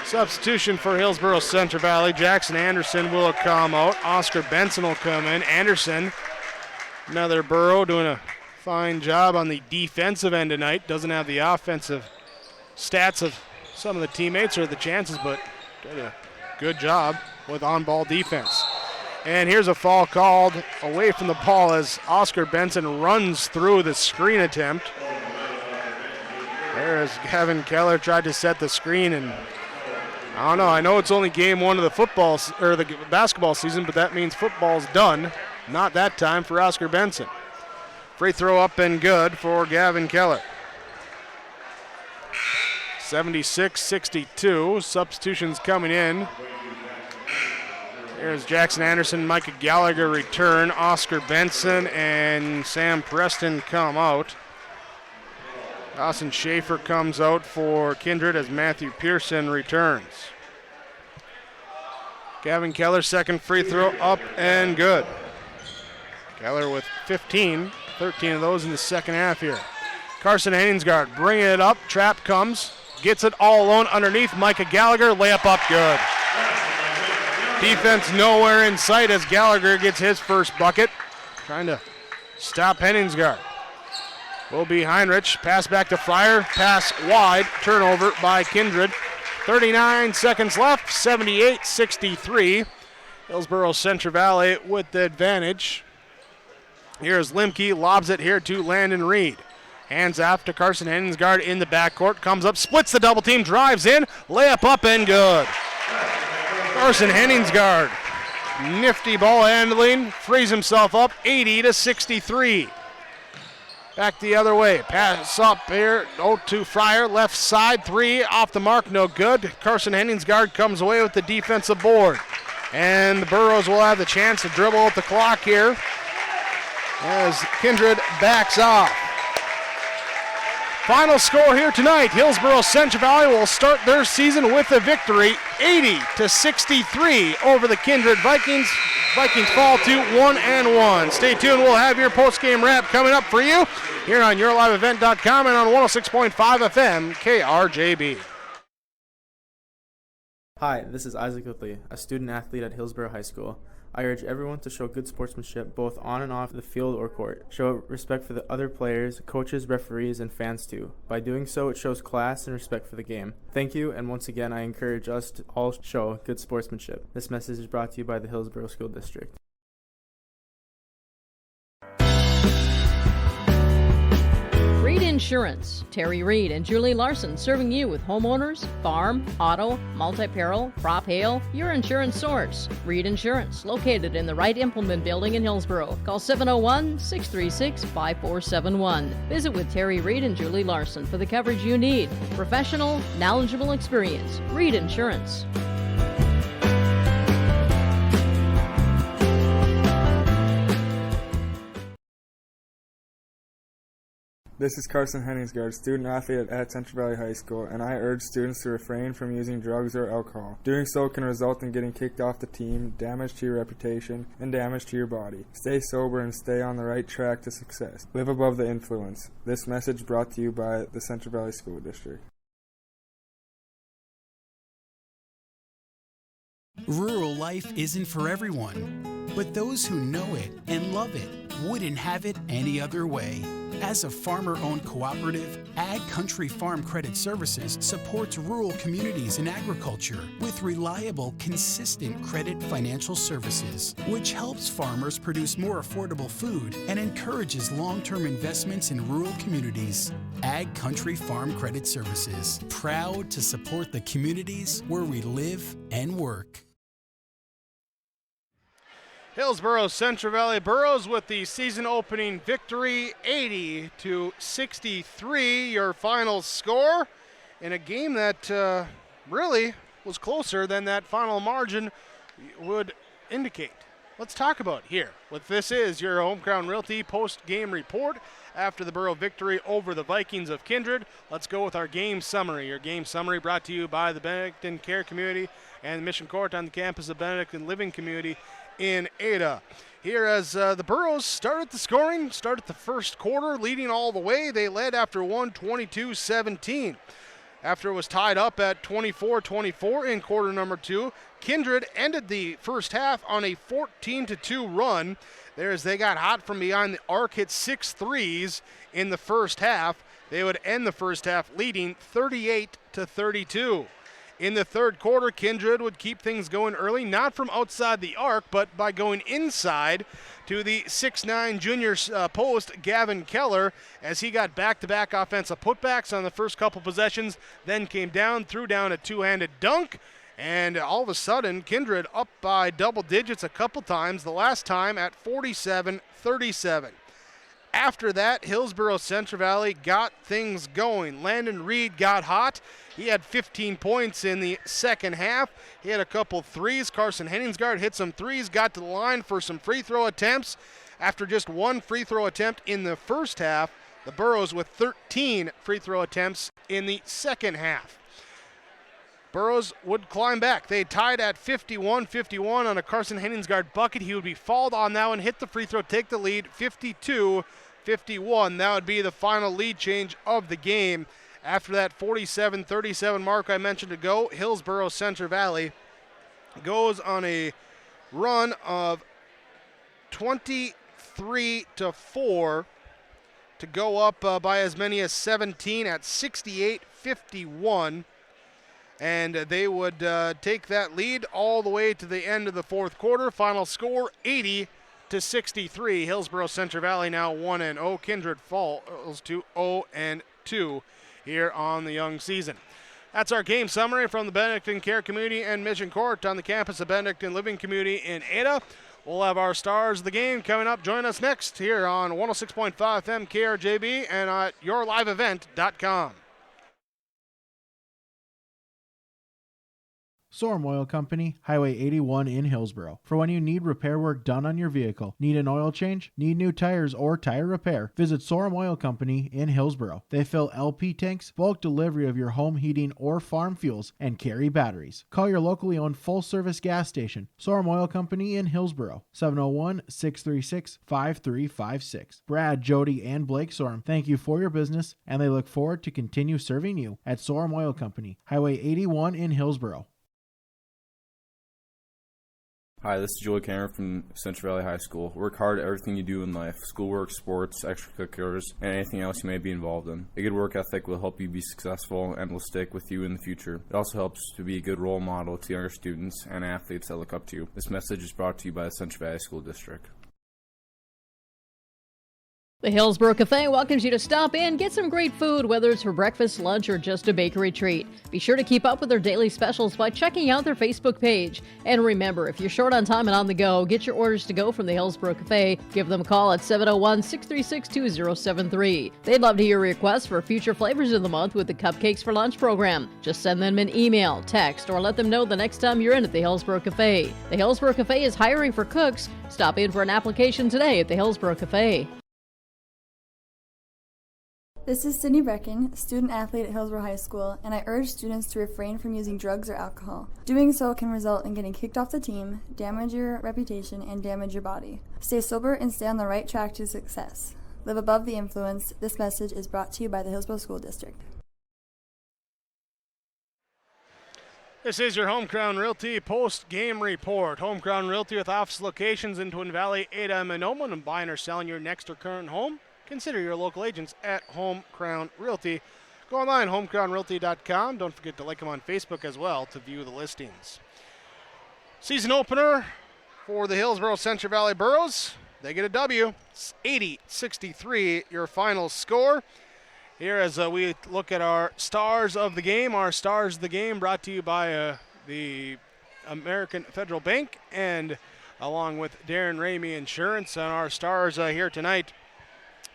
Substitution for Hillsboro Central Valley. Jackson Anderson will come out. Oscar Benson will come in. Anderson, another Burro, doing a fine job on the defensive end tonight. Doesn't have the offensive stats of some of the teammates or the chances, but did a good job with on-ball defense. And here's a foul called away from the ball as Oscar Benson runs through the screen attempt. There's Gavin Keller tried to set the screen, and I don't know. I know it's only game 1 of the football or the basketball season, but that means football's done. Not that time for Oscar Benson. Free throw up and good for Gavin Keller. 76-62. Substitutions coming in. There's Jackson Anderson, Micah Gallagher return. Oscar Benson and Sam Preston come out. Dawson Schaefer comes out for Kindred as Matthew Pearson returns. Gavin Keller, second free throw up and good. Keller with 15, 13 of those in the second half here. Carson Henningsgaard bringing it up. Trap comes, gets it all alone underneath Micah Gallagher. Layup up good. Defense nowhere in sight as Gallagher gets his first bucket. Trying to stop Henningsgaard. will be Heinrich. Pass back to Fryer. Pass wide. Turnover by Kindred. 39 seconds left. 78-63. Hillsboro Central Valley with the advantage. Here's Limke. Lobs it here to Landon Reed. Hands off to Carson Henningsgaard in the backcourt. Comes up, splits the double team, drives in. Layup up and good. Carson Henningsgaard. Nifty ball handling. Frees himself up. 80-63. Back the other way. Pass up here. To Fryer. Left side. 3 off the mark. No good. Carson Henningsgaard comes away with the defensive board. And the Burros will have the chance to dribble out the clock here as Kindred backs off. Final score here tonight. Hillsboro Central Valley will start their season with a victory, 80-63 over the Kindred Vikings. Vikings fall to 1-1. Stay tuned. We'll have your post-game wrap coming up for you here on YourLiveEvent.com and on 106.5 FM KRJB. Hi, this is Isaac Whitley, a student athlete at Hillsboro High School. I urge everyone to show good sportsmanship both on and off the field or court. Show respect for the other players, coaches, referees, and fans too. By doing so, it shows class and respect for the game. Thank you, and once again, I encourage us to all show good sportsmanship. This message is brought to you by the Hillsboro School District. Reed Insurance. Terry Reed and Julie Larson serving you with homeowners, farm, auto, multi-peril, crop hail, your insurance source. Reed Insurance, located in the Wright Implement Building in Hillsboro. Call 701-636-5471. Visit with Terry Reed and Julie Larson for the coverage you need. Professional, knowledgeable experience. Reed Insurance. This is Carson Henningsgaard, student athlete at Central Valley High School, and I urge students to refrain from using drugs or alcohol. Doing so can result in getting kicked off the team, damage to your reputation, and damage to your body. Stay sober and stay on the right track to success. Live above the influence. This message brought to you by the Central Valley School District. Rural life isn't for everyone, but those who know it and love it wouldn't have it any other way. As a farmer-owned cooperative, Ag Country Farm Credit Services supports rural communities in agriculture with reliable, consistent credit financial services, which helps farmers produce more affordable food and encourages long-term investments in rural communities. Ag Country Farm Credit Services, proud to support the communities where we live and work. Hillsboro Central Valley Burros with the season opening victory, 80-63, your final score in a game that really was closer than that final margin would indicate. Let's talk about here. This is your Home Crown Realty post-game report after the Burro victory over the Vikings of Kindred. Let's go with our game summary. Your game summary brought to you by the Benedictine Care Community and Mission Court on the campus of Benedictine Living Community in Ada. Here as the Burros started the scoring, started the first quarter, leading all the way. They led after 22-17. After it was tied up at 24-24 in quarter number 2, Kindred ended the first half on a 14-2 run. There as they got hot from behind the arc, hit 6 threes in the first half. They would end the first half leading 38-32. In the third quarter, Kindred would keep things going early, not from outside the arc, but by going inside to the 6'9 junior post, Gavin Keller, as he got back-to-back offensive putbacks on the first couple possessions, then came down, threw down a two-handed dunk, and all of a sudden, Kindred up by double digits a couple times, the last time at 47-37. After that, Hillsboro Central Valley got things going. Landon Reed got hot. He had 15 points in the second half. He had a couple threes. Carson Henningsgaard hit some threes, got to the line for some free throw attempts. After just one free throw attempt in the first half, the Burros with 13 free throw attempts in the second half. Burros would climb back. They tied at 51-51 on a Carson Henningsgaard bucket. He would be fouled on that one, hit the free throw, take the lead, 52-51. That would be the final lead change of the game. After that 47-37 mark I mentioned ago, Hillsboro Central Valley goes on a run of 23-4 to go up by as many as 17 at 68-51. And they would take that lead all the way to the end of the fourth quarter. Final score 80-63. Hillsboro Central Valley now 1-0. Kindred falls to 0-2 here on the young season. That's our game summary from the Benedictine Care Community and Mission Court on the campus of Benedictine Living Community in Ada. We'll have our stars of the game coming up. Join us next here on 106.5 FM KRJB and at yourliveevent.com. Sorum Oil Company, Highway 81 in Hillsboro. For when you need repair work done on your vehicle, need an oil change, need new tires or tire repair, visit Sorum Oil Company in Hillsboro. They fill LP tanks, bulk delivery of your home heating or farm fuels, and carry batteries. Call your locally owned full-service gas station, Sorum Oil Company in Hillsboro, 701-636-5356. Brad, Jody, and Blake Sorum thank you for your business, and they look forward to continue serving you at Sorum Oil Company, Highway 81 in Hillsboro. Hi, this is Joey Cameron from Central Valley High School. Work hard at everything you do in life, schoolwork, sports, extracurriculars, and anything else you may be involved in. A good work ethic will help you be successful and will stick with you in the future. It also helps to be a good role model to younger students and athletes that look up to you. This message is brought to you by the Central Valley School District. The Hillsboro Cafe welcomes you to stop in, get some great food, whether it's for breakfast, lunch, or just a bakery treat. Be sure to keep up with their daily specials by checking out their Facebook page. And remember, if you're short on time and on the go, get your orders to go from the Hillsboro Cafe. Give them a call at 701-636-2073. They'd love to hear requests for future flavors of the month with the Cupcakes for Lunch program. Just send them an email, text, or let them know the next time you're in at the Hillsboro Cafe. The Hillsboro Cafe is hiring for cooks. Stop in for an application today at the Hillsboro Cafe. This is Sydney Brecken, student athlete at Hillsboro High School, and I urge students to refrain from using drugs or alcohol. Doing so can result in getting kicked off the team, damage your reputation, and damage your body. Stay sober and stay on the right track to success. Live above the influence. This message is brought to you by the Hillsboro School District. This is your Home Crown Realty post-game report. Home Crown Realty with office locations in Twin Valley, Ada, and Monoman. And buying or selling your next or current home? Consider your local agents at Home Crown Realty. Go online, homecrownrealty.com. Don't forget to like them on Facebook as well to view the listings. Season opener for the Hillsboro Central Valley Burros. They get a W. It's 80-63, your final score. Here as we look at our stars of the game. Our stars of the game brought to you by the American Federal Bank and along with Darren Ramey Insurance. And our stars here tonight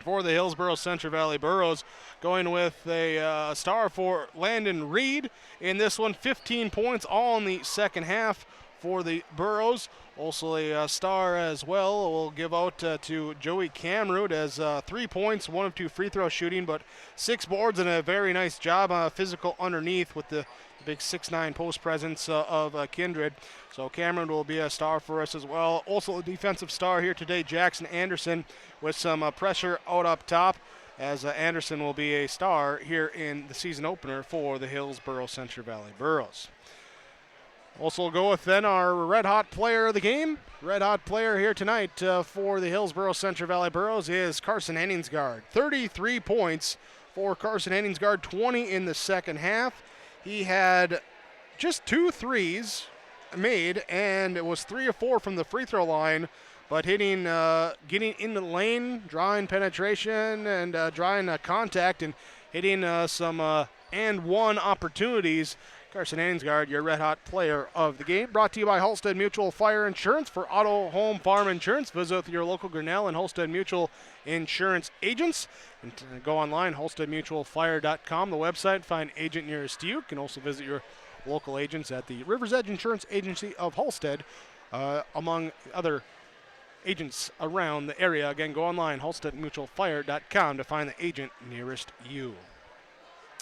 for the Hillsboro Central Valley Burros, going with a star for Landon Reed in this one. 15 points all in the second half for the Burros. Also a star as well we'll give out to Joey Camroot as 3 points, 1 of 2 free throw shooting, but 6 boards and a very nice job physical underneath with the big 6'9" post presence of Kindred. So Cameron will be a star for us as well. Also a defensive star here today, Jackson Anderson, with some pressure out up top, as Anderson will be a star here in the season opener for the Hillsboro Central Valley Burros. Also go with then our red hot player of the game. Red hot player here tonight for the Hillsboro Central Valley Burros is Carson Henningsgaard. 33 points for Carson Henningsgaard, 20 in the second half. He had just 2 threes made, and it was 3 of 4 from the free throw line, but hitting, getting in the lane, drawing penetration, and drawing contact, and hitting some and one opportunities. Carson Henningsgaard, your red-hot player of the game. Brought to you by Halstead Mutual Fire Insurance. For auto, home, farm insurance, visit your local Grinnell and Halstead Mutual Insurance agents. And go online, halsteadmutualfire.com, the website. Find agent nearest you. You can also visit your local agents at the River's Edge Insurance Agency of Halstead, among other agents around the area. Again, go online, halsteadmutualfire.com, to find the agent nearest you.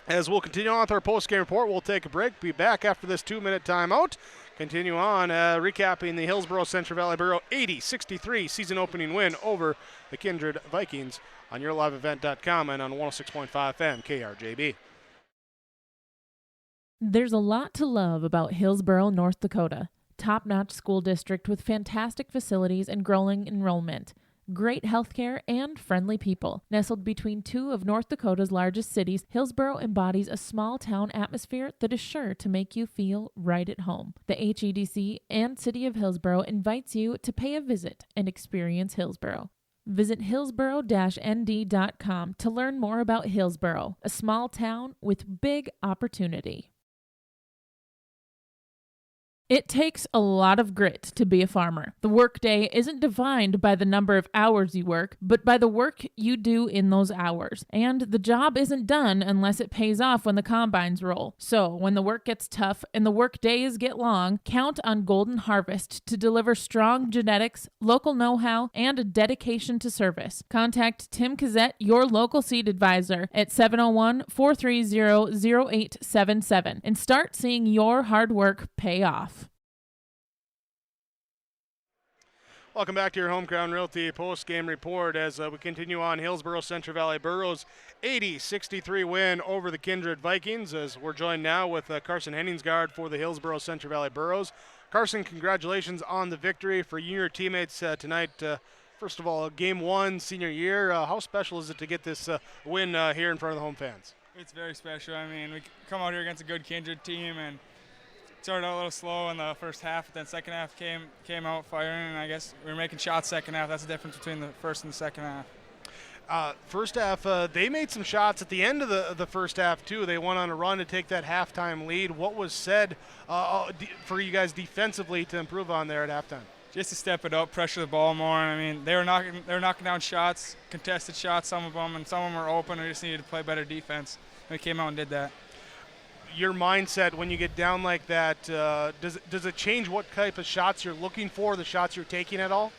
As we'll continue on with our post-game report, we'll take a break. Be back after this 2-minute timeout. Continue on recapping the Hillsboro Central Valley Borough 80-63 season opening win over the Kindred Vikings on yourliveevent.com and on 106.5 FM KRJB. There's a lot to love about Hillsboro, North Dakota. Top-notch school district with fantastic facilities and growing enrollment. great healthcare, and friendly people. Nestled between two of North Dakota's largest cities, Hillsboro embodies a small-town atmosphere that is sure to make you feel right at home. The HEDC and City of Hillsboro invites you to pay a visit and experience Hillsboro. Visit hillsboro-nd.com to learn more about Hillsboro, a small town with big opportunity. It takes a lot of grit to be a farmer. The workday isn't defined by the number of hours you work, but by the work you do in those hours. And the job isn't done unless it pays off when the combines roll. So when the work gets tough and the work days get long, count on Golden Harvest to deliver strong genetics, local know-how, and a dedication to service. Contact Tim Cazzette, your local seed advisor, at 701-430-0877 and start seeing your hard work pay off. Welcome back to your Home Crown Realty post-game report as we continue on. Hillsboro Central Valley Burros 80-63 win over the Kindred Vikings, as we're joined now with Carson Henningsgaard for the Hillsboro Central Valley Burros. Carson, congratulations on the victory for you and your teammates tonight. First of all, game one, senior year. How special is it to get this win here in front of the home fans? It's very special. I mean, we come out here against a good Kindred team, and started out a little slow in the first half, but then second half came out firing, and I guess we were making shots second half. That's the difference between the first and the second half. First half, they made some shots at the end of the first half, too. They went on a run to take that halftime lead. What was said for you guys defensively to improve on there at halftime? Just to step it up, pressure the ball more. I mean, they were knocking down shots, contested shots, some of them, and some of them were open. We just needed to play better defense, and we came out and did that. Your mindset when you get down like that, does it change what type of shots you're looking for, the shots you're taking at all?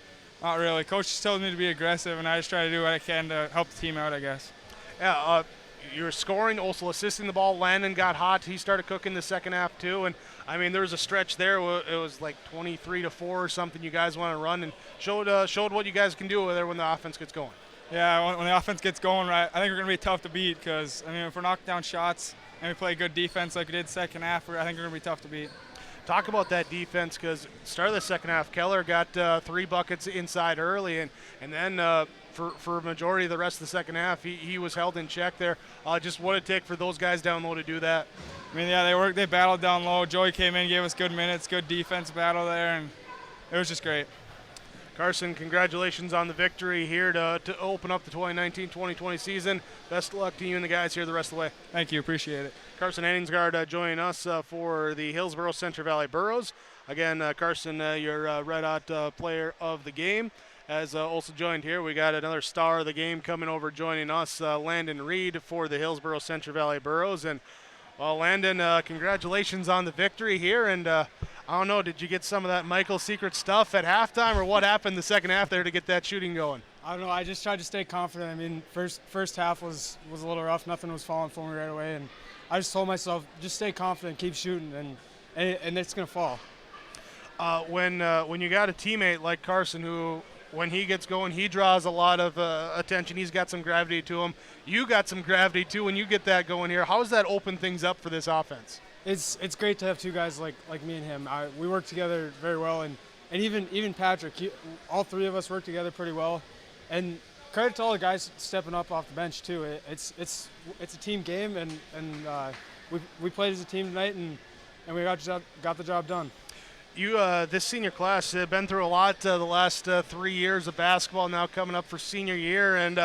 Not really. Coach just told me to be aggressive, and I just try to do what I can to help the team out, I guess. Yeah, you're scoring, also assisting the ball. Landon got hot. He started cooking the second half too, and I mean there was a stretch there. It was like 23-4 or something. You guys want to run and showed what you guys can do there when the offense gets going. Yeah, when the offense gets going, right, I think we're going to be tough to beat because I mean if we're knocking down shots and we play good defense like we did second half, I think we're going to be tough to beat. Talk about that defense, because start of the second half, Keller got 3 buckets inside early, and then for a majority of the rest of the second half, he was held in check there. Just what it take for those guys down low to do that? I mean, yeah, they battled down low. Joey came in, gave us good minutes, good defense battle there, and it was just great. Carson, congratulations on the victory here to open up the 2019-2020 season. Best of luck to you and the guys here the rest of the way. Thank you. Appreciate it. Carson Henningsgaard joining us for the Hillsboro Central Valley Burros. Again, Carson, your red-hot player of the game. As also joined here, we got another star of the game coming over joining us, Landon Reed for the Hillsboro Central Valley Burros. And, well, Landon, congratulations on the victory here. And I don't know, did you get some of that Michael secret stuff at halftime, or what happened the second half there to get that shooting going? I don't know. I just tried to stay confident. I mean, first half was a little rough. Nothing was falling for me right away. And I just told myself, just stay confident, keep shooting, and it's going to fall. When you got a teammate like Carson who, when he gets going, he draws a lot of attention. He's got some gravity to him. You got some gravity too when you get that going here. How does that open things up for this offense? It's great to have two guys like me and him. We work together very well, and even Patrick. All three of us work together pretty well. And credit to all the guys stepping up off the bench too. It's a team game, and we played as a team tonight, and we got the job done. You, this senior class, have been through a lot the last 3 years of basketball, now coming up for senior year. And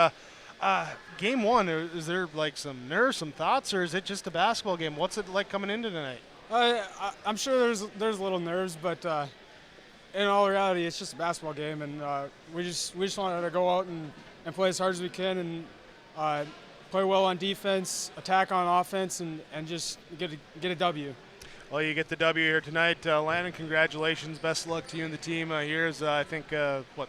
game one, is there like some nerves, some thoughts, or is it just a basketball game? What's it like coming into tonight? I'm sure there's a little nerves, but in all reality, it's just a basketball game, and we just wanted to go out and play as hard as we can, and play well on defense, attack on offense, and just get a W. Well, you get the W here tonight. Landon, congratulations. Best of luck to you and the team. Here's, I think,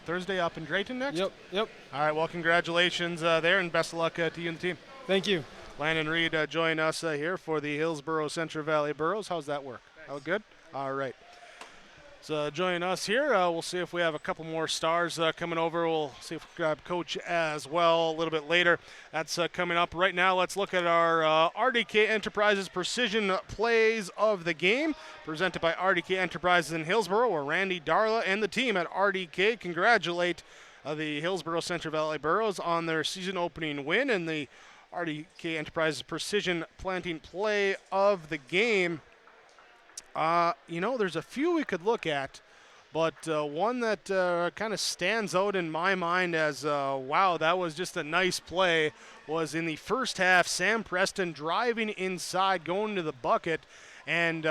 Thursday up in Drayton next? Yep. All right, well, congratulations there, and best of luck to you and the team. Thank you. Landon Reed joining us here for the Hillsboro Central Valley Burros. How's that work? Oh, good? All right. So joining us here, we'll see if we have a couple more stars coming over. We'll see if we grab Coach as well a little bit later. That's coming up right now. Let's look at our RDK Enterprises Precision Plays of the Game, presented by RDK Enterprises in Hillsboro, where Randy Darla and the team at RDK congratulate of the Hillsboro Central Valley Burros on their season opening win and the RDK Enterprises Precision Planting Play of the game. There's a few we could look at, but one that kind of stands out in my mind as, wow, that was just a nice play, was in the first half, Sam Preston driving inside, going to the bucket, and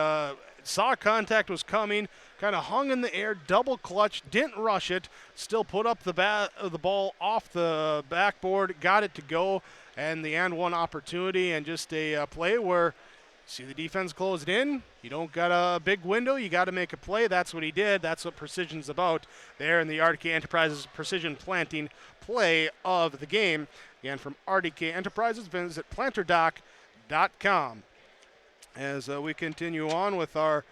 saw contact was coming, kind of hung in the air, double clutch, didn't rush it, still put up the ball off the backboard, got it to go, and the and one opportunity, and just a play where see the defense closed in. You don't got a big window. You got to make a play. That's what he did. That's what precision's about there in the RDK Enterprises Precision Planting Play of the game. Again, from RDK Enterprises, visit planterdoc.com. As we continue on with our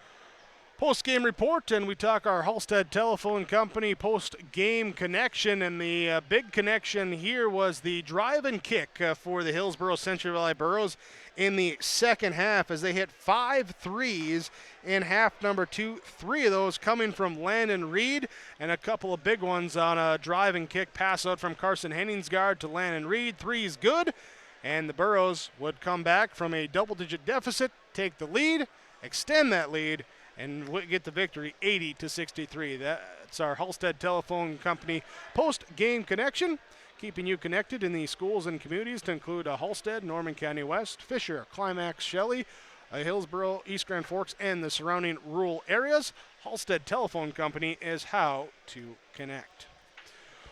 post-game report, and we talk our Halstead Telephone Company post-game connection, and the big connection here was the drive and kick for the Hillsboro Central Valley Burros in the second half as they hit 5 threes in half number 2. 3 of those coming from Landon Reed, and a couple of big ones on a drive and kick pass out from Carson Henningsgaard to Landon Reed. 3's good, and the Burros would come back from a double-digit deficit, take the lead, extend that lead, and get the victory 80-63. That's our Halstead Telephone Company post-game connection, keeping you connected in the schools and communities to include Halstead, Norman County West, Fisher, Climax, Shelley, Hillsboro, East Grand Forks, and the surrounding rural areas. Halstead Telephone Company is how to connect.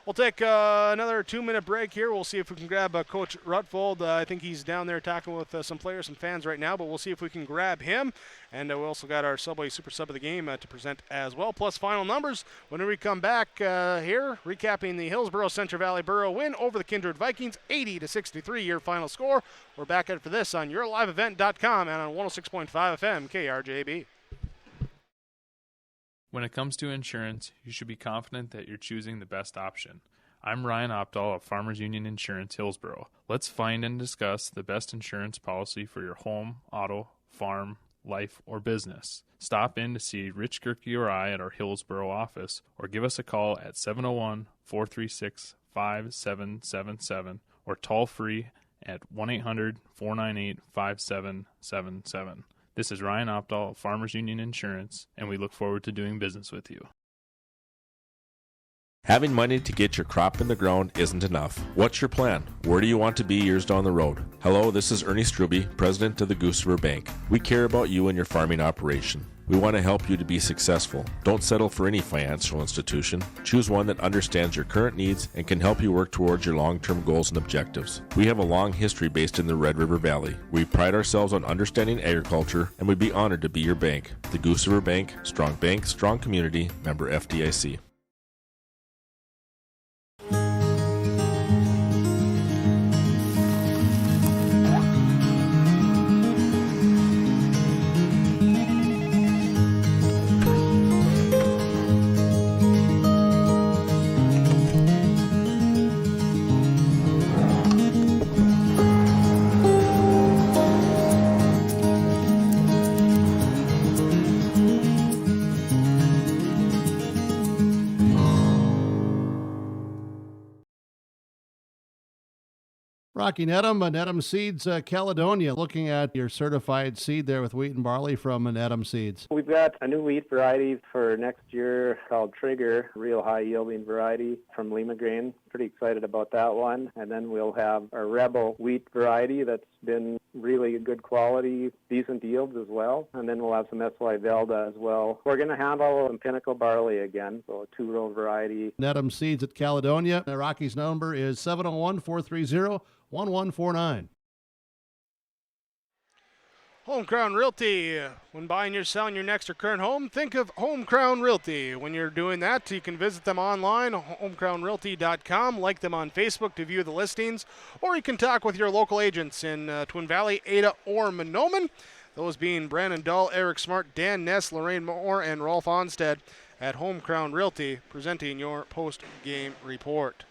We'll take another 2-minute break here. We'll see if we can grab Coach Rutfold. I think he's down there talking with some players and fans right now, but we'll see if we can grab him. And we also got our Subway Super Sub of the game to present as well, plus final numbers when we come back here, recapping the Hillsboro Central Valley Burro win over the Kindred Vikings, 80-63, your final score. We're back at it for this on yourliveevent.com and on 106.5 FM KRJB. When it comes to insurance, you should be confident that you're choosing the best option. I'm Ryan Opdahl of Farmers Union Insurance Hillsboro. Let's find and discuss the best insurance policy for your home, auto, farm, life, or business. Stop in to see Rich Gerke or I at our Hillsboro office, or give us a call at 701-436-5777 or toll free at 1-800-498-5777. This is Ryan Opdahl of Farmers Union Insurance, and we look forward to doing business with you. Having money to get your crop in the ground isn't enough. What's your plan? Where do you want to be years down the road? Hello, this is Ernie Struby, president of the Goose River Bank. We care about you and your farming operation. We want to help you to be successful. Don't settle for any financial institution. Choose one that understands your current needs and can help you work towards your long-term goals and objectives. We have a long history based in the Red River Valley. We pride ourselves on understanding agriculture, and we'd be honored to be your bank. The Goose River Bank, strong community, member FDIC. Rocky Nedham, Nedham Seeds, Caledonia. Looking at your certified seed there with wheat and barley from Nedham Seeds. We've got a new wheat variety for next year called Trigger, real high yielding variety from Lima Grain. Pretty excited about that one. And then we'll have our Rebel wheat variety that's been really good quality, decent yields as well. And then we'll have some SY Velda as well. We're going to handle some Pinnacle barley again, so a 2-row variety. Nedham Seeds at Caledonia. Rocky's number is 701-430-1149. Home Crown Realty. When buying or selling your next or current home, think of Home Crown Realty. When you're doing that, you can visit them online, homecrownrealty.com, like them on Facebook to view the listings, or you can talk with your local agents in Twin Valley, Ada, or Monoman. Those being Brandon Dahl, Eric Smart, Dan Ness, Lorraine Moore, and Rolf Onstead at Home Crown Realty, presenting your post-game report.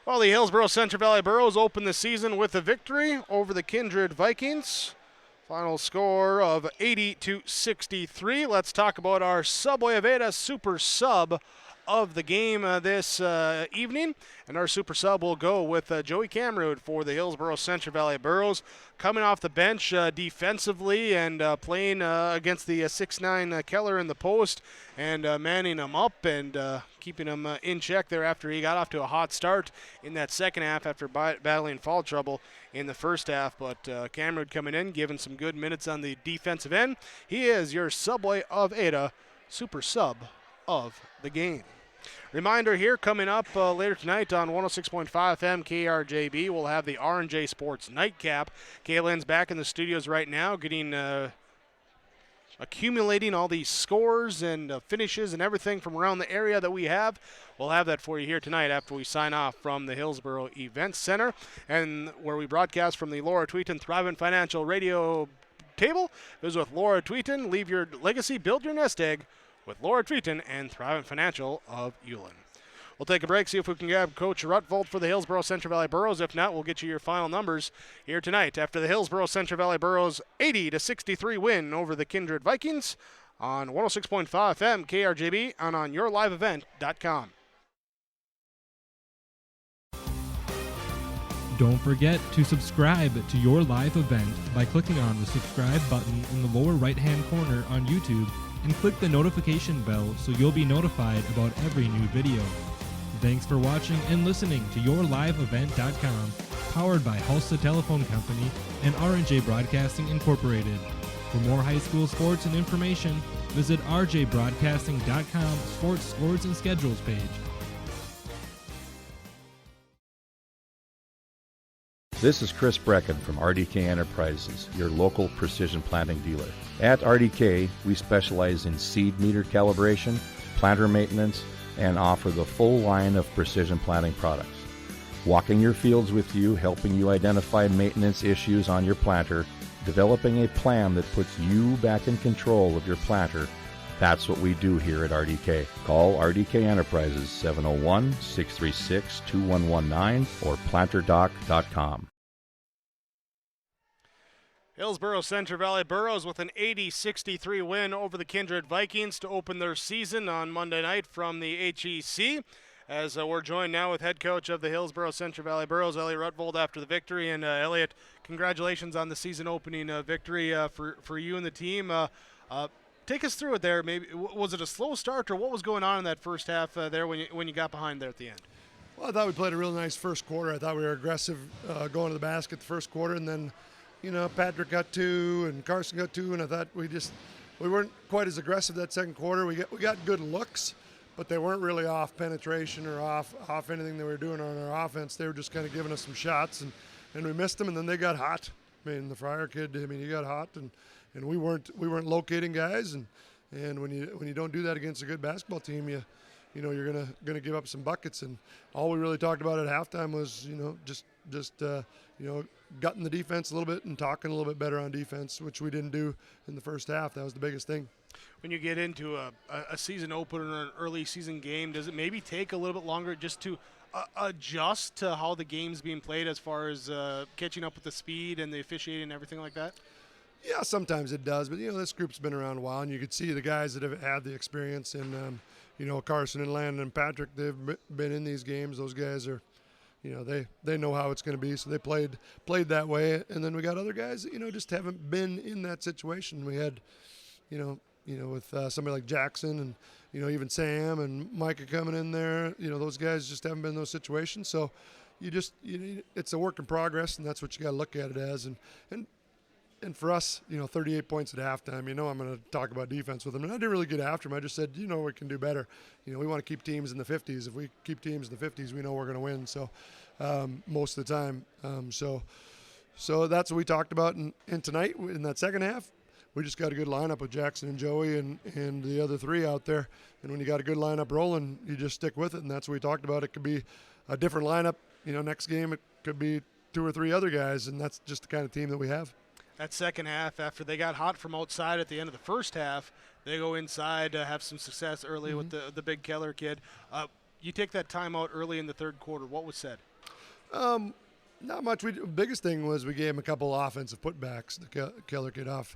Well, the Hillsboro Central Valley Burros open the season with a victory over the Kindred Vikings. Final score of 80-63. Let's talk about our Subway of Ada Super Sub of the game this evening. And our super sub will go with Joey Camrud for the Hillsboro Central Valley Burros. Coming off the bench defensively and playing against the 6'9 Keller in the post and manning him up and keeping him in check there after he got off to a hot start in that second half after battling foul trouble in the first half. But Camrud coming in, giving some good minutes on the defensive end. He is your Subway of Ada super sub of the game. Reminder here, coming up later tonight on 106.5 FM KRJB, we'll have the R&J Sports Nightcap. Kaylin's back in the studios right now, getting accumulating all these scores and finishes and everything from around the area that we have. We'll have that for you here tonight after we sign off from the Hillsboro Event Center, and where we broadcast from the Laura Tweeton Thrivent Financial Radio table. Visit with Laura Tweeton. Leave your legacy, build your nest egg with Laura Tweeton and Thrivent Financial of Ulen. We'll take a break, see if we can grab Coach Rutvold for the Hillsboro Central Valley Burros. If not, we'll get you your final numbers here tonight after the Hillsboro Central Valley Burros 80-63 win over the Kindred Vikings on 106.5 FM KRJB and on yourliveevent.com. Don't forget to subscribe to Your Live Event by clicking on the subscribe button in the lower right-hand corner on YouTube and click the notification bell so you'll be notified about every new video. Thanks for watching and listening to YourLiveEvent.com, powered by Hulsa Telephone Company and R&J Broadcasting Incorporated. For more high school sports and information, visit rjbroadcasting.com sports scores and schedules page. This is Chris Brecken from RDK Enterprises, your local precision planting dealer. At RDK, we specialize in seed meter calibration, planter maintenance, and offer the full line of precision planting products. Walking your fields with you, helping you identify maintenance issues on your planter, developing a plan that puts you back in control of your planter. That's what we do here at RDK. Call RDK Enterprises 701-636-2119 or planterdoc.com. Hillsboro Central Valley Burros with an 80-63 win over the Kindred Vikings to open their season on Monday night from the HEC. As we're joined now with head coach of the Hillsboro Central Valley Burros, Elliot Rutvold, after the victory. And Elliot, congratulations on the season opening victory for you and the team. Take us through it there. Maybe was it a slow start, or what was going on in that first half there when you got behind there at the end? Well, I thought we played a real nice first quarter. I thought we were aggressive going to the basket the first quarter, and then, Patrick got two and Carson got two, and I thought we weren't quite as aggressive that second quarter. We got good looks, but they weren't really off penetration or off anything they were doing on our offense. They were just kind of giving us some shots, and we missed them, and then they got hot. I mean, the Fryer kid, he got hot, and we weren't locating guys, and when you don't do that against a good basketball team, you're gonna give up some buckets. And all we really talked about at halftime was just gutting the defense a little bit and talking a little bit better on defense, which we didn't do in the first half. That was the biggest thing. When you get into a season opener or an early season game, does it maybe take a little bit longer just to adjust to how the game's being played as far as catching up with the speed and the officiating and everything like that? Yeah, sometimes it does, but this group's been around a while, and you could see the guys that have had the experience, and Carson and Landon and Patrick, they've been in these games. Those guys are, they know how it's going to be, so they played that way. And then we got other guys that just haven't been in that situation. We had, with somebody like Jackson and even Sam and Micah coming in there. Those guys just haven't been in those situations. So it's a work in progress, and that's what you got to look at it as. And for us, 38 points at halftime, I'm going to talk about defense with them. And I didn't really get after them. I just said, we can do better. We want to keep teams in the 50s. If we keep teams in the 50s, we know we're going to win. So most of the time. So that's what we talked about. And tonight, in that second half, we just got a good lineup with Jackson and Joey and the other three out there. And when you got a good lineup rolling, you just stick with it. And that's what we talked about. It could be a different lineup. Next game, it could be two or three other guys. And that's just the kind of team that we have. That second half, after they got hot from outside at the end of the first half, they go inside to have some success early with the big Keller kid. You take that timeout early in the third quarter. What was said? Not much. The biggest thing was we gave him a couple offensive putbacks. The Keller kid off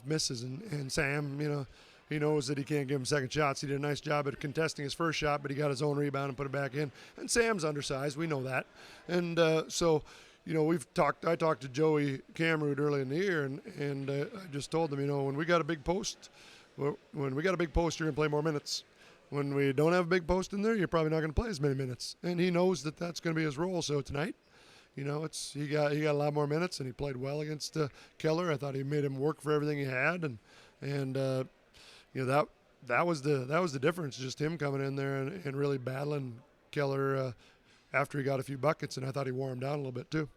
misses, and Sam, he knows that he can't give him second shots. He did a nice job at contesting his first shot, but he got his own rebound and put it back in. And Sam's undersized. We know that. And so, you know, I talked to Joey Camrood early in the year, and I just told him, you know, when we got a big post, you're going to play more minutes. When we don't have a big post in there, you're probably not going to play as many minutes. And he knows that that's going to be his role. So tonight, you know, he got a lot more minutes, and he played well against Keller. I thought he made him work for everything he had, and you know, that was the difference. Just him coming in there and really battling Keller after he got a few buckets, and I thought he wore him down a little bit too.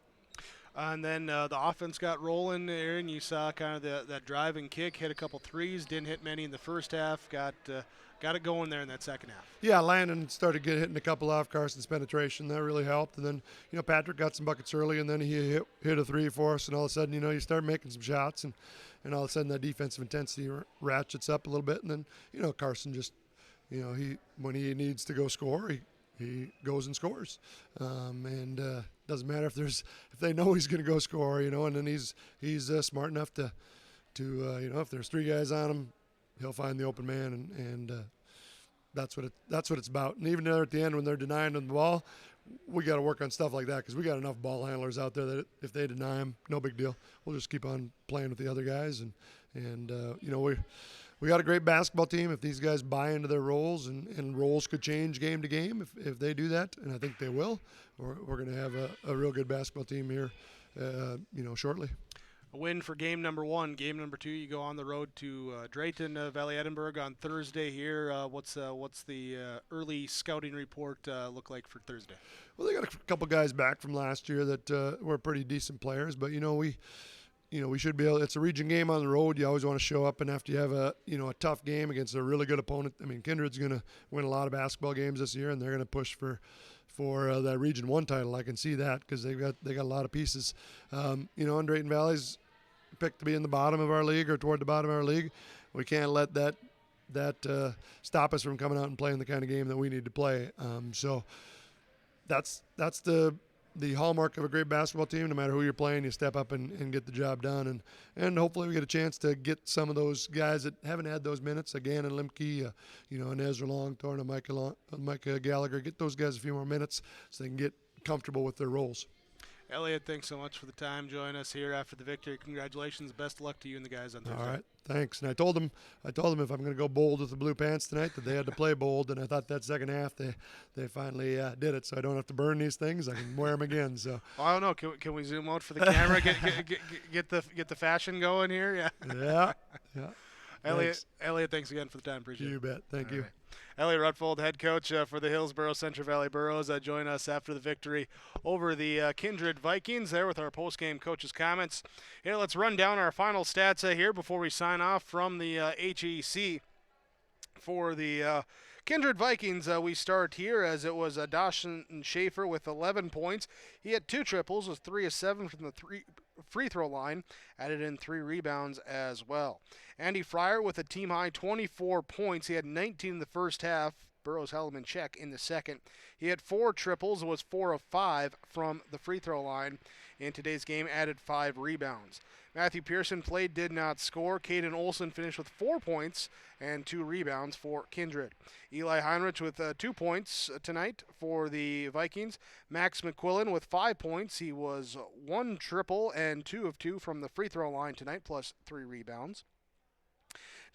And then the offense got rolling there, and you saw kind of that drive and kick, hit a couple threes, didn't hit many in the first half, got it going there in that second half. Yeah, Landon started hitting a couple off Carson's penetration. That really helped. And then, you know, Patrick got some buckets early, and then he hit a three for us, and all of a sudden, you know, you start making some shots, and all of a sudden that defensive intensity ratchets up a little bit. And then, you know, Carson just, you know, when he needs to go score, he goes and scores. And doesn't matter if they know he's going to go score, you know, and then he's smart enough to you know, if there's three guys on him, he'll find the open man, and that's what it's about. And even there at the end when they're denying him the ball, we got to work on stuff like that because we got enough ball handlers out there that if they deny him, no big deal. We'll just keep on playing with the other guys, and you know, we got a great basketball team. If these guys buy into their roles, and roles could change game to game if they do that, and I think they will, we're going to have a real good basketball team here, you know, shortly. A win for game number one. Game number two, you go on the road to Drayton Valley Edinburgh on Thursday here. What's the early scouting report look like for Thursday? Well, they got a couple guys back from last year that were pretty decent players, but you know, we should be able. It's a region game on the road. You always want to show up, and after you have a tough game against a really good opponent. I mean, Kindred's going to win a lot of basketball games this year, and they're going to push for that Region 1 title. I can see that because they got a lot of pieces. You know, and Drayton Valley's picked to be in the bottom of our league or toward the bottom of our league. We can't let that stop us from coming out and playing the kind of game that we need to play. So that's the hallmark of a great basketball team. No matter who you're playing, you step up and get the job done. And hopefully we get a chance to get some of those guys that haven't had those minutes, again, and Limke, you know, and Ezra Longthorne and Micah Gallagher, get those guys a few more minutes so they can get comfortable with their roles. Elliot, thanks so much for the time. Join us here after the victory. Congratulations. Best of luck to you and the guys on Thursday. All right, thanks. And I told them if I'm going to go bold with the blue pants tonight, that they had to play bold. And I thought that second half they finally did it, so I don't have to burn these things. I can wear them again. So I don't know. Can we zoom out for the camera? get the fashion going here? Yeah. Yeah. Elliot, thanks again for the time. Appreciate it. You bet. Thank you. Right. Elliot Rutfold, head coach for the Hillsboro Central Valley Burros, join us after the victory over the Kindred Vikings there with our post-game coaches' comments. Here, let's run down our final stats here before we sign off from the HEC. For the Kindred Vikings, we start here as it was Dawson Schaefer with 11 points. He had 2 triples, was 3 of 7 from the free throw line, added in 3 rebounds as well. Andy Fryer with a team-high 24 points. He had 19 in the first half. Burros held him in check in the second. He had 4 triples, was 4 of 5 from the free throw line. In today's game, added 5 rebounds. Matthew Pearson played, did not score. Caden Olson finished with 4 points and 2 rebounds for Kindred. Eli Heinrich with 2 points tonight for the Vikings. Max McQuillan with 5 points. He was 1 triple and 2 of 2 from the free throw line tonight, plus 3 rebounds.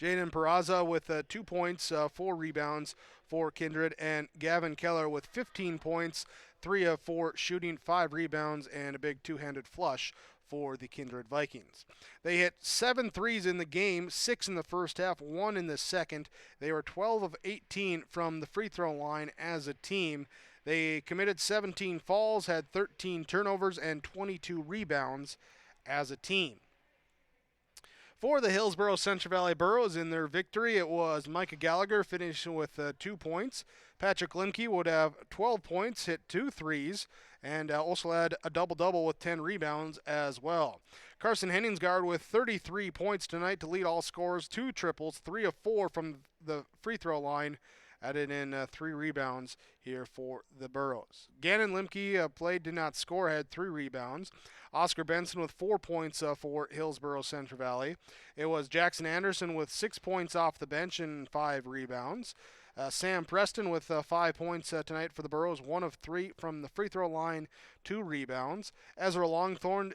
Jaden Peraza with 2 points, 4 rebounds for Kindred, and Gavin Keller with 15 points, 3 of 4 shooting, 5 rebounds, and a big 2-handed flush for the Kindred Vikings. They hit 7 threes in the game, 6 in the first half, 1 in the second. They were 12 of 18 from the free throw line as a team. They committed 17 fouls, had 13 turnovers, and 22 rebounds as a team. For the Hillsboro Central Valley Burros in their victory, it was Micah Gallagher finishing with 2 points. Patrick Limke would have 12 points, hit 2 threes, and also had a double-double with 10 rebounds as well. Carson Henningsgaard with 33 points tonight to lead all scorers, 2 triples, 3 of 4 from the free throw line, added in 3 rebounds here for the Burros. Gannon Limke played, did not score, had 3 rebounds. Oscar Benson with 4 points for Hillsboro Central Valley. It was Jackson Anderson with 6 points off the bench and 5 rebounds. Sam Preston with 5 points tonight for the Burros, 1 of 3 from the free throw line, 2 rebounds. Ezra Longthorn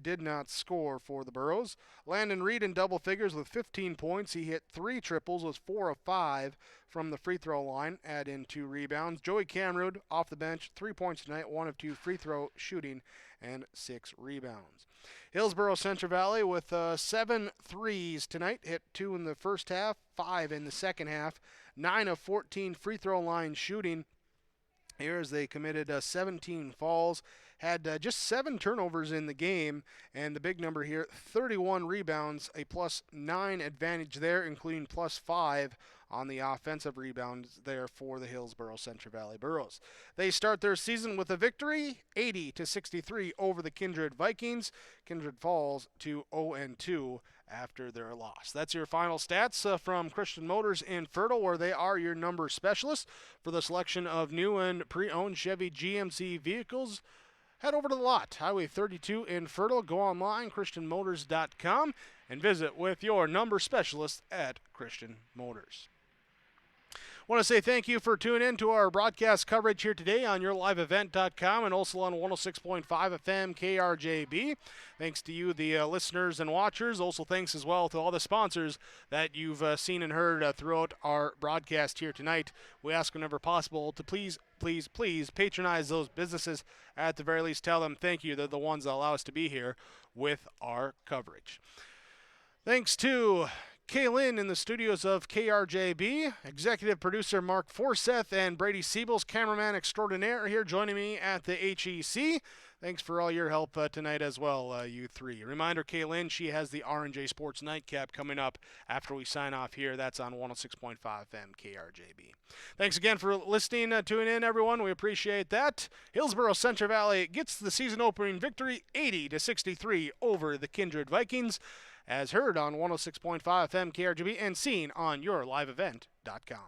did not score for the Burros. Landon Reed in double figures with 15 points. He hit 3 triples, was 4 of 5 from the free throw line, add in 2 rebounds. Joey Camrud off the bench, 3 points tonight, 1 of 2 free throw shooting, and 6 rebounds. Hillsboro Central Valley with 7 threes tonight, hit 2 in the first half, 5 in the second half. 9 of 14 free throw line shooting. Here as they committed 17 fouls, had just 7 turnovers in the game, and the big number here, 31 rebounds, a +9 advantage there, including +5 on the offensive rebounds there for the Hillsboro Central Valley Burros. They start their season with a victory, 80-63 over the Kindred Vikings. Kindred falls to 0-2 after their loss. That's your final stats from Christian Motors in Fertile, where they are your number specialists for the selection of new and pre-owned Chevy GMC vehicles. Head over to the lot, Highway 32 in Fertile. Go online, christianmotors.com, and visit with your number specialist at Christian Motors. I want to say thank you for tuning in to our broadcast coverage here today on yourliveevent.com and also on 106.5 FM KRJB. Thanks to you, the listeners and watchers. Also thanks as well to all the sponsors that you've seen and heard throughout our broadcast here tonight. We ask whenever possible to please patronize those businesses. At the very least, tell them thank you. They're the ones that allow us to be here with our coverage. Thanks to Kaylin in the studios of KRJB, executive producer Mark Forseth, and Brady Siebels, cameraman extraordinaire, here joining me at the HEC. Thanks for all your help tonight as well, you three. Reminder, Kaylin, she has the R&J Sports Nightcap coming up after we sign off here. That's on 106.5 FM KRJB. Thanks again for listening, tuning in, everyone. We appreciate that. Hillsboro Central Valley gets the season opening victory, 80-63 over the Kindred Vikings, as heard on 106.5 FM KRGB and seen on yourliveevent.com.